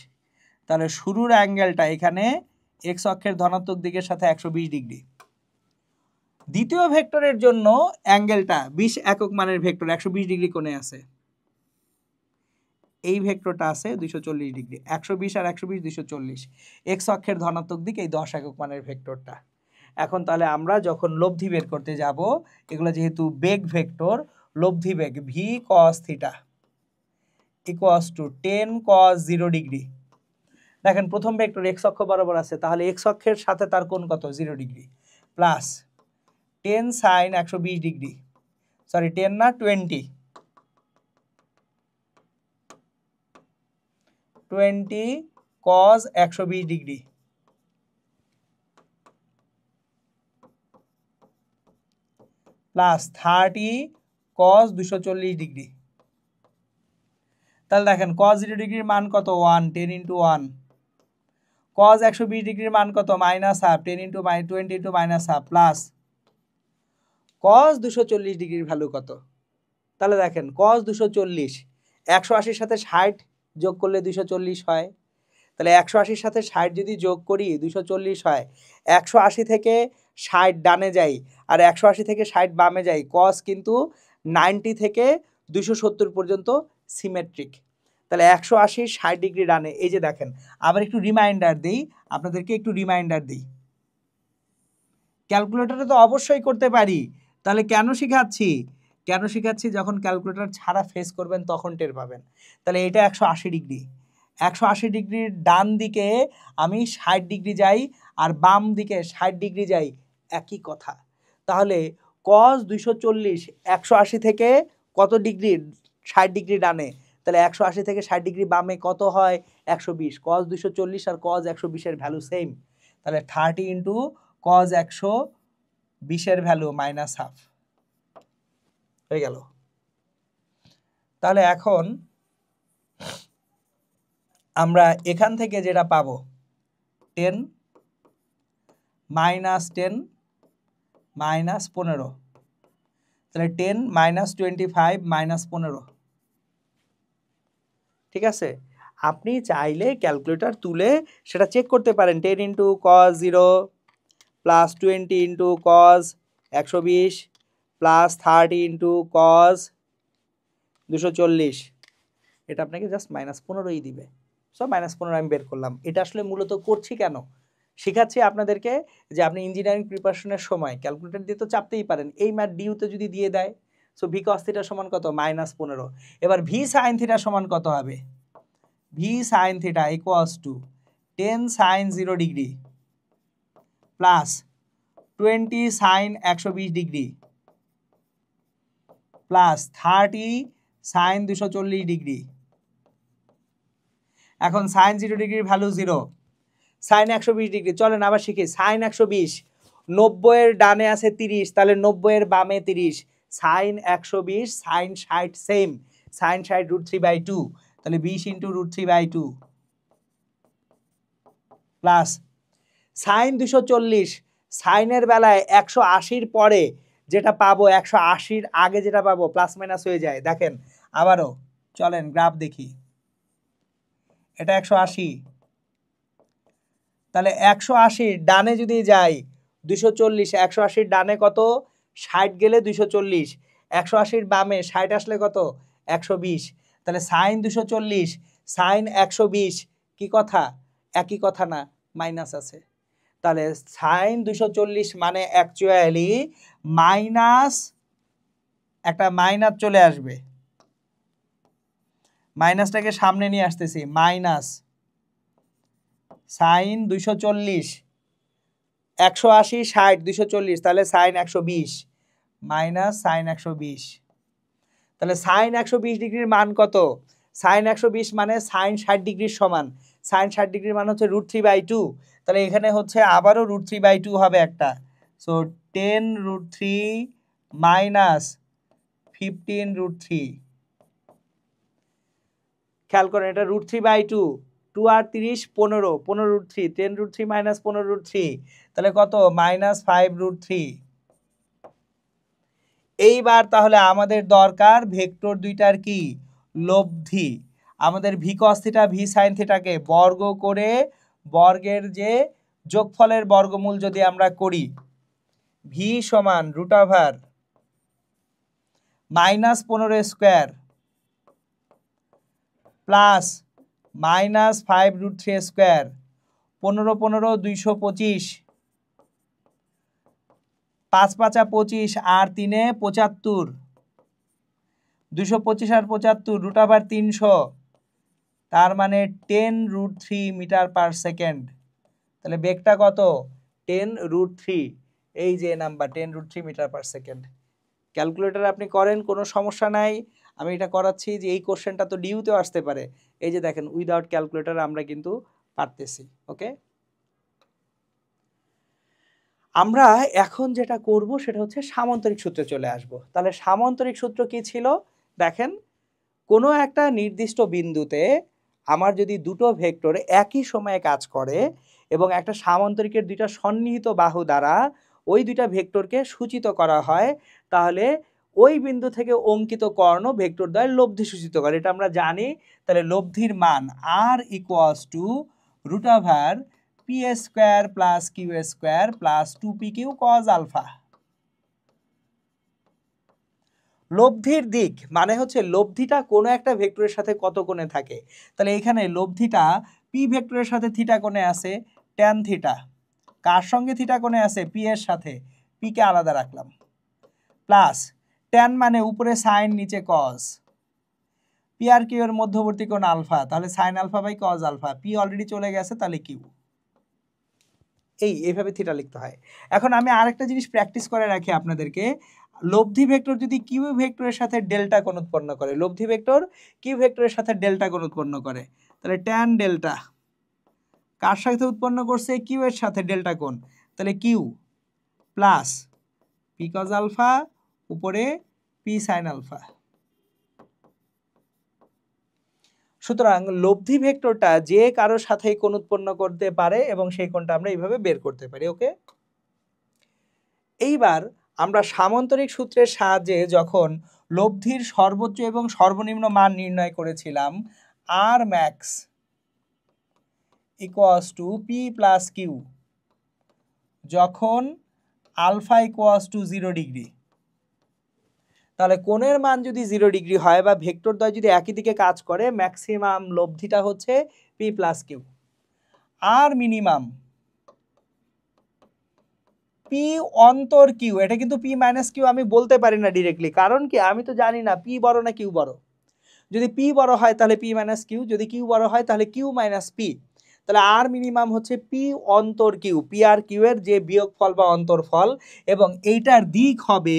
তাহলে শুরুর অ্যাঙ্গেলটা এখানে এক্স অক্ষের ধনাত্মক দিকের সাথে 120 ডিগ্রি। দ্বিতীয় ভেক্টরের জন্য অ্যাঙ্গেলটা 20 একক মানের ভেক্টর 120 ডিগ্রি কোণে আছে, এই ভেক্টরটা আছে 240 ডিগ্রি, 120 আর 120 240, এক্স অক্ষের ধনাত্মক দিক এই 10 একক মানের ভেক্টরটা। এখন তাহলে আমরা যখন লব্ধি বের করতে যাব, এগুলো যেহেতু বেগ ভেক্টর, লব্ধি বেগ V cos theta equals to 10 cos 0 degree. দেখেন প্রথম ভেক্টর এক্স অক্ষ বরাবর আছে, তাহলে এক্স অক্ষের সাথে তার কোণ কত 0 degree, plus 10 sine 120 degree, sorry 10 না 20 cos 120 degree, plus 30 cos 240 degree. তাহলে দেখেন কস 0 ডিগ্রির মান কত 1, 10 ইন্টু 1, কস 120 ডিগ্রির মান কত minus half, 10 into 20 into minus half, plus cos 240 ডিগ্রির ভ্যালু কত। তাহলে দেখেন কস 240, 180-র সাথে 60 যোগ করলে 240 হয়, তাহলে 180-র সাথে 60 যদি যোগ করি 240 হয়। 180 থেকে 60 ডানে যাই আর 180 থেকে 60 বামে যাই, কস কিন্তু 90 থেকে 270 পর্যন্ত সিমেট্রিক। তাহলে 180 60 ডিগ্রি ডানে, এই যে দেখেন আবার একটু রিমাইন্ডার দিই আপনাদেরকে, একটু রিমাইন্ডার দিই, ক্যালকুলেটরে তো অবশ্যই করতে পারি, তাহলে কেন শিখাচ্ছি, যখন ক্যালকুলেটর ছাড়া ফেস করবেন তখন টের পাবেন। তাহলে এটা 180 ডিগ্রি, 180 ডিগ্রির ডান দিকে আমি 60 ডিগ্রি যাই আর বাম দিকে 60 ডিগ্রি যাই, একই কথা। তাহলে কস 240 180 থেকে কত ডিগ্রি, 60 ডিগ্রি ডানে, তাহলে 180 থেকে 60 ডিগ্রি বামে কত হয় 120, কস 240 আর কস 120-এর ভ্যালু সেম, তাহলে 30 ইন্টু কস 120-এর ভ্যালু মাইনাস হাফ হয়ে গেল। তাহলে এখন আমরা এখান থেকে যেটা পাবো 10 মাইনাস 10 মাইনাস 15, তাহলে 10 মাইনাস 25 মাইনাস 15। ঠিক আছে, আপনি চাইলে ক্যালকুলেটর তুলে সেটা চেক করতে পারেন। 10 ইন্টু কস 0 plus 20 into cos 120 plus 30 into কস 240, এটা আপনাকে জাস্ট মাইনাস 15ই দিবে। সব মাইনাস 15 আমি বের করলাম। এটা আসলে মূলত করছি কেন, শেখাচ্ছি আপনাদেরকে যে আপনি ইঞ্জিনিয়ারিং প্রিপারেশনের সময় ক্যালকুলেটর দিয়ে তো চাপতেই পারেন, এই ম্যাথ ডিউতে যদি দিয়ে দেয়, সো ভি কস থিটা সমান কত মাইনাস 15। এবার ভি সাইন থিটা সমান কত হবে, V sine theta equals to 10 sine 0 degree plus 20 sine 120 degree plus 30 sine 240 degree. এখন সাইন 0 ডিগ্রির ভ্যালু 0, সাইন 120 ডিগ্রি, চলেন আবার শিখি। সাইন 120, 90-এর ডানে আছে 30, তাহলে 90-এর বামে 30, সাইন 120 সাইন 60 সেম, সাইন 60 √3/2, তাহলে 20 ইন্টু √3/2 প্লাস সাইন 240, সাইনের বেলায় 180-র পরে যেটা পাবো 180-র আগে যেটা পাবো প্লাস মাইনাস হয়ে যায়। দেখেন আবারও চলেন গ্রাফ দেখি, এটা 180, তাহলে 180 ডানে যদি যাই 240, 180 ডানে কত 60 গেলে 240, 180 বামে 60 আসলে কত 120, তাহলে সাইন 240 সাইন 120 কি কথা, একই কথা না, মাইনাস আছে। তাহলে সাইন 240 মানে অ্যাকচুয়ালি মাইনাস, একটা মাইনাস চলে আসবে, মাইনাসটাকে সামনে নিয়ে আসতেছি, মাইনাস সাইন 240 180 60 240, তাহলে সাইন 120 মাইনাস সাইন 120, তাহলে সাইন 120 ডিগ্রির মান কত, সাইন 120 মানে সাইন 60 ডিগ্রির সমান, সাইন 60 ডিগ্রির মান হচ্ছে √3/2, তাহলে এখানে হচ্ছে আবারও √3/2 হবে একটা, সো 10 √3 মাইনাস 15 √3। খেয়াল করেন এটা √3/2, 2 আর 30 15, 15√3, 10√3 মাইনাস 15√3, তাহলে কত? মাইনাস 5√3। এইবার তাহলে আমাদের দরকার ভেক্টর দুইটার কি? লব্ধি। আমাদের V cos theta V sine থিটাকে বর্গ করে বর্গের যে যোগফলের বর্গমূল যদি আমরা করি, ভি সমান root over minus 15 square plus minus 5√3 square, 15 15 225, 5 5 25 আর 3 75, 225 আর 75 রুট ওভার 300, তার মানে 10√3 মিটার পার সেকেন্ড। তাহলে বেগটা কত? 10√3। এই যে number 10√3 metre per second. Calculator আপনি করেন, কোনো সমস্যা নাই। আমি এটা করাচ্ছি যে এই কোশ্চেনটা তো ডিউতেও আসতে পারে। এই যে দেখেন, উইদাউট ক্যালকুলেটর আমরা কিন্তু পারতেছি। ওকে, আমরা এখন যেটা করব সেটা হচ্ছে সামান্তরিক সূত্রে চলে আসব। তাহলে সামান্তরিক সূত্র কি ছিল? দেখেন, কোনো একটা নির্দিষ্ট বিন্দুতে আমার যদি দুটো ভেক্টর একই সময়ে কাজ করে এবং একটা সামান্তরিকের দুইটা সন্নিহিত বাহু দ্বারা ওই দুইটা ভেক্টরকে সূচিত করা হয়, তাহলে ওই বিন্দু থেকে অঙ্কিত কর্ণ ভেক্টর দ্বয়ের লব্ধি সূচিত করে, এটা আমরা জানি। তাহলে লব্ধির মান R equals to root over P square plus Q square plus 2pq cos alpha. লব্ধির দিক মানে হচ্ছে লব্ধিটা কোনো একটা ভেক্টরের সাথে কত কোণে থাকে। তাহলে এখানে লব্ধিটা পি ভেক্টরের সাথে থিটা কোণে আছে ট্যান থিটা। কার সঙ্গে থিটা কোণে আছে? পি এর সাথে। পি কে আলাদা রাখলাম। প্লাস ট্যান মানে উপরে সাইন নিচে কজ। পি আর কিউ এর মধ্যবর্তী কোণ আলফা, তাহলে sine alpha by cos alpha. P already চলে গেছে, তাহলে কিউ। এইভাবে থিটা লিখতে হয়। এখন আমি আরেকটা জিনিস প্র্যাকটিস করে রাখি আপনাদেরকে। লব্ধি ভেক্টর যদি কিউ ভেক্টরের সাথে ডেল্টা কোণ উৎপন্ন করে, লব্ধি ভেক্টর কিউ ভেক্টরের সাথে ডেল্টা কোণ উৎপন্ন করে, তাহলে ট্যান ডেল্টা কার সাথে উৎপন্ন করছে? কিউ এর সাথে ডেল্টা কোণ, তাহলে Q plus P cos alpha উপরে পি সাইন আলফা। সুতরাং লব্ধি ভেক্টরটা যে কারোর সাথে কোণ উৎপন্ন করতে পারে এবং সেই কোণটা আমরা এইভাবে বের করতে পারি। ওকে, এইবার আমরা সামান্তরিক সূত্রের সাহায্যে যখন লব্ধির সর্বোচ্চ এবং সর্বনিম্ন মান নির্ণয় করেছিলাম, R max equals to P plus Q, যখন আলফা ইকুয়ালস টু 0 ডিগ্রি, তাহলে কোণের মান যদি 0 ডিগ্রি হয় বা ভেক্টর দ্বয় যদি একই দিকে কাজ করে, ম্যাক্সিমাম লব্ধিটা হচ্ছে পি প্লাস কিউ। আর মিনিমাম পি অন্তর কিউ, এটা কিন্তু পি মাইনাস কিউ আমি বলতে পারি না ডিরেক্টলি, কারণ কি? আমি তো জানি না পি বড় না কিউ বড়। যদি পি বড় হয় তাহলে পি মাইনাস কিউ, যদি কিউ বড় হয় তাহলে কিউ মাইনাস পি। তাহলে আর মিনিমাম হচ্ছে পি অন্তর কিউ, পি আর কিউ এর যে বিয়োগফল বা অন্তরফল, এবং এইটার দিক হবে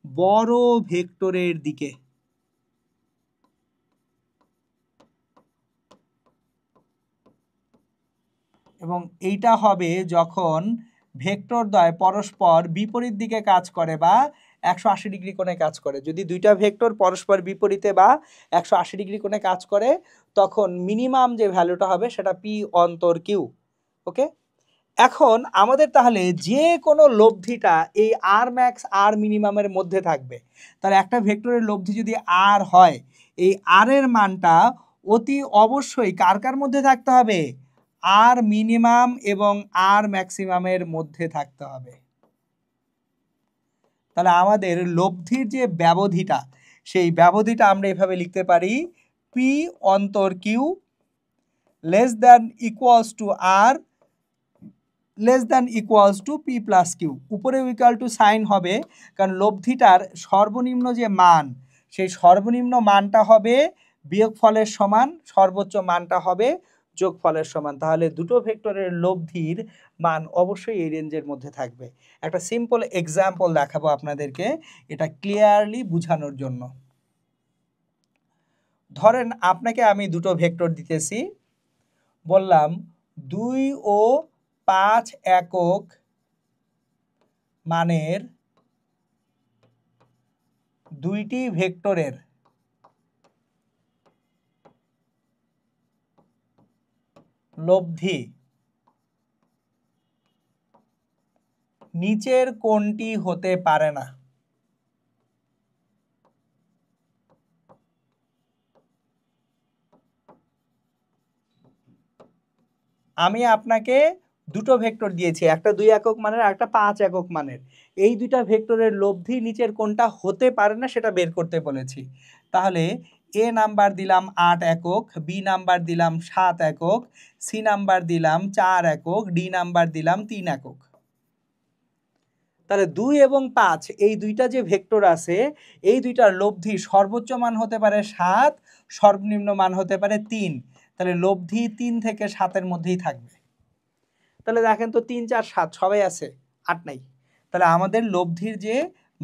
বড় ভেক্টরের দিকে। এবং এইটা হবে যখন ভেক্টর দ্বয় পরস্পর বিপরীত দিকে কাজ করে বা 180 ডিগ্রি কোণে কাজ করে। যদি দুইটা ভেক্টর পরস্পর বিপরীতে বা 180 ডিগ্রি কোণে কাজ করে, তখন মিনিমাম যে ভ্যালুটা হবে সেটা পি অন্তর কিউ। ওকে, এখন আমাদের তাহলে যে কোনো লব্ধিটা এই আর ম্যাক্স আর মিনিমামের মধ্যে থাকবে। তাহলে একটা ভেক্টরের লব্ধি যদি আর হয়, এই আর এর মানটা অতি অবশ্যই কার কার মধ্যে থাকতে হবে? আর মিনিমাম এবং আর ম্যাক্সিমামের মধ্যে থাকতে হবে। তাহলে আমাদের লব্ধির যে ব্যবধিটা, সেই ব্যবধিটা আমরা এভাবে লিখতে পারি, পি অন্তর Q less than equals to R less than equals to P plus Q. উপরে ইকুয়াল টু সাইন হবে, কারণ লব্ধিটার সর্বনিম্ন যে মান, সেই সর্বনিম্ন মানটা হবে বিয়োগফলের সমান, সর্বোচ্চ মানটা হবে যোগফলের সমান। তাহলে দুটো ভেক্টরের লব্ধির মান অবশ্যই এই রেঞ্জের মধ্যে থাকবে। একটা সিম্পল এক্সাম্পল দেখাবো আপনাদেরকে এটা ক্লিয়ারলি বোঝানোর জন্য। ধরেন আপনাকে আমি দুটো ভেক্টর দিতেছি, বললাম 2 ও 5 একক মানের দুইটি ভেক্টরের লব্ধি নিচের কোনটি হতে পারে না? আমি আপনাকে দুটো ভেক্টর দিয়েছি, একটা 2 একক মানের আর একটা 5 একক মানের। এই দুইটা ভেক্টরের লব্ধি নিচের কোনটা হতে পারে না সেটা বের করতে বলেছি। তাহলে এ নাম্বার দিলাম 8 একক, বি নাম্বার দিলাম 7 একক, সি নাম্বার দিলাম 4 একক, ডি নাম্বার দিলাম 3 একক। তাহলে 2 এবং 5 এই দুইটা যে ভেক্টর আছে এই দুইটার লব্ধি সর্বোচ্চ মান হতে পারে 7, সর্বনিম্ন মান হতে পারে 3। তাহলে লব্ধি 3 থেকে 7-এর মধ্যেই থাকবে। তাহলে দেখেন তো 3 4 7 সবাই আছে, 8 নাই। তাহলে আমাদের লব্ধির যে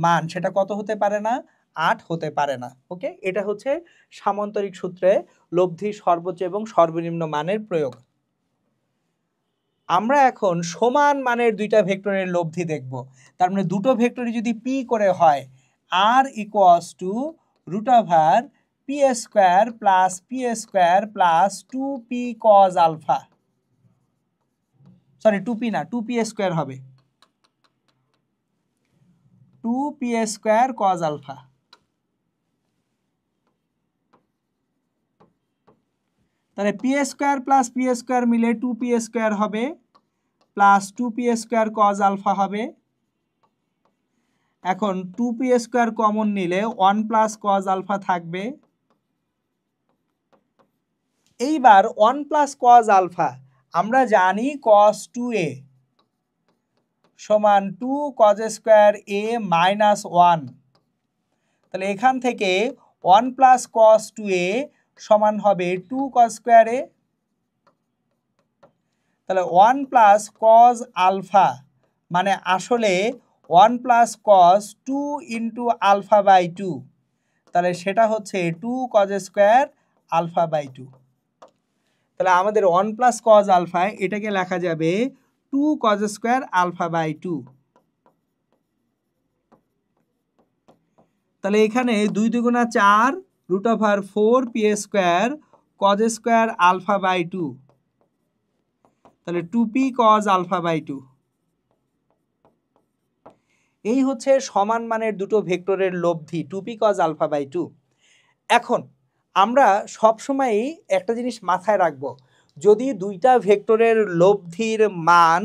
মান সেটা কত হতে পারে না? 8 হতে পারে না। ওকে, এটা হচ্ছে সামান্তরিক সূত্রে লব্ধি সর্বোচ্চ এবং সর্বনিম্ন মানের প্রয়োগ। আমরা এখন সমান মানের দুইটা ভেক্টরের লব্ধি দেখব। তার মানে দুটো ভেক্টরই যদি পি করে হয়, R equals to root over P square plus 2p cos alpha, sorry 2p না, 2p স্কোয়ার হবে, 2p স্কোয়ার কজ আলফা। তাহলে P square plus P square মিলে 2p স্কোয়ার হবে plus 2p square cos alpha হবে। এখন 2p স্কোয়ার কমন নিলে 1 প্লাস কজ আলফা থাকবে। এইবার 1 প্লাস কজ আলফা আমরা জানি cos 2a সমান 2 cos স্কোয়ার a মাইনাস 1। তাহলে এখান থেকে 1 প্লাস cos 2a সমান হবে 2 cos স্কোয়ার a। তাহলে 1 প্লাস cos আলফা মানে আসলে 1 plus cos 2 into alpha by 2, তাহলে সেটা হচ্ছে 2 cos স্কোয়ার আলফা বাই 2। তাহলে আমাদের 1 প্লাস কজ আলফা এটাকে লেখা যাবে 2 কজ স্কোয়ার আলফা বাই 2। তাহলে এখানে 2 দুগুণা 4 root over 4 P square cos square alpha by 2, তাহলে 2p কজ আলফা বাই 2। এই হচ্ছে সমান মানের দুটো ভেক্টরের লব্ধি 2p কজ আলফা বাই 2। এখন আমরা সবসময়ই একটা জিনিস মাথায় রাখবো, যদি দুইটা ভেক্টরের লব্ধির মান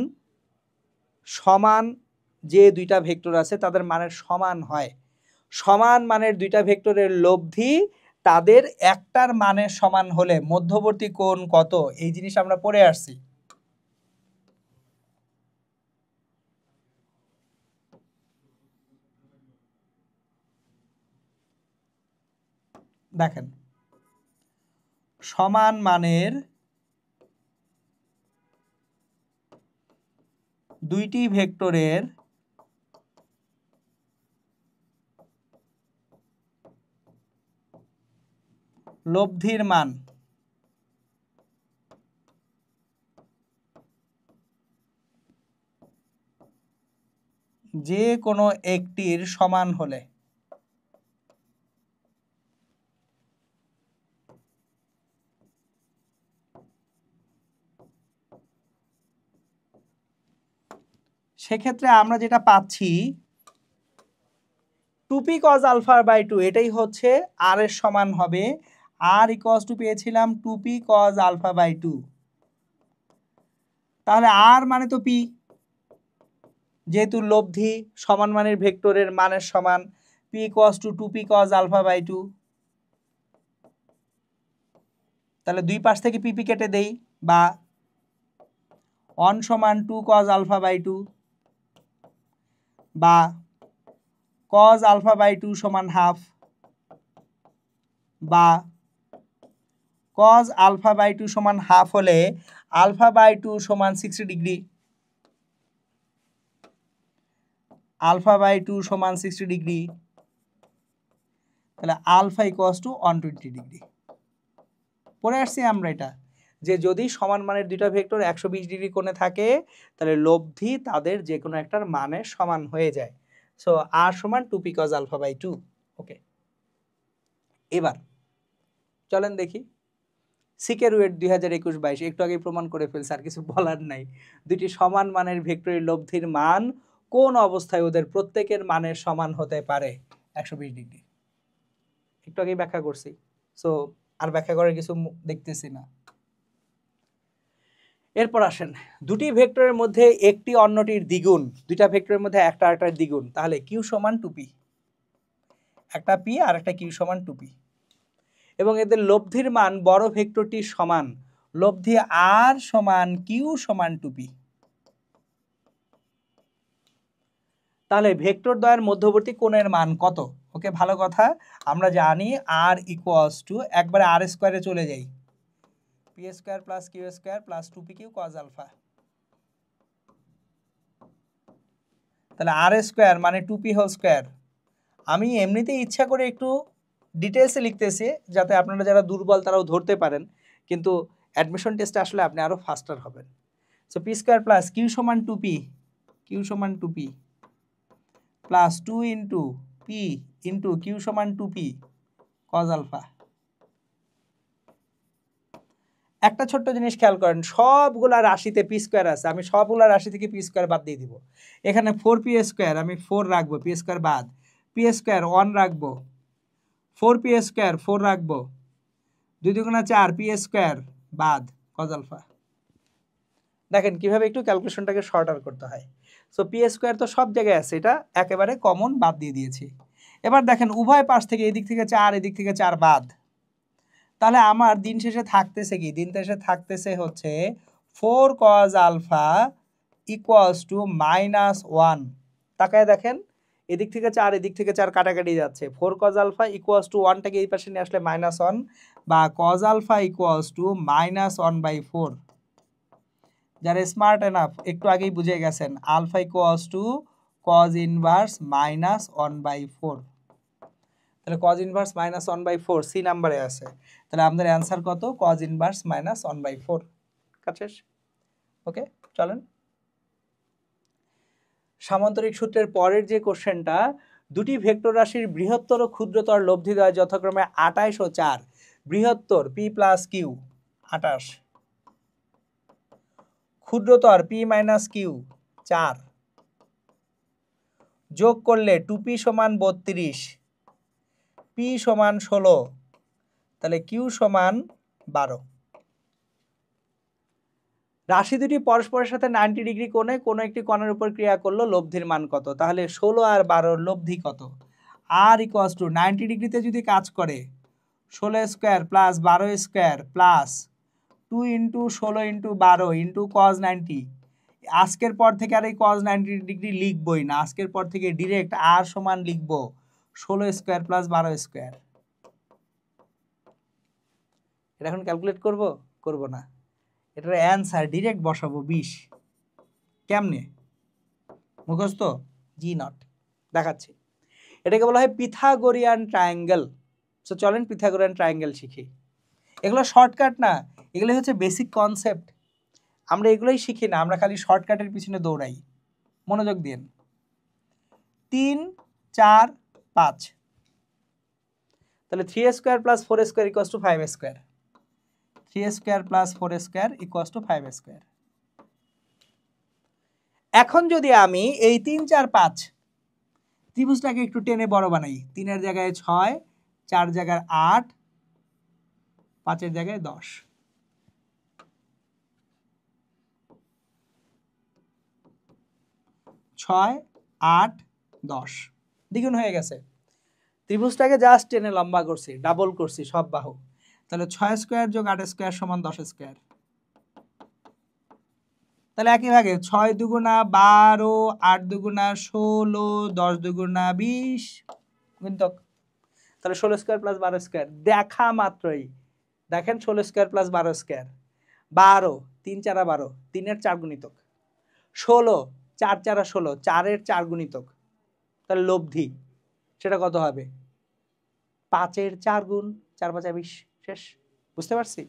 সমান, যে দুইটা ভেক্টর আছে তাদের মানের সমান হয়, সমান মানের দুইটা ভেক্টরের লব্ধি তাদের একটার মানের সমান হলে মধ্যবর্তী কোণ কত, এই জিনিস আমরা পড়ে আসছি। দেখেন সমান মানের দুইটি ভেক্টরের লব্ধির মান যে কোনো একটির সমান হলে সেক্ষেত্রে আমরা যেটা পাচ্ছি 2p cos আলফা বাই 2 এটাই হচ্ছে আর এর সমান হবে। আর ইকুয়ালস টু পেয়েছিলাম 2p cos আলফা বাই 2, তাহলে আর মানে তো p, যেহেতু লব্ধি সমান মানের ভেক্টরের মানের সমান, p equals to 2p cos alpha by 2। তাহলে দুই পাশ থেকে p কেটে দেই, বা 1 সমান 2 cos আলফা বাই 2, বা cos আলফা বাই 2 সমান হাফ, বা cos আলফা বাই 2 সমান হাফ হলে আলফা বাই 2 সমান 60 ডিগ্রি, আলফা বাই 2 সমান 60 ডিগ্রি, তাহলে আলফা ইকুয়ালস টু 120 ডিগ্রি। পরে আসছি আমরা এটা, যে যদি সমান মানের দুইটা ভেক্টর 120 ডিগ্রি কোণে থাকে তাহলে লব্ধি তাদের যে কোনো একটার মানের সমান হয়ে যায়। সো আর সমান 2p cos আলফা বাই 2। ওকে, এবার চলেন দেখি সিকের ওয়েট 2021-22 একটু আগে প্রমাণ করে ফেলছে, আর কিছু বলার নাই। দুটি সমান মানের ভেক্টরের লব্ধির মান কোন অবস্থায় ওদের প্রত্যেকের মানের সমান হতে পারে? 120 ডিগ্রি। একটু আগে ব্যাখ্যা করছি, সো আর ব্যাখ্যা করার কিছু দেখতেছি না। এরপর আসেন, দুটি ভেক্টরের মধ্যে একটি অন্যটির দ্বিগুণ, দুইটা ভেক্টরের মধ্যে একটা আরেকটার দ্বিগুণ, তাহলে কিউ সমান 2p, একটা পি আর একটা কিউ সমান 2p, এবং এদের লব্ধির মান বড় ভেক্টরটির সমান, লব্ধি আর সমান কিউ সমান 2p। তাহলে ভেক্টর দ্বয়ের মধ্যবর্তী কোণের মান কত? ওকে, ভালো কথা, আমরা জানি আর ইকুয়ালস টু, একবারে আর স্কোয়ারে চলে যাই, P square plus Q square plus 2p Q cos alpha. তাহলে আর স্কোয়ার মানে 2p হোল স্কোয়ার। আমি এমনিতেই ইচ্ছা করে একটু ডিটেলসে লিখতেছি যাতে আপনারা যারা দুর্বল তারাও ধরতে পারেন, কিন্তু অ্যাডমিশন টেস্টে আসলে আপনি আরও ফাস্টার হবেন। So P square plus Q সমান 2p, কিউ সমান 2p plus 2 into P into Q সমান 2p কজ আলফা। একটা ছোট্ট জিনিস খেয়াল করেন, সবগুলা রাশিতে পি স্কোয়ার আছে, আমি সবগুলা রাশি থেকে পি স্কোয়ার বাদ দিয়ে দিব। এখানে 4p স্কোয়ার আমি 4 রাখবো, পি স্কোয়ার বাদ, পি স্কোয়ার 1 রাখবো, 4p স্কোয়ার 4 রাখবো, 2 দুগুণা 4 পি স্কোয়ার বাদ কজ আলফা। দেখেন কিভাবে একটু ক্যালকুলেশনটাকে শর্টার করতে হয়। সো পি স্কোয়ার তো সব জায়গায় আছে, এটা একেবারে কমন বাদ দিয়ে দিয়েছি। এবার দেখেন উভয় পাশ থেকে, এদিক থেকে 4 এদিক থেকে 4 বাদ, তাহলে আমার দিন শেষে থাকতেছে কি? দিন শেষে থাকতেছে হচ্ছে 4 cos আলফা ইকুয়ালস টু -1। তাকায় দেখেন, এদিক থেকে 4 এদিক থেকে 4 কাটাকাটি যাচ্ছে, 4 cos আলফা ইকুয়ালস টু 1টাকে এই পাশে নিয়ে আসলে -1, বা cos আলফা ইকুয়ালস টু -1/4। যারা স্মার্ট এনাফ একটু আগেই বুঝে গেছেন, alpha equals to cos inverse -1/4। তাহলে cos ইনভার্স -1/4 সি নাম্বারে আছে, তাহলে আমাদের অ্যান্সার কত? cos inverse -1/4। কাজ শেষ। ওকে, চলেন সামান্তরিক সূত্রের পরের যে কোশ্চেনটা, দুটি ভেক্টর রাশির বৃহত্তর ও ক্ষুদ্রতর লব্ধিদ্বয় যথাক্রমে 28 ও 4, বৃহত্তর পি প্লাস কিউ 28, ক্ষুদ্রতর পি মাইনাস কিউ 4, যোগ করলে 2p সমান 32, পি সমান 16, তাহলে কিউ সমান 12। রাশি দুটি পরস্পরের সাথে 90 ডিগ্রি কোণে কোনো একটি কণার উপর ক্রিয়া করলো, লব্ধির মান কত? তাহলে 16 আর 12 লব্ধি কত? আর ইকুয়ালস টু 90 ডিগ্রিতে যদি কাজ করে 16 square plus 12 square plus 2 into 16 into 12 into cos 90। আজকের পর থেকে আর এই কজ 90 ডিগ্রি লিখবই না, আজকের পর থেকে ডিরেক্ট আর সমান লিখবো 16 স্কোয়ার প্লাস 12 স্কোয়ার। এটা এখন ক্যালকুলেট করব না, এটার অ্যান্সার ডিরেক্ট বসাবো 20। কেমনে? মুখস্থ? জি নট, দেখাচ্ছি। এটাকে বলা হয় পিথাগোরিয়ান ট্রায়াঙ্গেল। সো চলেন পিথাগোরিয়ান ট্রায়াঙ্গেল শিখি। এগুলো শর্টকাট না, এগুলো হচ্ছে বেসিক কনসেপ্ট। আমরা এগুলোই শিখি না, আমরা খালি শর্টকাটের পিছনে দৌড়াই। মনোযোগ দিন। 3 4 5, তাহলে 3 square plus 4 square equals to 5 square, 3 square plus 4 square equals to 5 square. এখন যদি আমি এই 3 4 5 ত্রিভুজটাকে একটু টেনে বড় বানাই, 3-এর জায়গায় 6, 4 জায়গায় 8, 5-এর জায়গায় 10, 6 8 10 দ্বিগুণ হয়ে গেছে। ত্রিভুজটাকে জাস্ট টেনে লম্বা করছি, ডাবল করছি সব বাহু, তাহলে 6 স্কোয়ার যোগ 8 স্কোয়ার সমান 10 স্কোয়ার। তাহলে একই ভাগে 6 দুগুণা 12, 8 দুগুণা 16, 10 দুগুণা 20 গুণিতক, তাহলে 16 স্কোয়ার প্লাস 12 স্কোয়ার। দেখা মাত্রই দেখেন 16 স্কোয়ার প্লাস 12 স্কোয়ার, 12 3 4 12, 3-এর 4 গুণিতক, 16 4 4 16, 4-এর 4 গুণিতক, তাহলে লব্ধি সেটা কত হবে? 5-এর 4 গুণ, 4 5 20, শেষ। বুঝতে পারছি?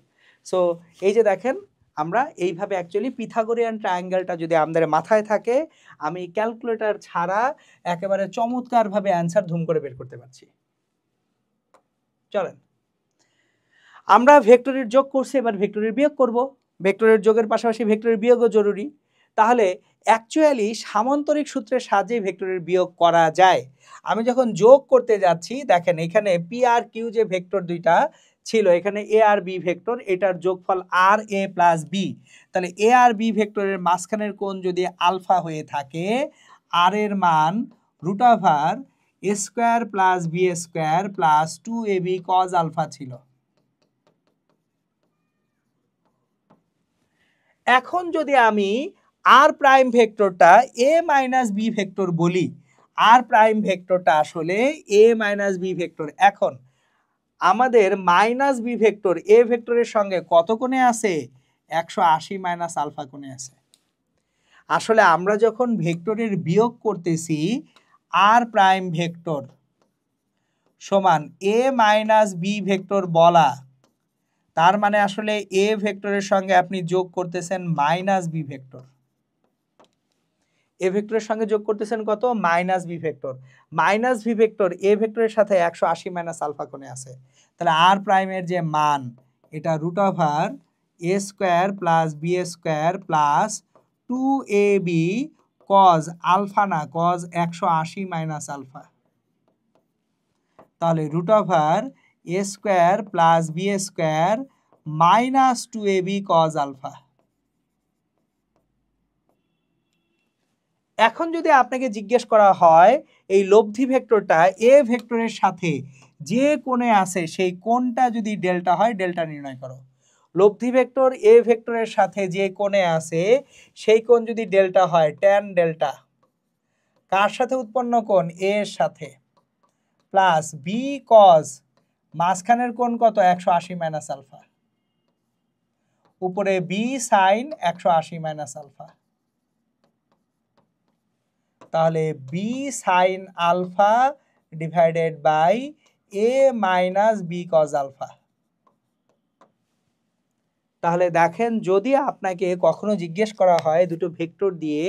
সো এই যে দেখেন, আমরা এইভাবে অ্যাকচুয়ালি পিথাগোরিয়ান ট্রায়াঙ্গেলটা যদি আমাদের মাথায় থাকে, আমি ক্যালকুলেটর ছাড়া একেবারে চমৎকারভাবে অ্যান্সার ধুম করে বের করতে পারছি। চলেন আমরা ভেক্টরের যোগ করছি, এবার ভেক্টরের বিয়োগ করব। ভেক্টরের যোগের পাশাপাশি ভেক্টরের বিয়োগও জরুরি। তাহলে অ্যাকচুয়ালি সামান্তরিক সূত্রের সাহায্যে ভেক্টরের বিয়োগ করা যায়। আমি যখন যোগ করতে যাচ্ছি, দেখেন এখানে পি আর কিউ যে ভেক্টর দুইটা ছিল, এখানে এ আর বি ভেক্টর, এটার যোগফল আর এ প্লাস বি। তাহলে এ আর বি ভেক্টরের মাঝখানের কোণ যদি আলফা হয়ে থাকে, আর এর মান root over A square plus B square plus 2ab cos alpha ছিল। এখন যদি আমি আর প্রাইম ভেক্টরটা এ মাইনাস বি ভেক্টর বলি, আর প্রাইম ভেক্টরটা আসলে এ মাইনাস বি ভেক্টর। এখন আমাদের মাইনাস বি ভেক্টর এ ভেক্টরের সঙ্গে কত কোণে আছে? 180 মাইনাস আলফা কোণে আছে। আসলে আমরা যখন ভেক্টরের বিয়োগ করতেছি, আর প্রাইম ভেক্টর সমান এ মাইনাস বি ভেক্টর বলা, তার মানে আসলে এ ভেক্টরের সঙ্গে আপনি যোগ করতেছেন মাইনাস বি ভেক্টর। এ ভেক্টরের সঙ্গে যোগ করতেছেন কত? Minus B vector. Minus B vector A ভেক্টরের সাথে 180 মাইনাস আলফা কোণে আছে। তাহলে আর প্রাইমের যে মান, এটা root over A square plus B square plus 2ab cos alpha, না কজ 180 মাইনাস আলফা। তাহলে root over A square plus B square minus 2ab cos alpha. এখন যদি আপনাকে জিজ্ঞেস করা হয় এই লব্ধি ভেক্টরটা এ ভেক্টরের সাথে যে কোণে আছে সেই কোণটা যদি ডেল্টা হয়, ডেল্টা নির্ণয় করো। লব্ধি ভেক্টর এ ভেক্টরের সাথে যে কোণে আছে সেই কোণ যদি ডেল্টা হয়, ট্যান ডেল্টা, কার সাথে উৎপন্ন কোণ? এ এর সাথে, প্লাস বি কজ মাঝখানের কোণ কত? 180 মাইনাস আলফা, উপরে বি সাইন 180 মাইনাস আলফা। তাহলে B sine alpha divided by A minus B cos alpha. তাহলে দেখেন, যদি আপনাকে কখনো জিজ্ঞেস করা হয় দুটো ভেক্টর দিয়ে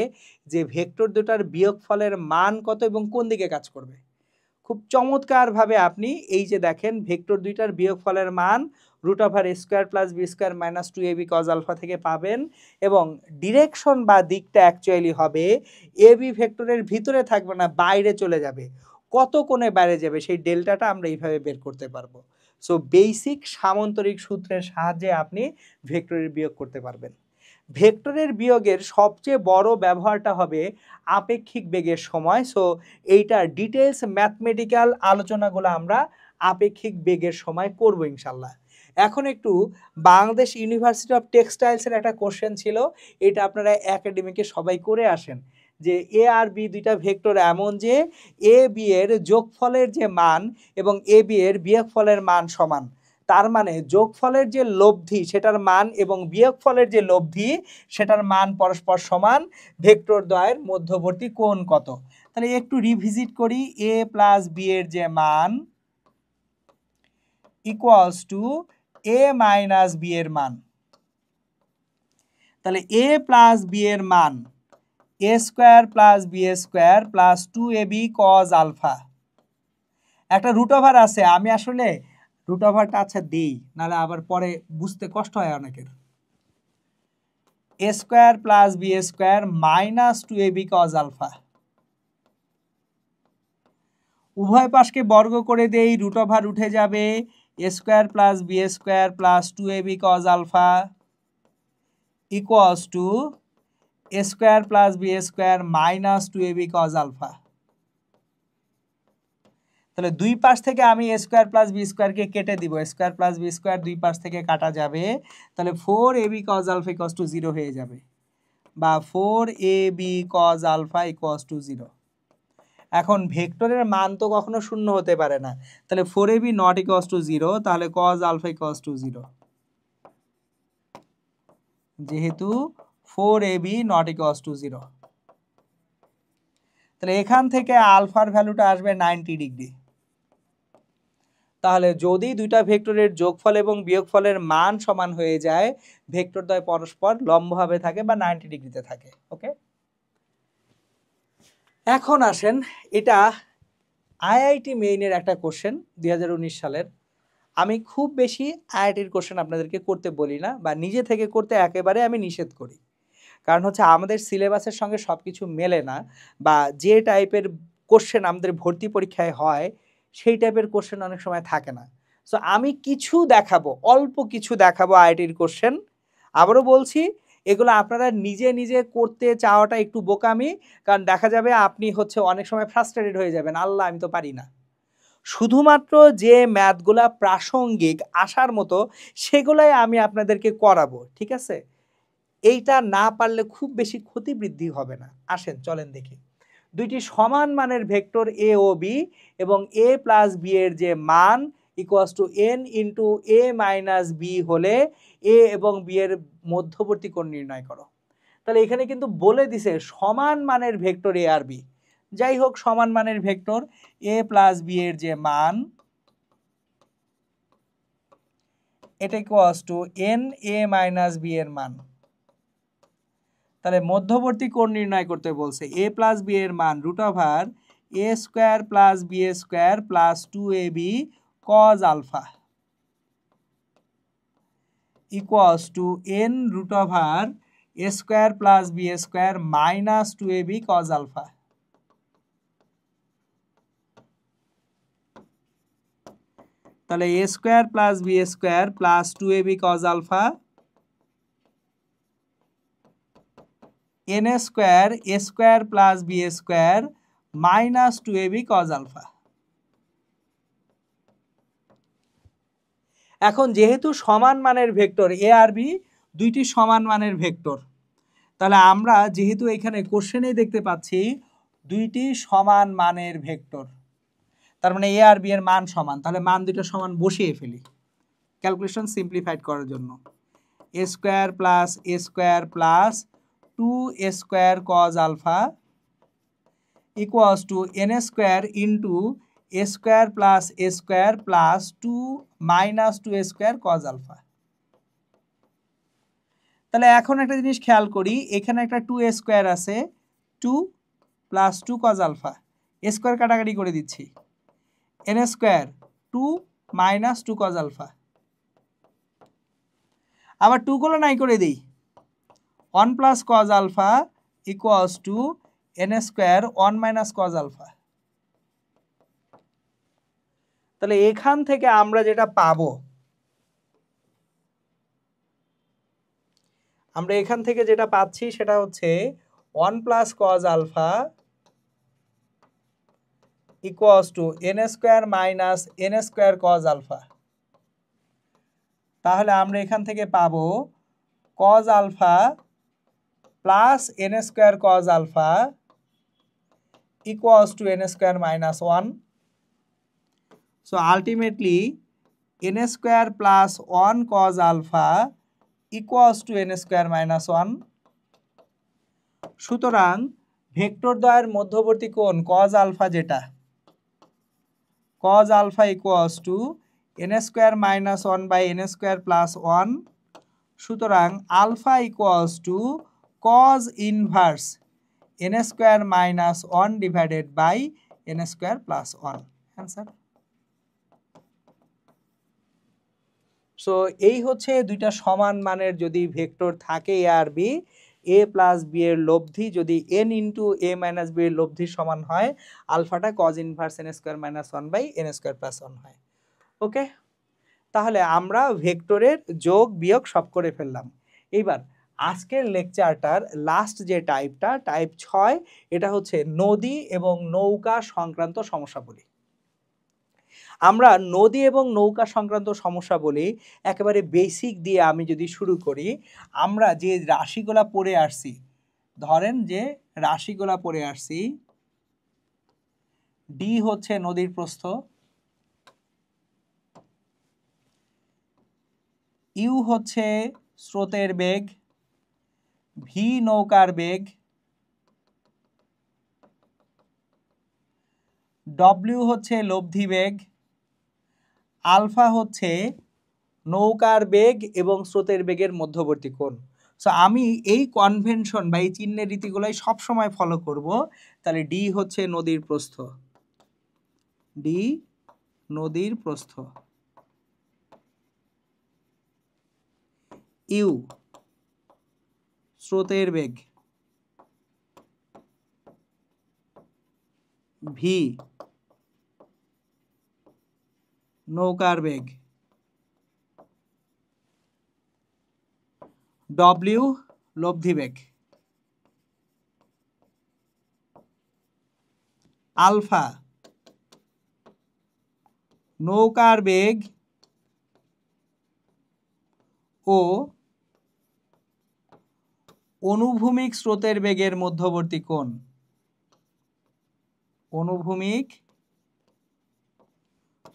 যে ভেক্টর দুটার বিয়োগফলের মান কত এবং কোন দিকে কাজ করবে, খুব চমৎকারভাবে আপনি এই যে দেখেন ভেক্টর দুইটার বিয়োগফলের মান root over A square plus B square minus 2ab cos alpha থেকে পাবেন, এবং ডিরেকশন বা দিকটা অ্যাকচুয়ালি হবে এ বি ভেক্টরের ভিতরে থাকবে না, বাইরে চলে যাবে। কত কোণে বাইরে যাবে সেই ডেল্টাটা আমরা এইভাবে বের করতে পারবো। সো বেসিক সামান্তরিক সূত্রের সাহায্যে আপনি ভেক্টরের বিয়োগ করতে পারবেন। ভেক্টরের বিয়োগের সবচেয়ে বড় ব্যবহারটা হবে আপেক্ষিক বেগের সময়। সো এইটার ডিটেলস ম্যাথমেটিক্যাল আলোচনাগুলো আমরা আপেক্ষিক বেগের সময় করব ইনশাল্লাহ। এখন একটু বাংলাদেশ ইউনিভার্সিটি অফ টেক্সটাইলসের একটা কোশ্চেন ছিল, এটা আপনারা একাডেমিকে সবাই করে আসেন, যে এ আর বি দুইটা ভেক্টর এমন যে এ বি এর যোগফলের যে মান এবং এ বি এর বিয়োগফলের মান সমান। তার মানে যোগফলের যে লব্ধি সেটার মান এবং বিয়োগফলের যে লব্ধি সেটার মান পরস্পর সমান। ভেক্টর দ্বয়ের মধ্যবর্তী কোণ কত? তাহলে একটু রিভিজিট করি। এ প্লাস বি এর যে মান equals to A minus B এর মান। তাহলে এ প্লাস বি এর মান A square plus B square plus 2ab cos alpha. একটা রুট ওভার আছে, আমি আসলে রুট ওভারটা আচ্ছা দিই, নাহলে আবার পরে বুঝতে কষ্ট হয় অনেকের। A square plus B square minus 2ab cos alpha. উভয় পাশকে বর্গ করে দেই, রুট ওভার উঠে যাবে, A square plus B square plus 2ab cos alpha equals to A square plus B square minus 2ab cos alpha. তাহলে দুই পাশ থেকে আমি এ স্কোয়ার প্লাস বি স্কোয়ারকে কেটে দিব, স্কোয়ার প্লাস বি স্কোয়ার দুই পাশ থেকে কাটা যাবে, তাহলে 4ab cause alpha equals to 0 হয়ে যাবে, বা 4ab cause alpha equals to 0। এখন ভেক্টরের মান তো কখনো শূন্য হতে পারে না, তাহলে 4ab নট ইকুয়ালস টু 0, তাহলে কজ আলফা ইকুয়ালস টু 0। যেহেতু 4ab নট ইকুয়ালস টু 0, তাহলে এখান থেকে আলফার ভ্যালুটা আসবে 90 ডিগ্রি। তাহলে যদি দুইটা ভেক্টরের যোগফল এবং বিয়োগফলের মান সমান হয়ে যায়, ভেক্টর দ্বয় পরস্পর লম্বভাবে থাকে বা 90 ডিগ্রিতে থাকে। ওকে, এখন আসেন, এটা আইআইটি মেইনের একটা কোশ্চেন 2019 সালের। আমি খুব বেশি আইআইটির কোশ্চেন আপনাদেরকে করতে বলি না, বা নিজে থেকে করতে একেবারে আমি নিষেধ করি। কারণ হচ্ছে আমাদের সিলেবাসের সঙ্গে সব কিছু মেলে না, বা যে টাইপের কোশ্চেন আমাদের ভর্তি পরীক্ষায় হয় সেই টাইপের কোশ্চেন অনেক সময় থাকে না। সো আমি কিছু দেখাবো, অল্প কিছু দেখাবো আইআইটির কোশ্চেন। আবারও বলছি, এগুলো আপনারা নিজে নিজে করতে চাওয়াটা একটু বোকামি, কারণ দেখা যাবে আপনি হচ্ছে অনেক সময় ফ্রাস্ট্রেটেড হয়ে যাবেন, আল্লাহ আমি তো পারি না। শুধুমাত্র যে ম্যাথগুলা প্রাসঙ্গিক আসার মতো সেগুলাই আমি আপনাদেরকে করাবো, ঠিক আছে? এইটা না পারলে খুব বেশি ক্ষতি বৃদ্ধি হবে না। আসেন চলেন দেখি। দুইটি সমান মানের ভেক্টর এ ও বি এবং এ প্লাস বি এর যে মান equals to n into A minus b হলে এ এবং বি এর মধ্যবর্তী কোণ নির্ণয় করো। তাহলে এখানে কিন্তু বলে দিছে সমান মানের ভেক্টর এ আর বি। যাই হোক, সমান মানের ভেক্টর এ প্লাস বি এর যে মান, এটা equals to n a minus B এর মান। তাহলে মধ্যবর্তী কোণ নির্ণয় করতে বলছে। এ প্লাস বি এর মান root over A square plus B A square plus 2ab cos alpha equals to N root over A square plus B A square minus 2ab cos alpha. তাহলে A square plus B A square plus 2ab cos alpha N square A square plus B A square minus 2ab cos alpha. এখন যেহেতু সমান মানের ভেক্টর এ আর বি দুইটি সমান মানের ভেক্টর, তাহলে আমরা যেহেতু এখানে কোশ্চেনেই দেখতে পাচ্ছি দুইটি সমান মানের ভেক্টর, তার মানে এ আর বি এর মান সমান, তাহলে মান দুটো সমান বসিয়ে ফেলি ক্যালকুলেশন সিম্পলিফাইড করার জন্য। A square plus 2 square cos alpha equals to N square into A square plus 2 minus 2 square cos alpha. তাহলে এখন একটা জিনিস খেয়াল করি, এখানে একটা 2 স্কোয়ার আছে, 2 প্লাস 2 কজ আলফা, স্কোয়ার কাটাকাটি করে দিচ্ছি, n square 2 minus 2 cos alpha. আবার 2 গুলো নাই করে দিই, 1 plus cos alpha equals to N square 1 minus cos alpha. তাহলে এখান থেকে আমরা যেটা পাবো, আমরা এখান থেকে যেটা পাচ্ছি সেটা হচ্ছে 1 plus cos alpha equals to N square minus n square cos alpha. তাহলে আমরা এখান থেকে পাবো cos alpha plus n square cos alpha equals to n square minus 1. So ultimately n square plus 1 cos alpha equals to n square minus 1. সুতরাং ভেক্টর দ্বয়ের মধ্যবর্তী কোণ cos alpha যেটা, cos alpha equals to n square minus 1 by n square plus 1. সুতরাং alpha equals to cos inverse n square minus 1 divided by n square plus 1. Answer. So এই হচ্ছে দুইটা সমান মানের যদি ভেক্টর থাকে এ আর বি, এ প্লাস বি এর লব্ধি যদি এন ইন্টু এ মাইনাস বি এর লব্ধির সমান হয়, আলফাটা cos inverse N square minus 1 by N square plus 1 হয়। ওকে, তাহলে আমরা ভেক্টরের যোগ বিয়োগ সব করে ফেললাম। এইবার আজকের লেকচারটার লাস্ট যে টাইপটা, টাইপ 6, এটা হচ্ছে নদী এবং নৌকা সংক্রান্ত সমস্যা বলি। আমরা নদী এবং নৌকা সংক্রান্ত সমস্যা বলি একেবারে বেসিক দিয়ে আমি যদি শুরু করি, আমরা যে রাশিগুলা পড়ে আসছি, ধরেন যে রাশিগুলা পড়ে আসছি, ডি হচ্ছে নদীর প্রস্থ, ইউ হচ্ছে স্রোতের বেগ, ভি নৌকার বেগ, ডব্লিউ হচ্ছে লব্ধি বেগ, আলফা হচ্ছে নৌকার বেগ এবং স্রোতের বেগের মধ্যবর্তী কোণ। সো আমি এই কনভেনশন বা এই চিহ্নের রীতিগুলোই সবসময় ফলো করব। তাহলে ডি হচ্ছে নদীর প্রস্থ, ডি নদীর প্রস্থ, ইউ স্রোতের বেগ, ভি নৌকার বেগ, ডব্লিউ লব্ধি বেগ, আলফা নৌকার বেগ ও অনুভূমিক স্রোতের বেগের মধ্যবর্তী কোণ, অনুভূমিক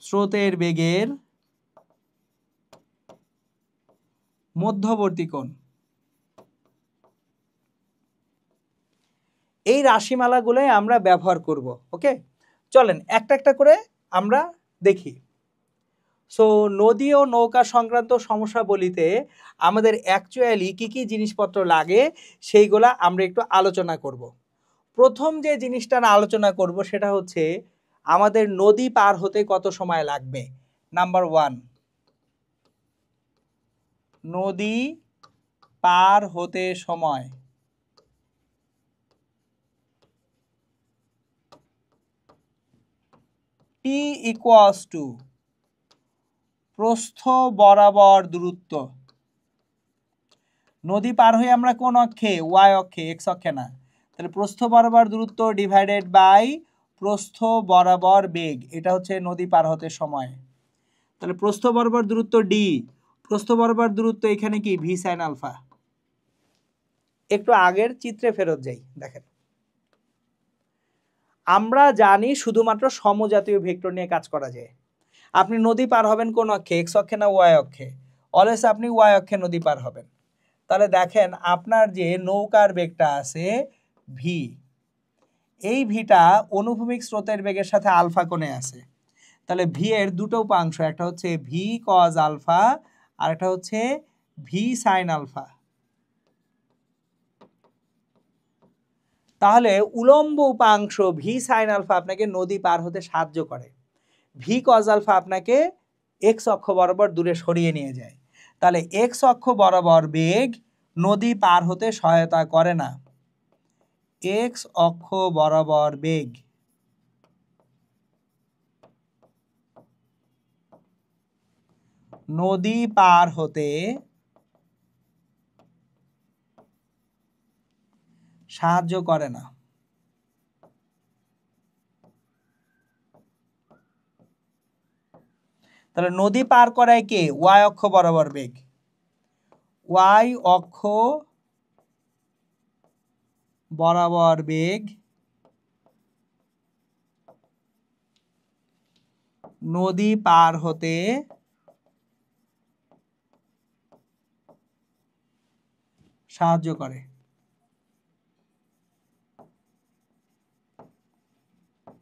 স্রোতের বেগের মধ্যবর্তী কোণ। এই রাশিমালাগুলোই আমরা ব্যবহার করব। ওকে, চলেন একটা একটা করে আমরা দেখি। সো নদী ও নৌকা সংক্রান্ত সমস্যা বলিতে আমাদের অ্যাকচুয়ালি কি কি জিনিসপত্র লাগে সেইগুলা আমরা একটু আলোচনা করব। প্রথম যে জিনিসটা আলোচনা করব সেটা হচ্ছে আমাদের নদী পার হতে কত সময় লাগবে। নাম্বার 1, নদী পার হতে সময়। টি ইকুয়ালস টু প্রস্থ বরাবর দূরত্ব। নদী পার হয়ে আমরা কোন অক্ষে? ওয়াই অক্ষে, এক্স অক্ষে না। তাহলে প্রস্থ বরাবর দূরত্ব ডিভাইডেড বাই প্রস্থ বরাবর বেগ, এটা হচ্ছে নদী পার হতে সময়। তাহলে প্রস্থ বরাবর দূরত্ব ডি, প্রস্থ বরাবর দূরত্ব এখানে কি? V sine alpha. একটু আগের চিত্রে ফেরত যাই, দেখেন আমরা জানি শুধুমাত্র সমজাতীয় ভেক্টর নিয়ে কাজ করা যায়। আপনি নদী পার হবেন কোন অক্ষে? এক্স অক্ষে না ওয়াই অক্ষে? অলওয়েজ আপনি ওয়াই অক্ষে নদী পার হবেন। তাহলে দেখেন আপনার যে নৌকার বেগটা আছে ভি, এই ভিটা অনুভূমিক স্রোতের বেগের সাথে আলফা কোণে আছে। তাহলে ভি এর দুটো উপাংশ, একটা হচ্ছে ভি কজ আলফা আর একটা হচ্ছে ভি সাইন আলফা। তাহলে উলম্ব উপাংশ ভি সাইন আলফা আপনাকে নদী পার হতে সাহায্য করে, ভি কজ আলফা আপনাকে এক্স অক্ষ বরাবর দূরে সরিয়ে নিয়ে যায়। তাহলে এক্স অক্ষ বরাবর বেগ নদী পার হতে সহায়তা করে না। এক্স অক্ষ বরাবর বেগ নদী পার হতে সাহায্য করে না। তাহলে নদী পার করায় কে? ওয়াই অক্ষ বরাবর বেগ। ওয়াই অক্ষ বরাবর বেগ নদী পার হতে সাহায্য করে।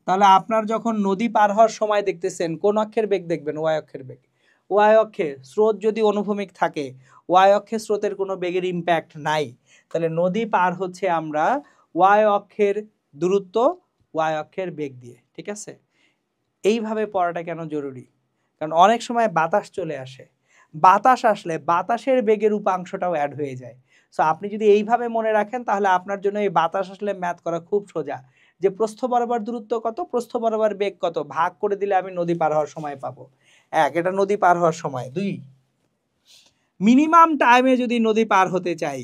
তাহলে আপনার যখন নদী পার হওয়ার সময় দেখতেছেন কোন অক্ষের বেগ দেখবেন? ওয়াই অক্ষের বেগ। ওয়াই অক্ষে স্রোত যদি অনুভূমিক থাকে, ওয়াই অক্ষে স্রোতের কোনো বেগের ইম্প্যাক্ট নাই। তাহলে নদী পার হচ্ছে আমরা ওয়াই অক্ষের দূরত্ব, ওয়াই অক্ষের বেগ দিয়ে। ঠিক আছে, এইভাবে পড়াটা কেন জরুরি? কারণ অনেক সময় বাতাস চলে আসে, বাতাস আসলে বাতাসের বেগের উপাংশটাও অ্যাড হয়ে যায়। সো আপনি যদি এইভাবে মনে রাখেন তাহলে আপনার জন্য এই বাতাস আসলে ম্যাথ করা খুব সোজা। যে প্রস্থ বরাবর দূরত্ব কত, প্রস্থ বরাবর বেগ কত, ভাগ করে দিলে আমি নদী পার হওয়ার সময় পাবো। এক, এটা নদী পার হওয়ার সময়। দুই, মিনিমাম টাইমে যদি নদী পার হতে চাই,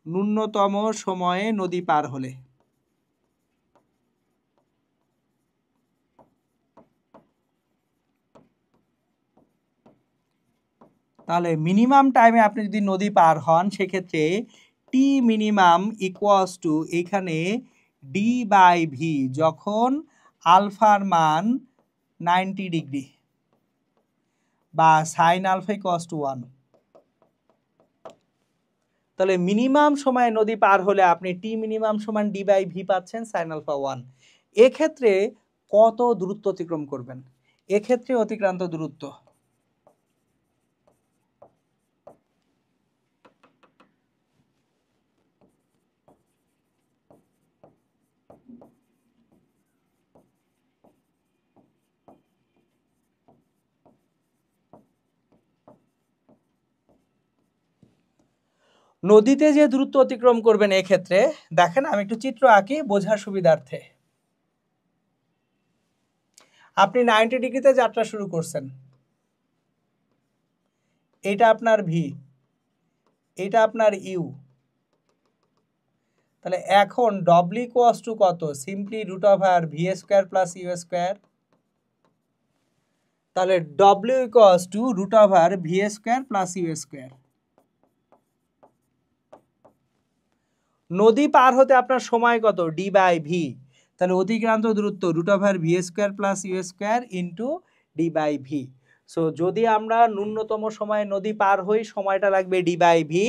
ন্যূনতম সময়ে নদী পার হলে। তাহলে মিনিমাম টাইমে আপনি যদি নদী পার হন সেক্ষেত্রে টি মিনিমাম ইকুয়ালস টু এখানে ডি বাই ভি, যখন আলফার মান 90 ডিগ্রি বা সাইন আলফা ইকুয়ালস টু 1। তাহলে মিনিমাম সময়ে নদী পার হলে আপনি টি মিনিমাম সমান ডি বাই ভি পাচ্ছেন সাইন আলফা 1। এক্ষেত্রে কত দূরত্ব অতিক্রম করবেন? এক্ষেত্রে অতিক্রান্ত দূরত্ব নদীতে যে দূরত্ব অতিক্রম করবেন এক্ষেত্রে দেখেন আমি একটু চিত্র আঁকি বোঝার সুবিধার্থে। আপনি 90 ডিগ্রিতে যাত্রা শুরু করছেন, এটা আপনার ভি, এটা আপনার ইউ। তাহলে এখন ডব্লিউ ইকুয়ালস টু কত? Simply root over V square plus U square. তাহলে W equals to root over V square plus U square. নদী পার হতে আপনার সময় কত? D by V. তাহলে অতিক্রান্ত দূরত্ব root over V square plus U square into D by V. So যদি আমরা ন্যূনতম সময়ে নদী পার হই সময়টা লাগবে ডি বাই ভি।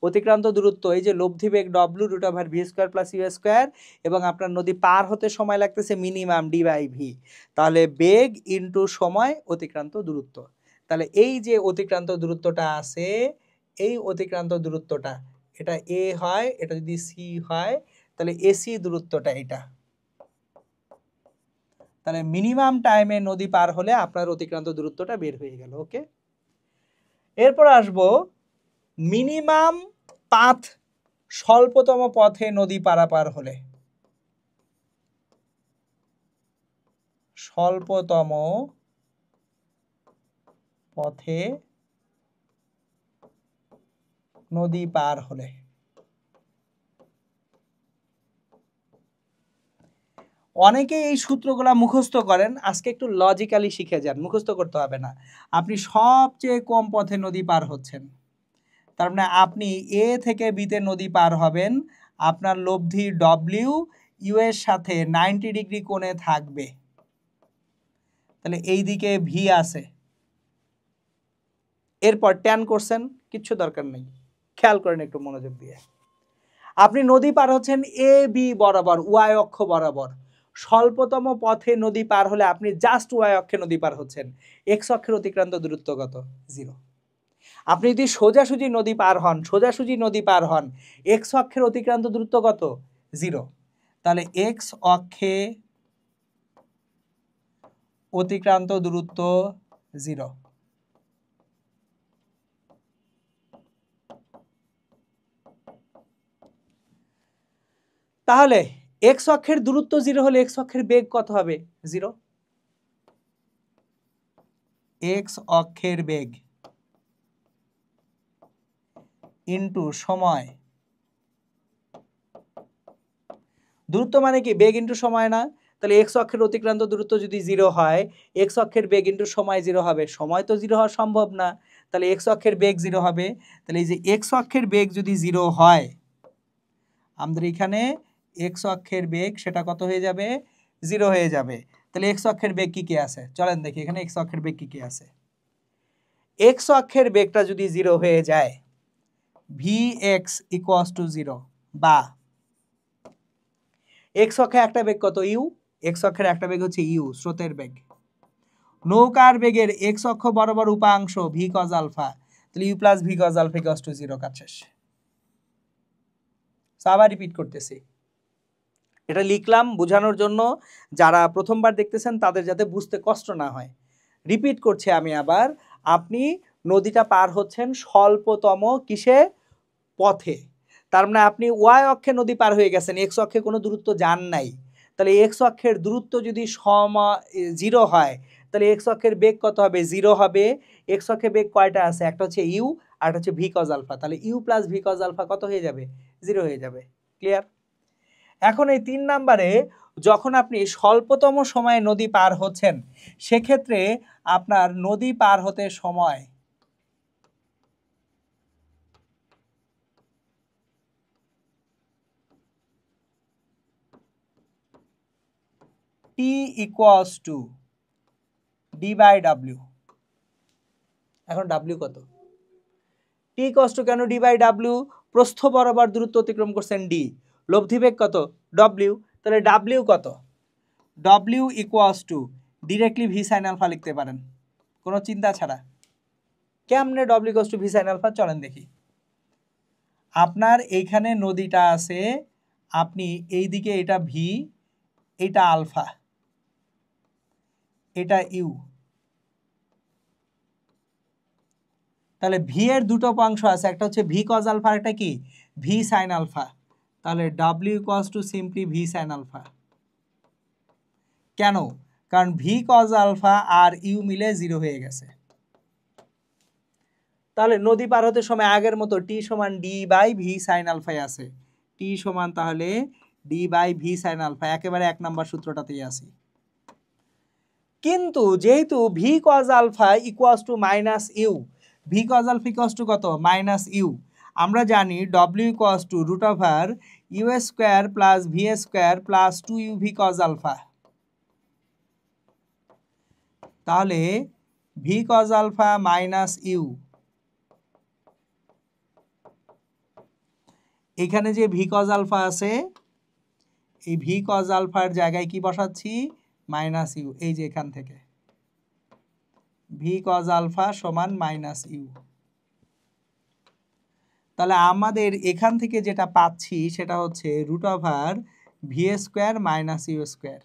অতিক্রান্ত দূরত্ব এই যে লব্ধি বেগ W root over V square plus U square, এবং আপনার নদী পার হতে সময় লাগতেছে মিনিমাম ডি বাই ভি। তাহলে বেগ ইন্টু সময় অতিক্রান্ত দূরত্ব। তাহলে এই যে অতিক্রান্ত দূরত্বটা আছে, এই অতিক্রান্ত দূরত্বটা এটা এ হয়, এটা যদি সি হয় তাহলে এসি দূরত্বটা এটা। তাহলে মিনিমাম টাইমে নদী পার হলে আপনার অতিক্রান্ত দূরত্বটা বের হয়ে গেল। ওকে, এরপর আসবো মিনিমাম পাথ, স্বল্পতম পথে নদী পারাপার হলে। স্বল্পতম পথে নদী পার হলে অনেকে এই সূত্রগুলা মুখস্থ করেন, আজকে একটু লজিক্যালি শিখে যান, মুখস্থ করতে হবে না। আপনি সবচেয়ে কম পথে নদী পার হচ্ছেন, তার মানে আপনি এ থেকে বিতে নদী পার হবেন, আপনার লব্ধি ডব্লিউ ইউ এর সাথে 90 ডিগ্রি কোণে থাকবে। তাহলে এই দিকে ভি আছে, এরপর ট্যান করছেন, কিচ্ছু দরকার নেই, খেয়াল করেন একটু মনোযোগ দিয়ে। আপনি নদী পার হচ্ছেন এ বি বরাবর, ওয়াই অক্ষ বরাবর। স্বল্পতম পথে নদী পার হলে আপনি জাস্ট ওয়াই অক্ষে নদী পার হচ্ছেন। এক্স অক্ষের অতিক্রান্ত দূরত্ব কত? 0। আপনি যদি সোজাসুজি নদী পার হন, সোজাসুজি নদী পার হন, এক্স অক্ষের অতিক্রান্ত দূরত্ব কত? 0। তাহলে এক্স অক্ষে অতিক্রান্ত দূরত্ব 0। তাহলে এক্স অক্ষের দূরত্ব 0 হলে এক্স অক্ষের বেগ কত হবে? 0। এক্স অক্ষের বেগ ইন্টু সময়। দূরত্ব মানে কি? বেগ ইন্টু সময় না? তাহলে এক্স অক্ষের অতিক্রান্ত দূরত্ব যদি 0 হয়, এক্স অক্ষের বেগ ইন্টু সময় 0 হবে। সময় তো 0 হওয়া সম্ভব না, তাহলে এক্স অক্ষের বেগ 0 হবে। তাহলে এই যে এক্স অক্ষের বেগ যদি 0 হয়, আমাদের এখানে এক্স অক্ষের বেগ সেটা কত হয়ে যাবে? 0 হয়ে যাবে। তাহলে এক্স অক্ষের বেগ কি কি আছে চলেন দেখি, এখানে এক্স অক্ষের বেগ কি কি আছে। এক্স অক্ষের বেগটা যদি 0 হয়ে যায়, ভি এক্স ইকুয়ালস টু 0, বা এক্স অক্ষে একটা বেগ কত? ইউ। এক্স অক্ষের একটা বেগ হচ্ছে ইউ, স্রোতের বেগ। নৌকার বেগের এক্স অক্ষ বরাবর উপাংশ ভি কজ আলফা, তাহলে u plus v cos alpha equals to 0। কাজ শেষ। আবার রিপিট করতেছি, এটা লিখলাম বোঝানোর জন্য, যারা প্রথমবার দেখতেছেন তাদের যাতে বুঝতে কষ্ট না হয়। রিপিট করছি আমি আবার, আপনি নদীটা পার হচ্ছেন স্বল্পতম কিসে? পথে। তার মানে আপনি ওয়াই অক্ষে নদী পার হয়ে গেছেন, এক্স অক্ষে কোনো দূরত্ব যান নাই। তাহলে এক্স অক্ষের দূরত্ব যদি 0 হয়, তাহলে এক্স অক্ষের বেগ কত হবে? 0 হবে। এক্স অক্ষে বেগ কয়টা আছে? একটা হচ্ছে ইউ আর একটা হচ্ছে ভি কজ আলফা। তাহলে u plus v cos alpha কত হয়ে যাবে? 0 হয়ে যাবে। ক্লিয়ার? এখন এই 3 নাম্বারে যখন আপনি স্বল্পতম সময়ে নদী পার হচ্ছেন, সেক্ষেত্রে আপনার নদী পার হতে সময় T equals to D by W. এখন ডাব্লিউ কত? টি ইকুয়ালস টু কেন ডি বাই ডাব্লিউ? প্রস্থ বরাবর দূরত্ব অতিক্রম করছেন ডি, লব্ধি বেগ কত? ডব্লিউ। তাহলে ডাব্লিউ কত? ডব্লিউ equals to directly v sine alpha লিখতে পারেন কোনো চিন্তা ছাড়া। কেমনে ডব্লিউ equals to v sine alpha? চলেন দেখি। আপনার এইখানে নদীটা আছে, আপনি এই দিকে এটা ভি, এটা আলফা, এটা ইউ। তাহলে ভি এর দুটো অংশ আছে, একটা হচ্ছে ভি কজ আলফা, একটা কি ভি সাইন আলফা। তাহলে ডাব্লিউ equals to simply v sine alpha. কেন? কারণ ভি কজ আলফা আর ইউ মিলে 0 হয়ে গেছে। তাহলে নদী পার হতে সময় আগের মতো টি সমান ডি বাই ভি সাইন আলফাই আছে। টি সমান তাহলে D by V sine alpha, একেবারে 1 নম্বর সূত্রটাতেই আছে। কিন্তু যেহেতু V cos alpha equals to minus U, V cos alpha equals to কত মাইনাস ইউ, আমরা জানি W equals to root over U square plus V square plus 2u V cos alpha. তাহলে V cos alpha minus U, এখানে যে ভি কজ আলফা আছে এই ভি কজ আলফার জায়গায় কি বসাচ্ছি মাইনাস ইউ, এই যে এখান থেকে ভি কজ আলফা সমান মাইনাস ইউ। তাহলে আমাদের এখান থেকে যেটা পাচ্ছি সেটা হচ্ছে root over V square minus you square.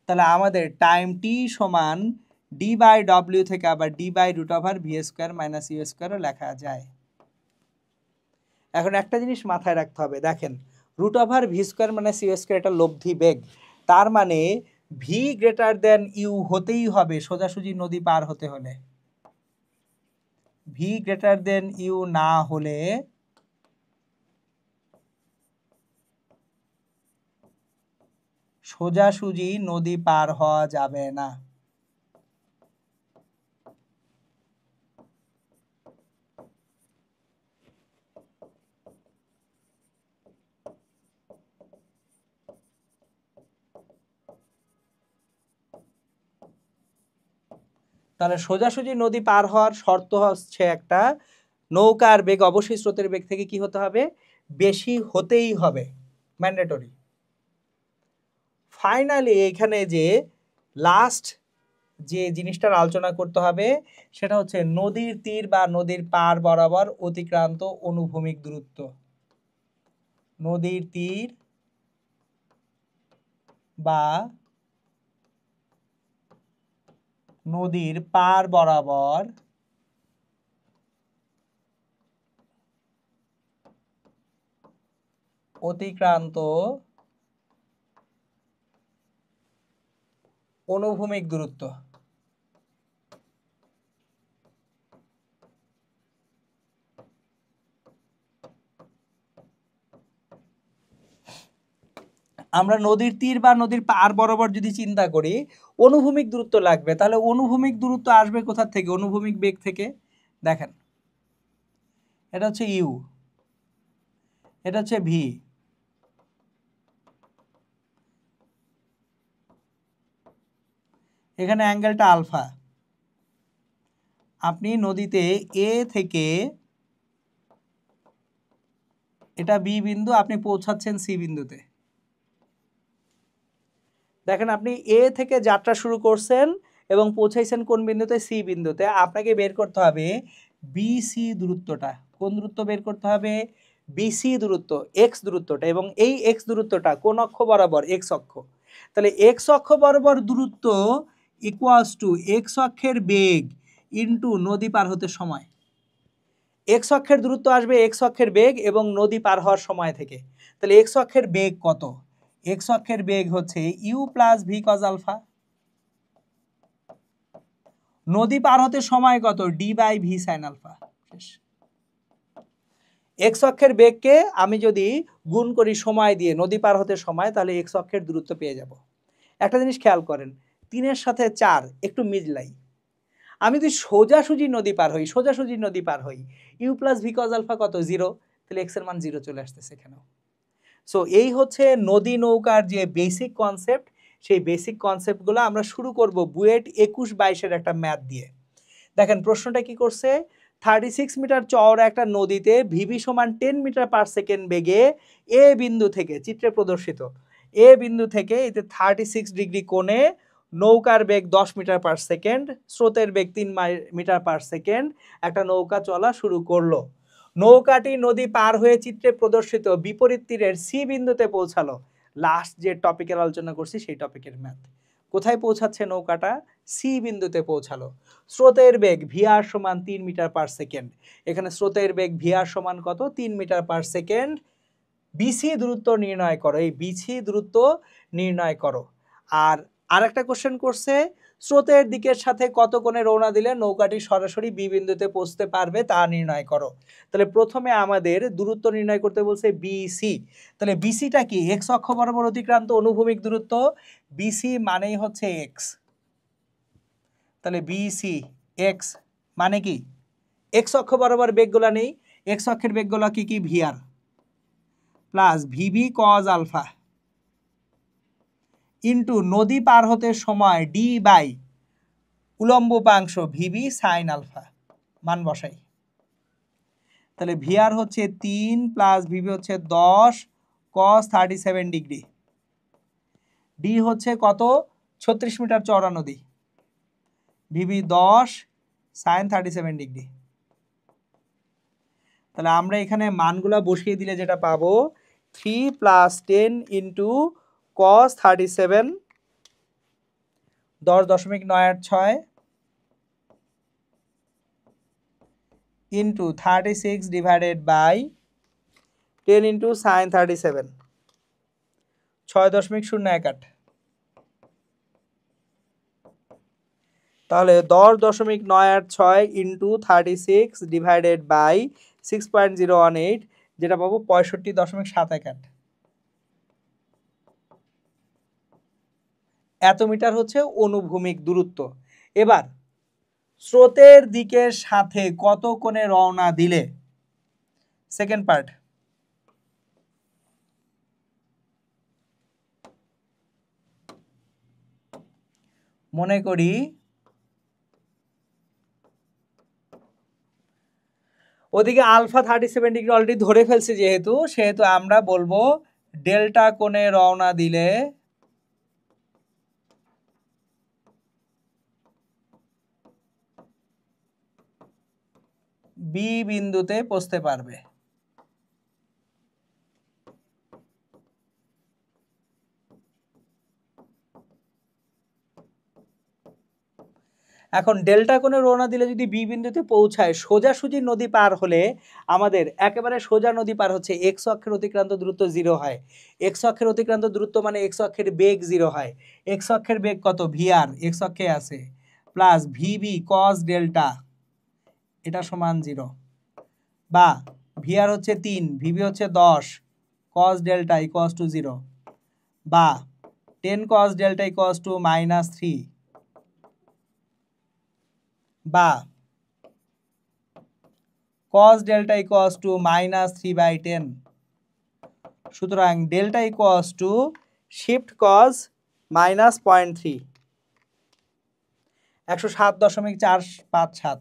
তাহলে আমাদের টাইম টি সমান ডি বাই ডব্লিউ থেকে আবার D by root over V square minus U স্কোয়ারও লেখা যায়। এখন একটা জিনিস মাথায় রাখতে হবে, দেখেন root over V square minus you square এটা লব্ধি বেগ, তার মানে ভি গ্রেটার দেন ইউ হতেই হবে সোজাসুজি নদী পার হতে হলে। ভি গ্রেটার দেন ইউ না হলে সোজাসুজি নদী পার হওয়া যাবে না। তাহলে সোজাসুজি নদী পার হওয়ার শর্ত হচ্ছে একটা, নৌকার বেগ অবশ্যই স্রোতের বেগ থেকে কি হতে হবে বেশি হতেই হবে, ম্যান্ডেটরি। ফাইনালি এখানে যে লাস্ট যে জিনিসটার আলোচনা করতে হবে সেটা হচ্ছে নদীর তীর বা নদীর পার বরাবর অতিক্রান্ত অনুভূমিক দূরত্ব। নদীর তীর বা নদীর পার বরাবর অতিক্রান্ত অনুভূমিক দূরত্ব। আমরা নদীর তীর বা নদীর পার বরাবর যদি চিন্তা করি অনুভূমিক দূরত্ব লাগবে, তাহলে অনুভূমিক দূরত্ব আসবে কোথা থেকে অনুভূমিক বেগ থেকে। দেখেন এটা হচ্ছে ইউ, এটা হচ্ছে ভি, এখানে অ্যাঙ্গেলটা আলফা। আপনি নদীতে এ থেকে এটা বি বিন্দু, আপনি পৌঁছাচ্ছেন সি বিন্দুতে। দেখেন আপনি এ থেকে যাত্রা শুরু করছেন এবং পৌঁছাইছেন কোন বিন্দুতে সি বিন্দুতে, আপনাকে বের করতে হবে বিসি দূরত্বটা। কোন দূরত্ব বের করতে হবে বিসি দূরত্ব, এক্স দূরত্বটা, এবং এই এক্স দূরত্বটা কোন অক্ষ বরাবর এক্স অক্ষ। তাহলে এক্স অক্ষ বরাবর দূরত্ব ইকুয়ালস টু এক্স অক্ষের বেগ ইনটু নদী পার হতে সময়। এক্স অক্ষের দূরত্ব আসবে এক্স অক্ষের বেগ এবং নদী পার হওয়ার সময় থেকে। তাহলে এক্স অক্ষের বেগ কত, এক্স অক্ষের বেগ হচ্ছে u plus v cos alpha, নদী পার হতে সময় কত D by V sine alpha. X অক্ষের বেগকে আমি যদি গুণ করি সময় দিয়ে নদী পার হতে সময়, তাহলে এক্স অক্ষের দূরত্ব পেয়ে যাব। একটা জিনিস খেয়াল করেন 3-এর সাথে 4 একটু মিজলাই। আমি যদি সোজাসুজি নদী পার হই, সোজাসুজি নদী পার হই, u plus v cos alpha কত 0, তাহলে এক্স এর মান 0 চলে আসতেছে এখানেও। সো এই হচ্ছে নদী নৌকার যে বেসিক কনসেপ্ট, সেই বেসিক কনসেপ্টগুলো আমরা শুরু করব বুয়েট 21-22-এর একটা ম্যাথ দিয়ে। দেখেন প্রশ্নটা কি করছে, 36 মিটার চওড়া একটা নদীতে ভিভি সমান 10 মিটার পার সেকেন্ড বেগে এ বিন্দু থেকে, চিত্রে প্রদর্শিত এ বিন্দু থেকে এতে 36 ডিগ্রি কোণে নৌকার বেগ 10 মিটার পার সেকেন্ড, স্রোতের বেগ 3 মিটার পার সেকেন্ড, একটা নৌকা চলা শুরু করলো। নৌকাটি নদী পার হয়ে চিত্রে প্রদর্শিত বিপরীত তীরের সি বিন্দুতে পৌঁছালো। লাস্ট যে টপিকের আলোচনা করছি সেই টপিকের ম্যাথ। কোথায় পৌঁছাচ্ছে নৌকাটা? সি বিন্দুতে পৌঁছালো। স্রোতের বেগ ভিআর সমান 3 মিটার পার সেকেন্ড। এখানে স্রোতের বেগ ভিআর সমান কত? 3 মিটার পার সেকেন্ড। বিসি দূরত্ব নির্ণয় করো, এই বিসি দূরত্ব নির্ণয় করো। আর আরেকটা কোশ্চেন করছে, স্রোতের দিকের সাথে কত কোণে রওনা দিলে নৌকাটি সরাসরি বি বিন্দুতে পৌঁছতে পারবে তা নির্ণয় করো। তাহলে প্রথমে আমাদের দূরত্ব নির্ণয় করতে বলছে বিসি। তাহলে বিসিটা কি? এক্স অক্ষ বরাবর অতিক্রান্ত অনুভূমিক দূরত্ব। বিসি মানেই হচ্ছে এক্স। তাহলে বিসি এক্স মানে কি? এক্স অক্ষ বরাবর বেগগুলা নেই, এক্স অক্ষের বেগগুলা কি কি? V r plus v b cos alpha into নদী পার হতে সময় ডি বাই উলম্ব উপাংশ ভিবি সাইন আলফা। মান বসাই। তাহলে ভিআর হচ্ছে 3 প্লাস ভিবি হচ্ছে 10 কস 37 ডিগ্রি। ডি হচ্ছে কত? 36 মিটার চওড়া নদী। V b 10 sine 37 degree. তাহলে আমরা এখানে মানগুলা বসিয়ে দিলে যেটা পাবো 3 plus 10 into cos 37 10.986 into 36 divided by 10 into sine 37 6.018। তাহলে 10.986 ইন্টু 36 ডিভাইডেড বাই 6.018 যেটা পাবো 65.718। এত মিটার হচ্ছে অনুভূমিক দূরত্ব। এবার স্রোতের দিকের সাথে কত কোণে রওনা দিলে, সেকেন্ড পার্ট, মনে করি ওদিকে আলফা 37 ডিগ্রি অলরেডি ধরে ফেলছি, সেহেতু আমরা বলবো ডেল্টা কোণে রওনা দিলে বি বিন্দুতে পৌঁছতে পারবে। এখন ডেল্টা কোণে রওনা দিলে যদি বি বিন্দুতে পৌঁছায়, সোজাসুজি নদী পার হলে আমাদের একেবারে সোজা নদী পার হচ্ছে এক্স অক্ষের অতিক্রান্ত দূরত্ব 0 হয়। এক্স অক্ষের অতিক্রান্ত দূরত্ব মানে এক্স অক্ষের বেগ 0 হয়। এক্স অক্ষের বেগ কত? ভিআর এক্স অক্ষে আছে, প্লাস ভিবি কস ডেল্টা এটা সমান 0, বা ভিআর হচ্ছে 3, ভিবি হচ্ছে 10 কস ডেল্টা ইকুয়ালস টু 0, বা 10 কস ডেল্টা ইকুয়ালস টু -3, বা cos delta equals to -3/10। সুতরাং delta equals to shift cos -0.3 107.457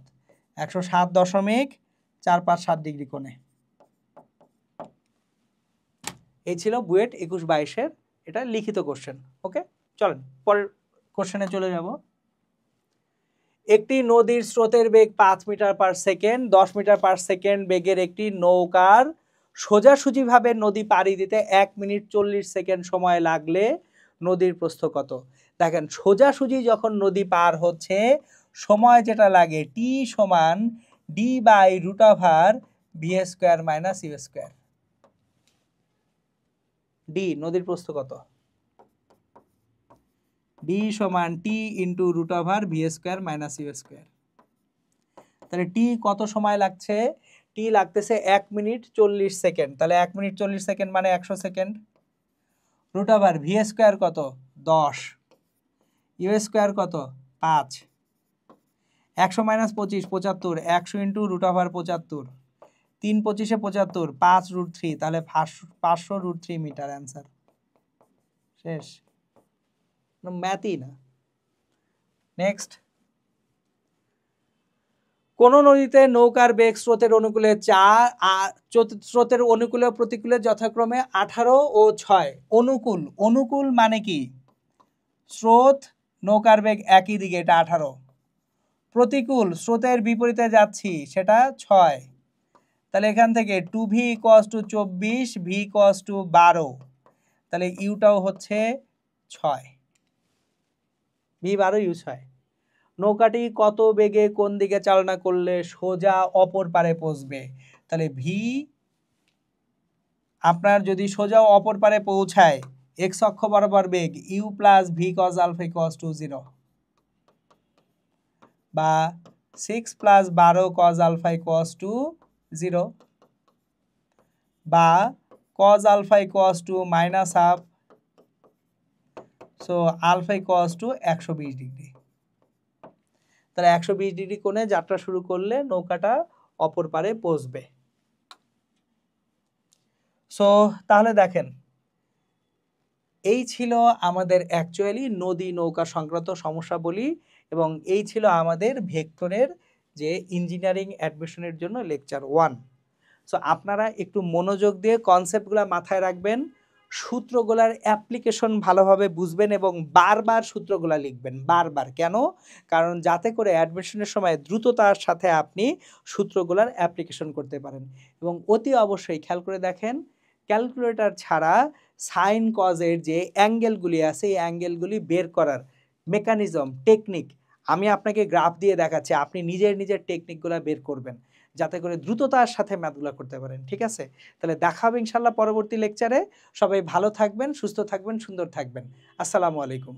107.457 degree কোণে। এই ছিল বুয়েট 21-22-এর এটা লিখিত কোশ্চেন। ওকে, চলেন পরের কোশ্চেনে চলে যাব। একটি নদীর স্রোতের বেগ 5 metre per second, 10 metre per second বেগের একটি নৌকার সোজাসুজিভাবে নদী পাড়ি দিতে 1 মিনিট 40 সেকেন্ড সময় লাগলে নদীর প্রস্থ কত? দেখেন, সোজাসুজি যখন নদী পার হচ্ছে সময় যেটা লাগে টি সমান D by root over V square minus you square. D নদীর প্রস্থ কত? ডি সমান T into root over V square minus you square. তাহলে টি কত সময় লাগছে? টি লাগতেছে 1 মিনিট 40 সেকেন্ড। তাহলে 1 মিনিট 40 সেকেন্ড মানে 100 second. Root over V square কত? 10, ইউ স্কোয়ার কত? 5, 100 minus 25 75, 100 into root over 75, 3 25 75, 5 root 3, তাহলে 500 রুট 3 মিটার অ্যান্সার। শেষ, ম্যাথই না। নেক্সট, কোন নদীতে নৌকার বেগ স্রোতের অনুকূলে স্রোতের অনুকূলে প্রতিকূলে যথাক্রমে 18 ও 6। অনুকূল, অনুকূল মানে কি? স্রোত নৌকার বেগ একই দিকে, এটা 18। প্রতিকূল, স্রোতের বিপরীতে যাচ্ছি, সেটা 6। তাহলে এখান থেকে 2v equals to 24, v equals to 12, তাহলে ইউটাও হচ্ছে 6। ভি বারও ইউজ হয়। নৌকাটি কত বেগে কোন দিকে চালনা করলে সোজা অপর পারে পৌঁছবে, তাহলে ভি আপনার যদি সোজা অপর পারে পৌঁছায় এক্স অক্ষ বরাবর বেগ u plus v cos alpha equals to 0 বা 6 plus 12 cos alpha equals to 0 বা cos alpha equals to minus half, so alpha equals to 120 degree. তাহলে 120 ডিগ্রি কোণে যাত্রা শুরু করলে নৌকাটা অপর পারে পৌঁছবে। সো তাহলে দেখেন, এই ছিল আমাদের অ্যাকচুয়ালি নদী নৌকা সংক্রান্ত সমস্যা বলি, এবং এই ছিল আমাদের ভেক্টরের যে ইঞ্জিনিয়ারিং অ্যাডমিশনের জন্য লেকচার 1। সো আপনারা একটু মনোযোগ দিয়ে কনসেপ্টগুলো মাথায় রাখবেন, সূত্রগুলার অ্যাপ্লিকেশন ভালোভাবে বুঝবেন এবং বারবার সূত্রগুলা লিখবেন, বারবার। কেন? কারণ যাতে করে অ্যাডমিশনের সময় দ্রুততার সাথে আপনি সূত্রগুলার অ্যাপ্লিকেশন করতে পারেন। এবং অতি অবশ্যই খেয়াল করে দেখেন, ক্যালকুলেটর ছাড়া সাইন কজের যে অ্যাঙ্গেলগুলি আছে এই অ্যাঙ্গেলগুলি বের করার মেকানিজম, টেকনিক আমি আপনাকে গ্রাফ দিয়ে দেখাচ্ছি, আপনি নিজের নিজের টেকনিকগুলো বের করবেন যাতে করে দ্রুততার সাথে ম্যাথগুলো করতে পারেন। ঠিক আছে? তাহলে দেখা হবে ইনশাল্লাহ পরবর্তী লেকচারে। সবাই ভালো থাকবেন, সুস্থ থাকবেন, সুন্দর থাকবেন। আসসালামু আলাইকুম।